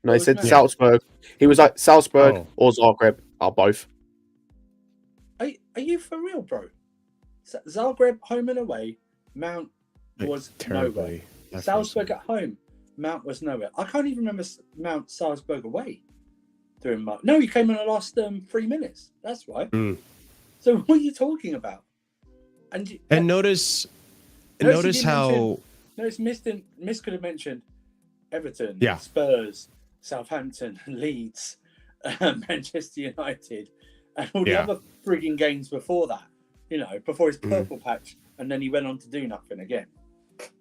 No, he said Yeah. Salzburg. He was like Salzburg Oh. or Zagreb are both. Are you for real, bro? Zagreb home and away, Mount was nowhere. Terribly. Salzburg at home, Mount was nowhere. I can't even remember Mount Salzburg away during March. No, he came in the last 3 minutes. That's why. Mm. So what are you talking about? And notice how Miss could have mentioned Everton, Yeah. Spurs, Southampton, Leeds, Manchester United, and all the Yeah. other frigging games before that. You know, before his purple patch, and then he went on to do nothing again.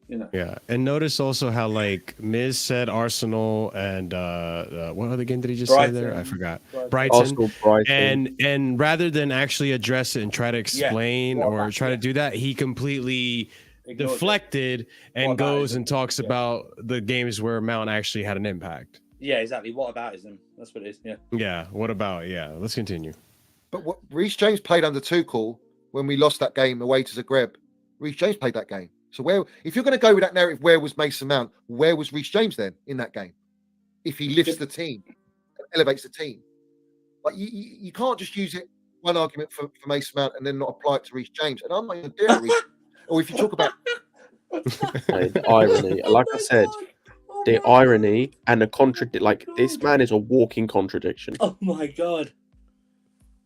You know. Yeah, and notice also how like Miz said Arsenal and what other game did he just say there? I forgot. Brighton. Arsenal, Brighton. And rather than actually address it and try to explain What or about- try to do that, he completely Ignored it. deflected and What about goes it? and talks Yeah. about the games where Mount actually had an impact. Yeah, exactly. What about ism? That's what it is. Yeah. Yeah. What about? Yeah. Let's continue. But what Reece James played under Tuchel when we lost that game away to Zagreb. Reece James played that game. So where, if you're going to go with that narrative, where was Mason Mount? Where was Reece James then in that game? If he lifts the team, elevates the team, like you can't just use it one argument for Mason Mount and then not apply it to Reece James. And I'm not even doing it. Or if you talk about The irony, like I said, the irony and the contradict. Like this man is a walking contradiction. Oh my god.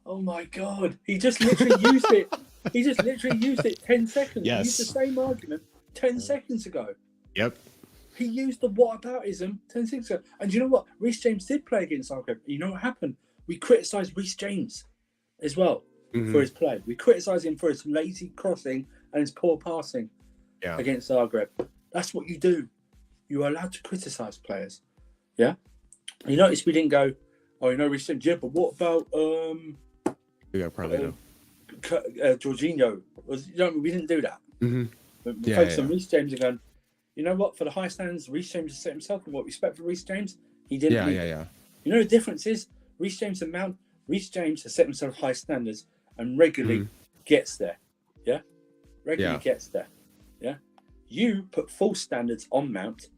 Oh my god. He just literally used it. He just literally used it 10 seconds. Yes. He used the same argument 10 seconds ago. Yep. He used the whataboutism 10 seconds ago. And you know what? Reece James did play against Zagreb. You know what happened? We criticised Reece James as well for his play. We criticised him for his lazy crossing and his poor passing against Zagreb. That's what you do. You're allowed to criticise players. Yeah? You notice we didn't go, oh, you know, Reece James, yeah, but what about We got Carlito. Jorginho? We didn't do that. We Yeah, focused yeah. on Reece James and going, you know what? For the high standards, Reece James has set himself, and what we expect for Reece James, he didn't. Yeah. You know the difference is Reece James and Mount. Reece James has set himself high standards and regularly gets there. Yeah, regularly gets there. Yeah, you put false standards on Mount,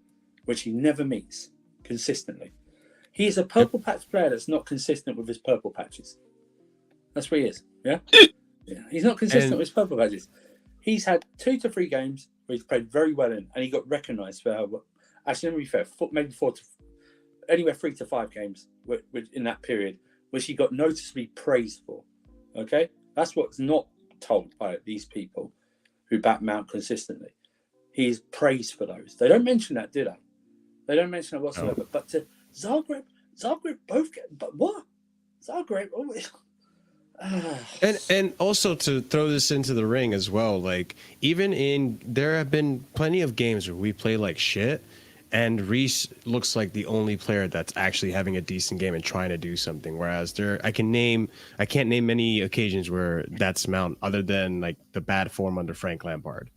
which he never meets consistently. He is a purple patch player that's not consistent with his purple patches. That's what he is. Yeah, he's not consistent with his purple patches. He's had 2 to 3 games where he's played very well in, and he got recognised for how. Actually, let me be fair, maybe 4 to anywhere 3 to 5 games in that period, which he got noticeably praised for. Okay, that's what's not told by these people who back Mount consistently. He's praised for those. They don't mention that, do they? They don't mention it whatsoever. No. But to Zagreb both get. But what? Zagreb. And also to throw this into the ring as well, like there have been plenty of games where we play like shit, and Reece looks like the only player that's actually having a decent game and trying to do something. Whereas I can't name many occasions where that's Mount, other than like the bad form under Frank Lampard.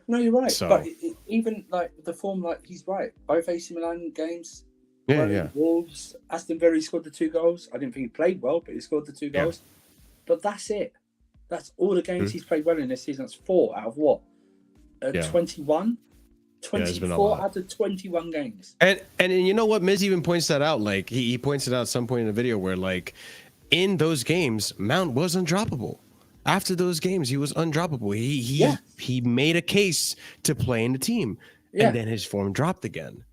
No, you're right. So, but even like the form, like he's right. Both AC Milan games. Yeah. Wolves, Aston Villa, he scored the 2 goals. I didn't think he played well, but he scored the 2 goals. But that's it. That's all the games he's played well in this season. That's 4 out of what? 21? 24 out of 21 games. And you know what? Miz even points that out. Like he points it out at some point in the video where like in those games, Mount was undroppable. After those games, he was undroppable. He made a case to play in the team, and then his form dropped again.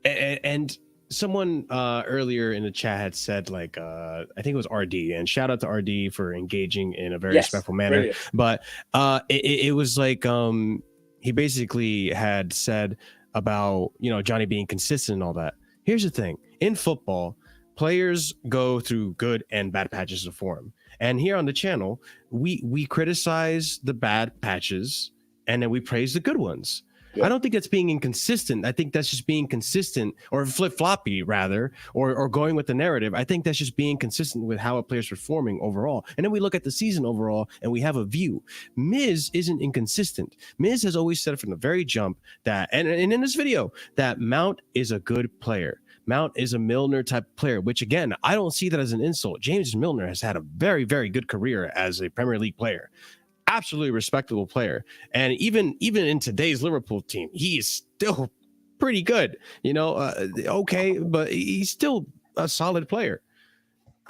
And someone earlier in the chat had said, like, I think it was RD, and shout out to RD for engaging in a very respectful manner. Brilliant. But it was like he basically had said about, Johnny being consistent and all that. Here's the thing. In football, players go through good and bad patches of form. And here on the channel, we criticize the bad patches and then we praise the good ones. I don't think that's being inconsistent. I think that's just being consistent, or flip-floppy rather, or going with the narrative. I think that's just being consistent with how a player's performing overall. And then we look at the season overall and we have a view. Miz isn't inconsistent. Miz has always said from the very jump that, and in this video, that Mount is a good player. Mount is a Milner type player, which again, I don't see that as an insult. James Milner has had a very, very good career as a Premier League player. Absolutely respectable player, and even in today's Liverpool team, he is still pretty good. Okay, but he's still a solid player,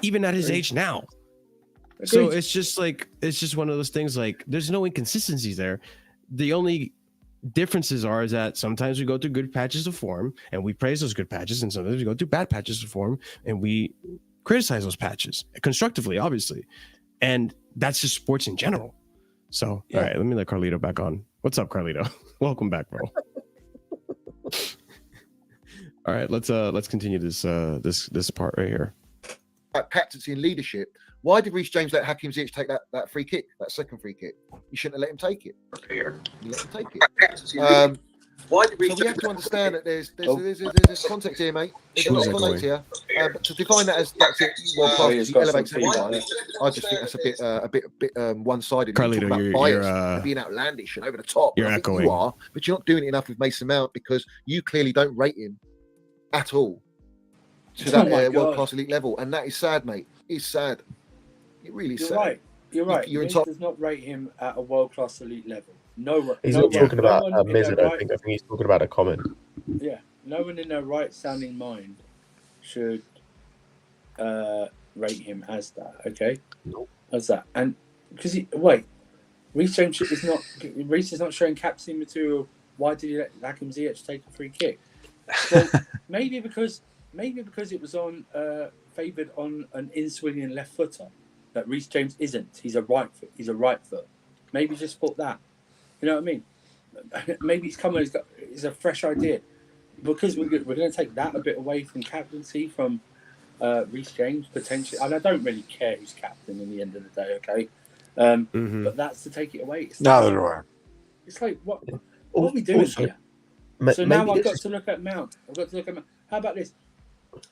even at his age now. Agreed. So it's just one of those things. Like, there's no inconsistencies there. The only differences is that sometimes we go through good patches of form and we praise those good patches, and sometimes we go through bad patches of form and we criticize those patches constructively, obviously, and that's just sports in general. So, all right, let me let Carlito back on. What's up, Carlito? Welcome back, bro. All right, let's continue this part right here. Captaincy and leadership. Why did Reece James let Hakim Ziyech take that free kick, that second free kick? You shouldn't have let him take it. You let him take it. Why did So we have to understand that there's context here, mate. There's a Who's lot of that context here. But to define that as that's it, world class, he's he got elevates some everyone. feedback. I just think that's a bit one-sided. Carlito, You talk about you're, bias you're, and being outlandish and over the top. you're I think echoing. you are, but you're not doing it enough with Mason Mount because you clearly don't rate him at all to that my God. world-class elite level, and that is sad, mate. It's sad. It really is You're sad. right. You're right. You're He entitled. does not rate him at a world-class elite level. No, He's no not one- talking no about one in Miz, I their don't right- think. I think he's talking about a comment. Yeah, no one in their right-sounding mind should rate him as that. Okay, Nope. as that, and because Reece James is not showing captaincy material. Why did he let Hakim Ziyech take a free kick? Well, maybe because it was on favoured on an in-swinging left footer that Reece James isn't. He's a right foot. He's a right foot. Maybe just thought that. You know what I mean? Maybe it's a fresh idea because we're going to take that a bit away from captaincy from Reece James potentially. And I don't really care who's captain in the end of the day. Okay, but that's to take it away. It's Neither do I. It's like what are we doing Also, here? So now I've got to look at Mount. How about this?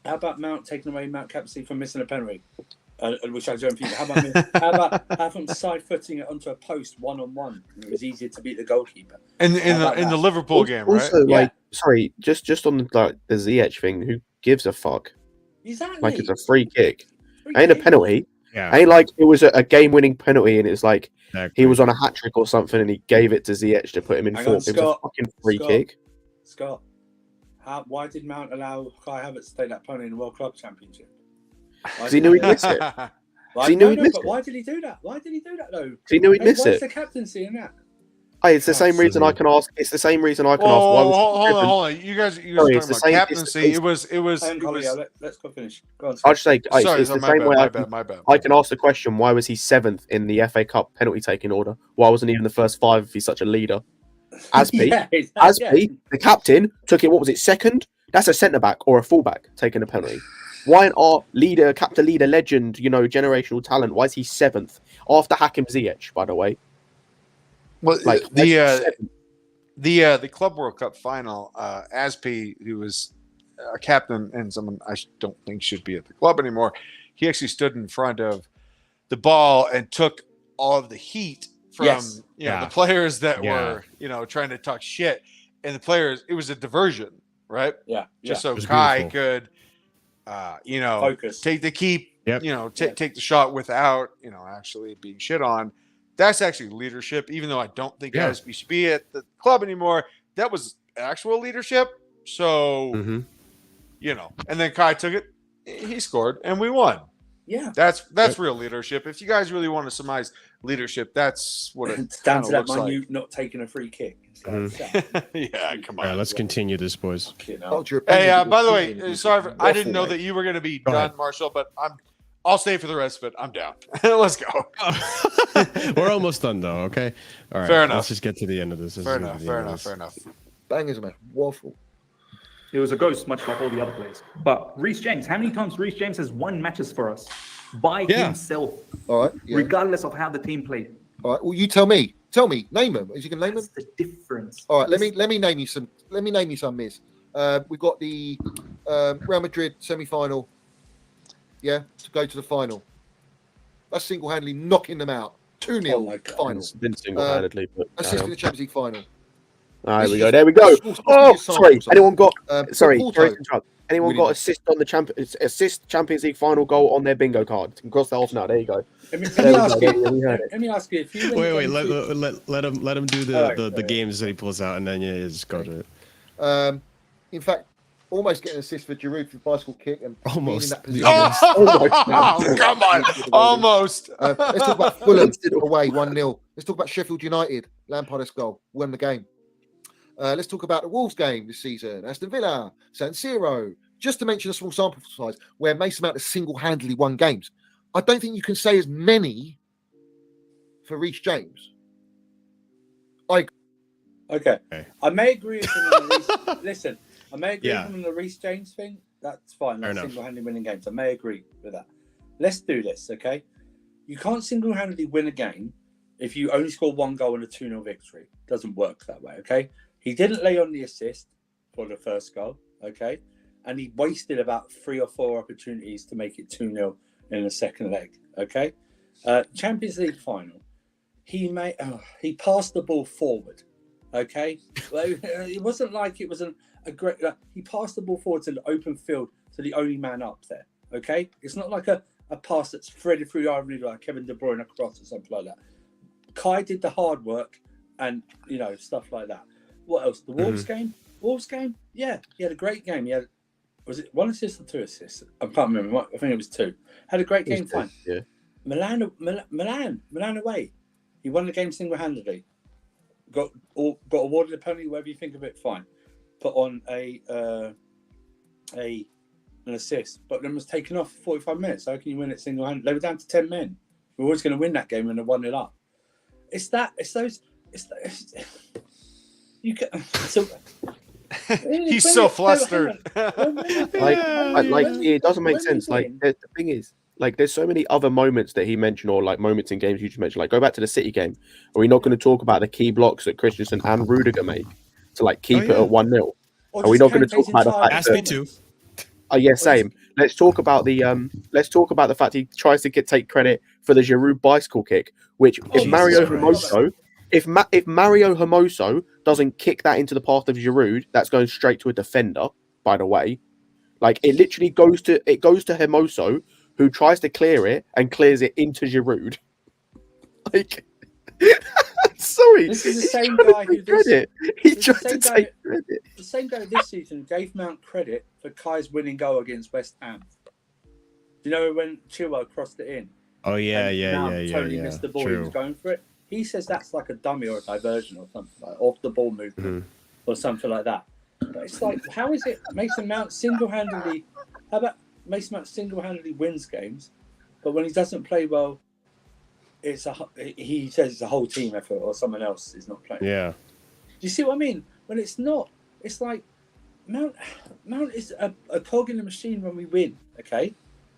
How about Mount taking away Mount captaincy from missing a penalty, which I don't think. How about him side footing it onto a post 1-on-1? It was easier to beat the goalkeeper. In about the that? Liverpool game, right? Also, Yeah. sorry, just on the Ziyech thing, who gives a fuck? Exactly. Like, it's a free kick. Free Ain't a kick. penalty. Yeah. Ain't like it was a game-winning penalty, and it's like Exactly. he was on a hat trick or something, and he gave it to Ziyech to put him in Hang form. on, It was a Scott. fucking free Scott. kick. Scott, why did Mount allow Kai Havertz to take that penalty in the World Club Championship? Because he knew he'd miss it. Why, he knew he'd miss but it. why did he do that? Why did he do that though? Because he knew he'd miss What's it. the captaincy in that? Hey, it's the same reason I can ask. It's the same reason I can ask. Why was hold on. You guys Sorry, talking it's the about same- captaincy. it's- It was. Hang on, Carlito, let's go finish. Go on. I'll just say, Sorry, it's the my same bad, way my bad. I can ask the question: why was he 7th in the FA Cup penalty taking order? Why wasn't he in the first 5 if he's such a leader? Aspi, Yeah, Aspi, the captain, took it. What was it? 2nd? That's a centre back or a fullback taking a penalty. Why aren't our leader, captain, leader, legend, generational talent? Why is he 7th after Hakim Ziyech? By the way, Well, like the Club World Cup final, Aspi, who was a captain and someone I don't think should be at the club anymore, he actually stood in front of the ball and took all of the heat from Yes. the players that Yeah. were trying to talk shit, and the players. It was a diversion, right? Yeah, Just yeah. so was Kai beautiful. could, Focus. take the keep, Yep. take the shot without, actually being shit on. That's actually leadership, even though I don't think Yeah. Aspi should be at the club anymore. That was actual leadership. So, Mhm. and then Kai took it, he scored, and we won. Yeah. That's real leadership. If you guys really want to surmise leadership, that's what it It's down kind to of that looks minute not taking a free kick. It's like, Mhm. Yeah, come All right, on. let's continue this, boys. fucking hell. Hold your Hey, opinion, by the your way, opinion is sorry, I didn't waffle, know mate. that you were going to be Go done, ahead. Marshall, but I'll stay for the rest of it. I'm down. Let's go. We're almost done, though. Okay. All right. Fair enough. Let's just get to the end of this. Fair enough. Fair enough. Bangers, man. Waffle. It was a ghost, much like all the other players. But Reece James, how many times Reece James has won matches for us by Yeah. himself, All right. Yeah. regardless of how the team played? All right. Well, you tell me. Tell me. Name them. Is you can name them? That's the difference. All right. Let me name you some. Let me name you some. Miz. We've got the Real Madrid semi-final. Yeah, to go to the final. That's single-handedly knocking them out. 2-0 Oh my God. final. didn't single-handedly, but Assist in the Champions League final. there we This go. is- There we go. let's give Oh, you sorry. samples. Anyone got? Sorry, Porto sorry to interrupt. Anyone winning got it. assist on the assist Champions League final goal on their bingo card? You can cross that off now. There you go. Let me There we ask go. you. We heard it. Let me ask you. If you Wait. Let him do the, All right, the all right. games that he pulls out, and then just go to it. In fact, almost getting an assist for Giroud for bicycle kick and being in Almost. that position. Oh, come on. Almost. Let's talk about Fulham away 1-0. Let's talk about Sheffield United. Lampard's goal won the game. Let's talk about the Wolves game this season. Aston Villa, San Siro. Just to mention a small sample size where Mason Mount has single-handedly won games. I don't think you can say as many for Reece James. Okay. Okay. I may agree with him on the Reece. Listen, I may agree Yeah. with him on the Reece James thing. That's fine. Fair That's enough. single-handedly winning games. I may agree with that. Let's do this, okay? You can't single-handedly win a game if you only score one goal in a 2-0 victory. It doesn't work that way, okay? He didn't lay on the assist for the first goal, okay? And he wasted about 3 or 4 opportunities to make it 2-0 in the second leg, okay? Champions League final. He passed the ball forward, okay? It wasn't like it was a great... he passed the ball forward to the open field to the only man up there, okay? It's not like a pass that's threaded through either like Kevin De Bruyne across or something like that. Kai did the hard work and, stuff like that. What else? The Wolves game? Wolves game? Yeah, he had a great game. He had, was it 1 assist or 2 assists? I can't remember. I think it was 2. Had a great game, fine. Yeah. Milan away. He won the game single-handedly. Got awarded a penalty, whatever you think of it, fine. Put on an assist, but then was taken off for 45 minutes. How can you win it single-handed? They were down to 10 men. We're always going to win that game when they're 1-0 up. He's so flustered. It doesn't make sense. Like the thing is, like there's so many other moments that he mentioned, or like moments in games you just mentioned. Like go back to the City game. Are we not going to talk about the key blocks that Christensen and Rudiger make to like keep it at 1-0? Are we not going to talk about the fact Ask me to. Yeah, same. Let's talk about the fact he tries to take credit for the Giroud bicycle kick, which if Mario Hermoso doesn't kick that into the path of Giroud, that's going straight to a defender, by the way. Like it literally goes to Hermoso, who tries to clear it and clears it into Giroud. Like sorry. This is the same guy who credit. He tried to take credit. The same guy this season gave Mount credit for Kai's winning goal against West Ham. Do you know when Chilwell crossed it in? Oh yeah. Totally missed the ball. True. He was going for it. He says that's like a dummy or a diversion or something like off the ball movement or something like that. But it's like, how is it Mason Mount single-handedly? How about Mason Mount single-handedly wins games, but when he doesn't play well, he says it's a whole team effort or someone else is not playing. Yeah. Do you see what I mean? When it's not, it's like Mount is a cog in the machine when we win. Okay,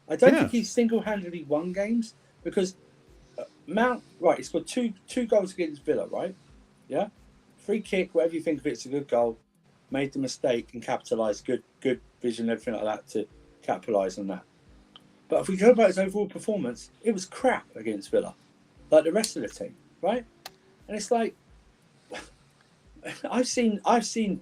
I don't think he's single-handedly won games because. Mount, right, he scored two goals against Villa, right? Yeah? Free kick, whatever you think of it, it's a good goal. Made the mistake and capitalised. Good vision, everything like that to capitalise on that. But if we go about his overall performance, it was crap against Villa. Like the rest of the team, right? And it's like, I've seen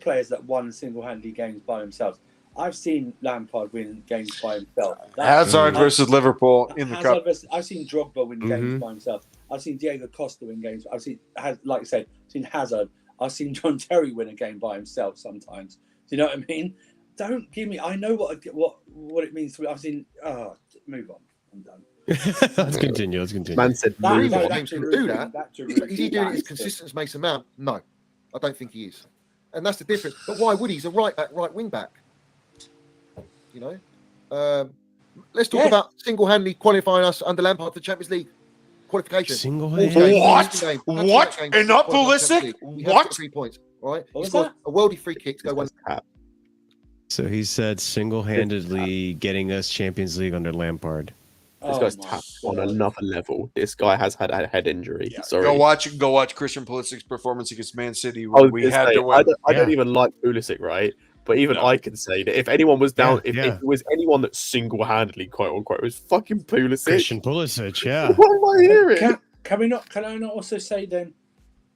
players that won single-handedly games by themselves. I've seen Lampard win games by himself. Hazard versus Liverpool in the cup. I've seen Drogba win games by himself. I've seen Diego Costa win games. I've seen, like I said, Hazard. I've seen John Terry win a game by himself sometimes. Do you know what I mean? Don't give me. I know what it means to. I've seen. Move on. I'm done. Let's continue. Man said, "Move on." James can do that. Is he doing it as consistent as Mason Mount? No, I don't think he is, and that's the difference. But why would he? He's a right back, right wing back. Let's talk about single-handedly qualifying us under Lampard for Champions League qualification. Single-handedly? What? And not ballistic? What? 3 points. All right. He scored a worldie free kick to go one. So he said single-handedly getting us Champions League under Lampard. This guy's tapped on another level. This guy has had a head injury. Yeah. Sorry. Go watch Christian Pulisic's performance against Man City. We had to win. I don't even like Pulisic, right? But even I can say that if anyone was down, if it was anyone that single-handedly, quote unquote, it was fucking Pulisic. Christian Pulisic, yeah. What am I hearing? Can I not also say then?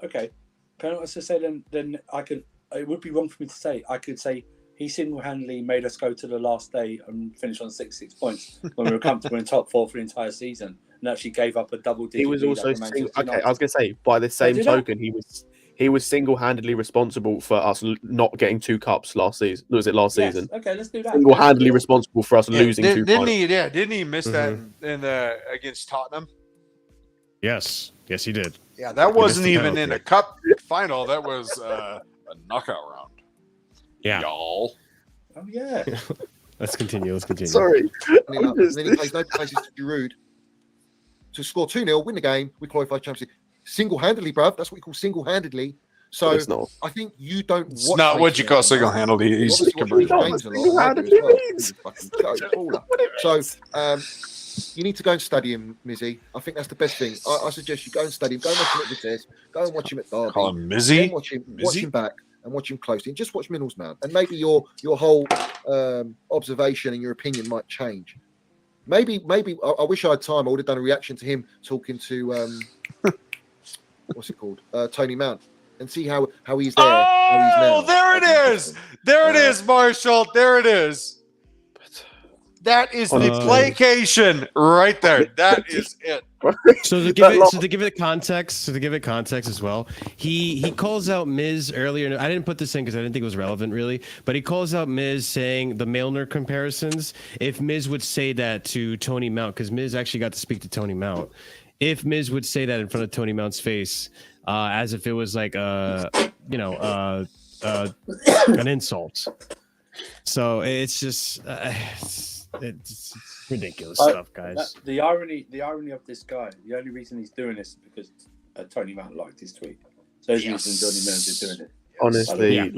Okay, can I not also say then I could. It would be wrong for me to say. I could say he single-handedly made us go to the last day and finish on 6 points when we were comfortable in top 4 for the entire season, and actually gave up a double-digit. He was also okay. I was going to say by the same token, he was single-handedly responsible for us not getting 2 cups last season. Was it last season? Okay, let's do that. Single-handedly responsible for us losing 2 didn't he? Yeah, didn't he miss that in against Tottenham? Yes, he did. Yeah, that wasn't even in a cup final. That was a knockout round. Yeah. Y'all. Oh yeah. Let's continue. Sorry. And then he plays no places to Giroud to score 2-0, win the game. We qualify Champions League. Single-handedly, bruv. That's what we call single-handedly. So I think you don't. It's not what you call single-handedly. He's So you need to go and study him, Mizzy. I think that's the best thing. I suggest you go and study him. Go and watch him at Vitesse. Go and watch him at Derby. Call him Mizzy. Watch him back. and watch him closely, and just watch Minnell's mount, and maybe your whole observation and your opinion might change. Maybe I wish I had time. I would have done a reaction to him talking to what's it called, Tony Mount, and see how he's there. How he's now. There it is. There it is, Marshall. There it is. That is the placation right there. That is it. So to give it context as well, he calls out Miz earlier. I didn't put this in because I didn't think it was relevant really, but he calls out Miz saying the Milner comparisons. If Miz would say that to Tony Mount, because Miz actually got to speak to Tony Mount, if Miz would say that in front of Tony Mount's face, as if it was like an insult. So it's just. It's ridiculous stuff, guys. The irony of this guy, the only reason he's doing this is because Tony Mount liked his tweet. So there's reason Johnny Milner is doing it. Honestly,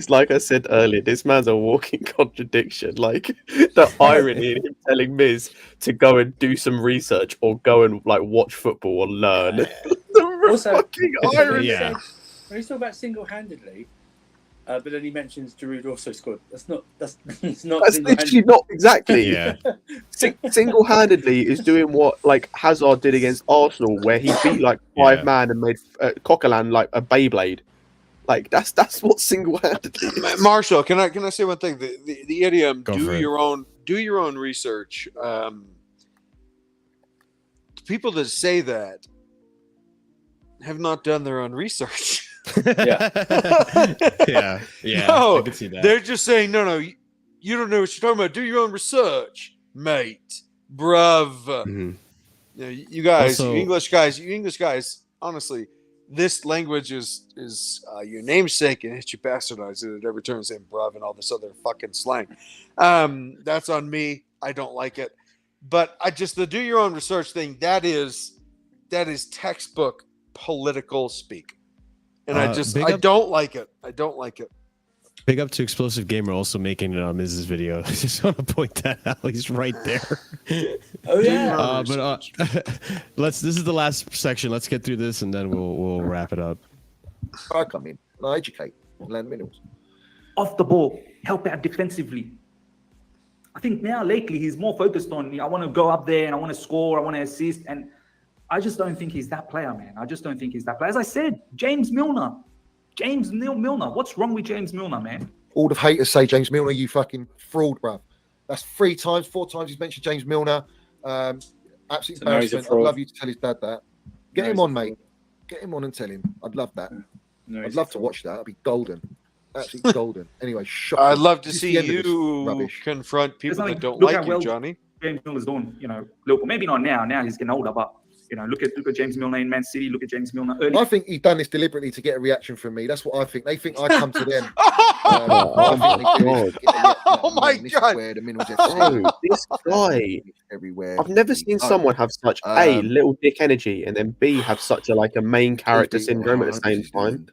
like I said earlier, this man's a walking contradiction. Like the irony in him telling Miz to go and do some research or go and like watch football or learn. The Also, fucking irony. Yeah. When he's talking about single-handedly, but then he mentions Giroud also scored. That's literally not exactly. Yeah. Single-handedly is doing what like Hazard did against Arsenal, where he beat like 5 man and made Coquelin like a Beyblade. Like that's what single-handedly is. Marshall, can I say one thing? The idiom Go for it. do your own research. People that say that have not done their own research. yeah. No, I can see that. they're just saying, no, you don't know what you're talking about. Do your own research, mate, bruv. Mhm. You guys, Also- you English guys, honestly, this language is your namesake, and you bastardize it at every turn, saying bruv and all this other fucking slang. That's on me. I don't like it. But the do your own research thing, that is textbook political speak. And I don't like it. I don't like it. Big up to Explosive Gamer also making it on Miz's video. I just want to point that out. He's right there. Oh yeah. This is the last section. Let's get through this and then we'll wrap it up. I come in, I educate, land minerals. Off the ball, help out defensively. I think now lately he's more focused on, I want to go up there and I want to score, I want to assist, and I just don't think he's that player, man. I just don't think he's that player. As I said, James Milner. What's wrong with James Milner, man? All the haters say James Milner, you fucking fraud, bruv. That's 4 times he's mentioned James Milner. Absolute So now he's a embarrassment. I'd fraud. love you to tell his dad that. Get Now him he's a on, mate. fraud. Get him on and tell him. I'd love that. No, I'd he's love a to fraud. watch that. That'd be golden. Absolutely golden. Anyway, shut I'd up. love to This is see the end of this you rubbish. confront people There's that don't look like how you, well- Johnny. James Milner's doing, Liverpool. Maybe not now. Now he's getting older, but look at James Milner in Man City. Look at James Milner early. I think he's done this deliberately to get a reaction from me. That's what I think. They think I come to them. Oh my God. Where the minerals Bro, this guy. everywhere. I've never seen someone have such A, little dick energy, and then B, have such a main character syndrome at the same time.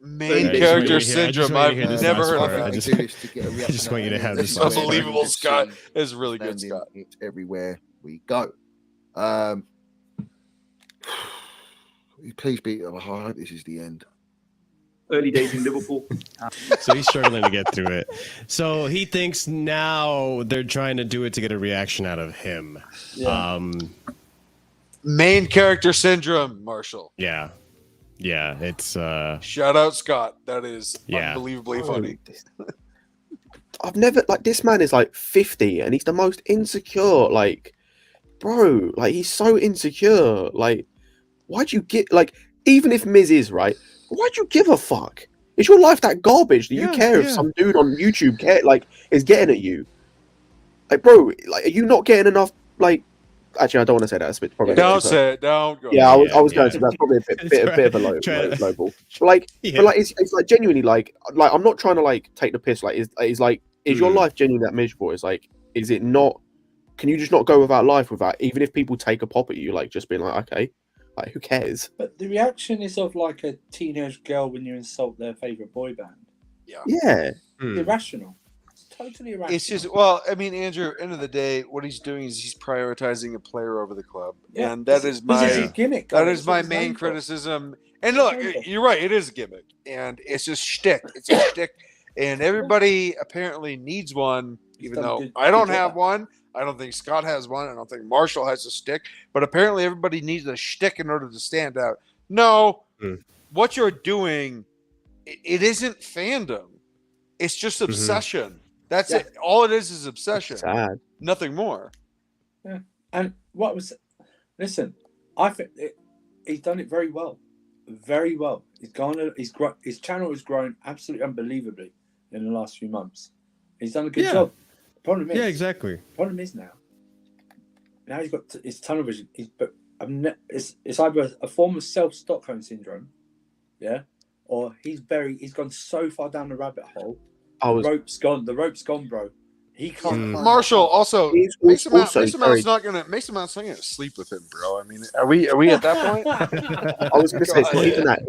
Main I just character want you to hear- I just syndrome. want I've you to hear this never last heard part. of I it. just want you to have this It's last part. unbelievable, Scott. It's really good, Standing Scott. it everywhere we go. Please be. I hope this is the end. Early days in Liverpool. So he's struggling to get through it. So he thinks now they're trying to do it to get a reaction out of him. Yeah. Main character syndrome, Marshall. Yeah. It's Shout out, Scott. That is Yeah. unbelievably funny. I've never this man is 50 and he's the most insecure. Bro, he's so insecure. Why'd you get even if Miz is right? Why'd you give a fuck? Is your life that garbage that you care if some dude on YouTube is getting at you? Bro, are you not getting enough? Actually, I don't want to say that. It's probably Don't say it. Don't go. Yeah, I was Yeah, going to. That's probably a bit of a low ball. But Yeah. but it's genuinely I'm not trying to take the piss. Is your life genuinely that miserable? Is it not? Can you just not go without life without even if people take a pop at you, just being okay, who cares? But the reaction is of a teenage girl when you insult their favorite boy band. Yeah. Irrational. totally irrational. It's just, well, I mean, Andrew, end of the day, what he's doing is he's prioritizing a player over the club. Yeah, And that is my This is a gimmick. that guys. is my It's main known for. criticism. And look, you're right, it is a gimmick. And it's just shtick. It's a shtick. And everybody apparently needs one, even done a though good- I don't good have job. one. I don't think Scott has one. I don't think Marshall has a stick. But apparently everybody needs a shtick in order to stand out. No, what you're doing, it isn't fandom. It's just obsession. That's Yeah. it. All it is obsession. Sad. Nothing more. And what was? Listen, I think he's done it very well, very well. His channel has grown absolutely unbelievably in the last few months. He's done a good job. The problem is, exactly. problem is now he's got his tunnel vision. It's either a form of self-Stockholm syndrome, yeah, or he's gone so far down the rabbit hole. The rope's gone, bro. He can't. Marshall also He's Mason also Mount's not gonna sleep with him, bro. I mean, are we at that point? I was going to say, it's not even that.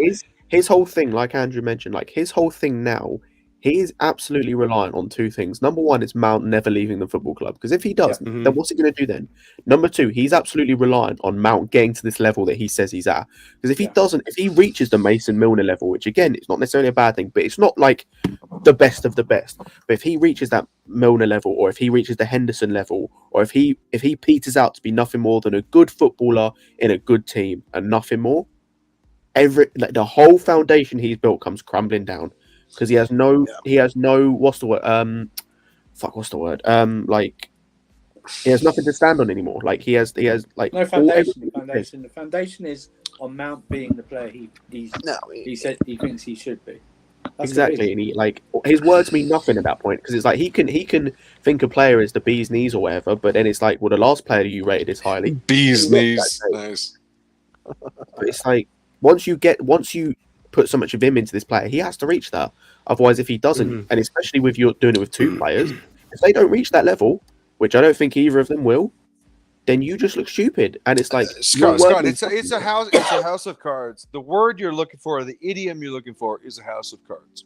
His whole thing, like Andrew mentioned, like his whole thing now, he is absolutely reliant on two things. Number one is Mount never leaving the football club, because if he does, then what's he going to do then? Number two, he's absolutely reliant on Mount getting to this level that he says he's at. Because if he doesn't, if he reaches the Mason Milner level, which again, it's not necessarily a bad thing, but it's not like the best of the best. But if he reaches that Milner level, or if he reaches the Henderson level, or if he peters out to be nothing more than a good footballer in a good team and nothing more, the whole foundation he's built comes crumbling down. Because he has no, what's the word? Like he has nothing to stand on anymore. Like he has like no foundation. The foundation is on Mount being the player he said he thinks he should be. That's exactly, and he like his words mean nothing at that point, because it's like he can think a player is the bee's knees or whatever, but then it's like, well, the last player you rated is highly Bees knees, nice. But it's like once you put so much of him into this player, he has to reach that. Otherwise, if he doesn't, and especially with you doing it with two players, if they don't reach that level, which I don't think either of them will, then you just look stupid. And it's like Scott, it's a house of cards. The word you're looking for, the idiom you're looking for, is a house of cards.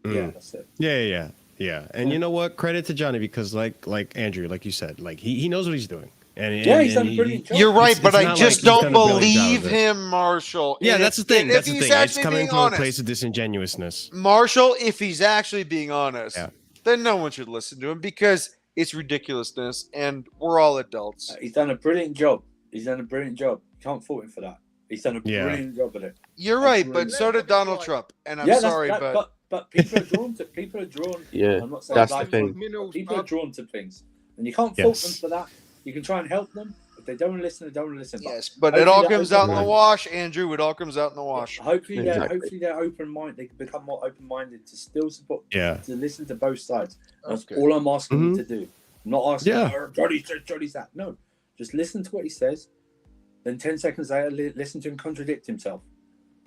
Yeah, that's it. Yeah. And you know what? Credit to Johnny, because like Andrew, like you said, like he knows what he's doing. And he's done a brilliant job. You're right, but I just don't believe him, him, Marshall. Yeah, that's the thing. That's the thing. It's coming from honest, a place of disingenuousness. Marshall, if he's actually being honest, then no one should listen to him, because it's ridiculousness, and we're all adults. He's done a brilliant job. You can't fault him for that. He's done a brilliant job at it. You're right, but so did Donald Trump. And I'm sorry, but people are drawn. Yeah, I'm not saying that's the thing. People are drawn to things, and you can't fault them for that. You can try and help them. If they don't want to listen, they don't want to listen. Yes, but it all comes out in the wash, Andrew. It all comes out in the wash. Hopefully they're open-minded. They can become more open-minded to still support. To listen to both sides. That's all I'm asking you to do. I'm not asking. Johnny's that. No, just listen to what he says. Then 10 seconds later, listen to him contradict himself.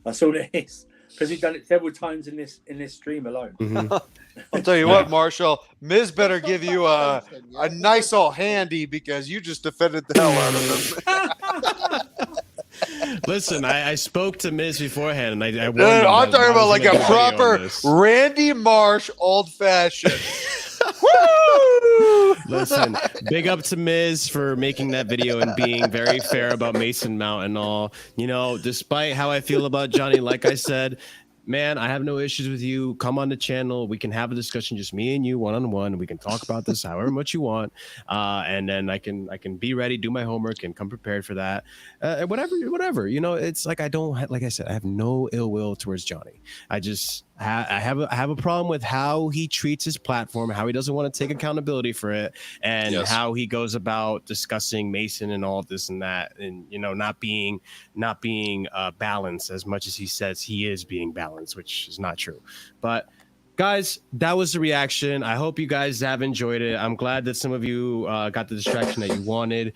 That's all it is. Because he's done it several times in this stream alone. I'll tell you what, Marshall, Miz better give you a nice old handy, because you just defended the hell out of him. Listen, I spoke to Miz beforehand, and I I'm talking about like a proper Randy Marsh old-fashioned. Woo! Listen, big up to Miz for making that video and being very fair about Mason Mount and all. You know, despite how I feel about Johnny, like I said, man, I have no issues with you. Come on the channel. We can have a discussion, just me and you, one-on-one. We can talk about this however much you want. And then I can be ready, do my homework, and come prepared for that. Whatever. You know, it's like like I said, I have no ill will towards Johnny. I just I have a problem with how he treats his platform, how he doesn't want to take accountability for it, and how he goes about discussing Mason and all this and that, and you know, not being balanced as much as he says he is being balanced, which is not true. But guys, that was the reaction. I hope you guys have enjoyed it. I'm glad that some of you got the distraction that you wanted.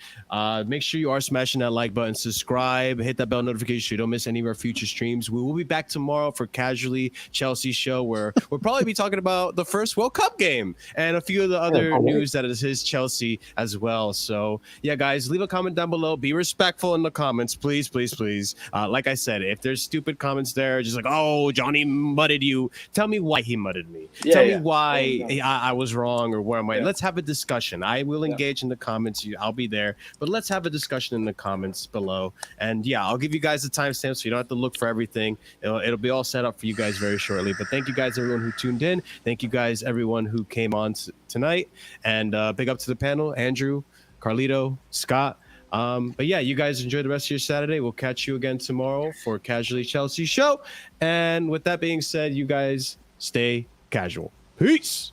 Make sure you are smashing that like button, subscribe, hit that bell notification so you don't miss any of our future streams. We will be back tomorrow for Casually Chelsea show, where we'll probably be talking about the first World Cup game and a few of the other news that is his Chelsea as well. So yeah, guys, leave a comment down below. Be respectful in the comments, please. Like I said, if there's stupid comments there, just like, oh, Johnny mudded you, tell me why he mudded muddied me. Yeah, Tell me yeah. why Yeah. I was wrong or where am I. Yeah. Let's have a discussion. I will Yeah. engage in the comments. I'll be there, but let's have a discussion in the comments below. And yeah, I'll give you guys the timestamp so you don't have to look for everything. It'll be all set up for you guys very shortly. But thank you guys, everyone who tuned in. Thank you guys, everyone who came on tonight. And big up to the panel, Andrew, Carlito, Scott. But yeah, you guys enjoy the rest of your Saturday. We'll catch you again tomorrow for Casually Chelsea show. And with that being said, you guys stay casual. Peace.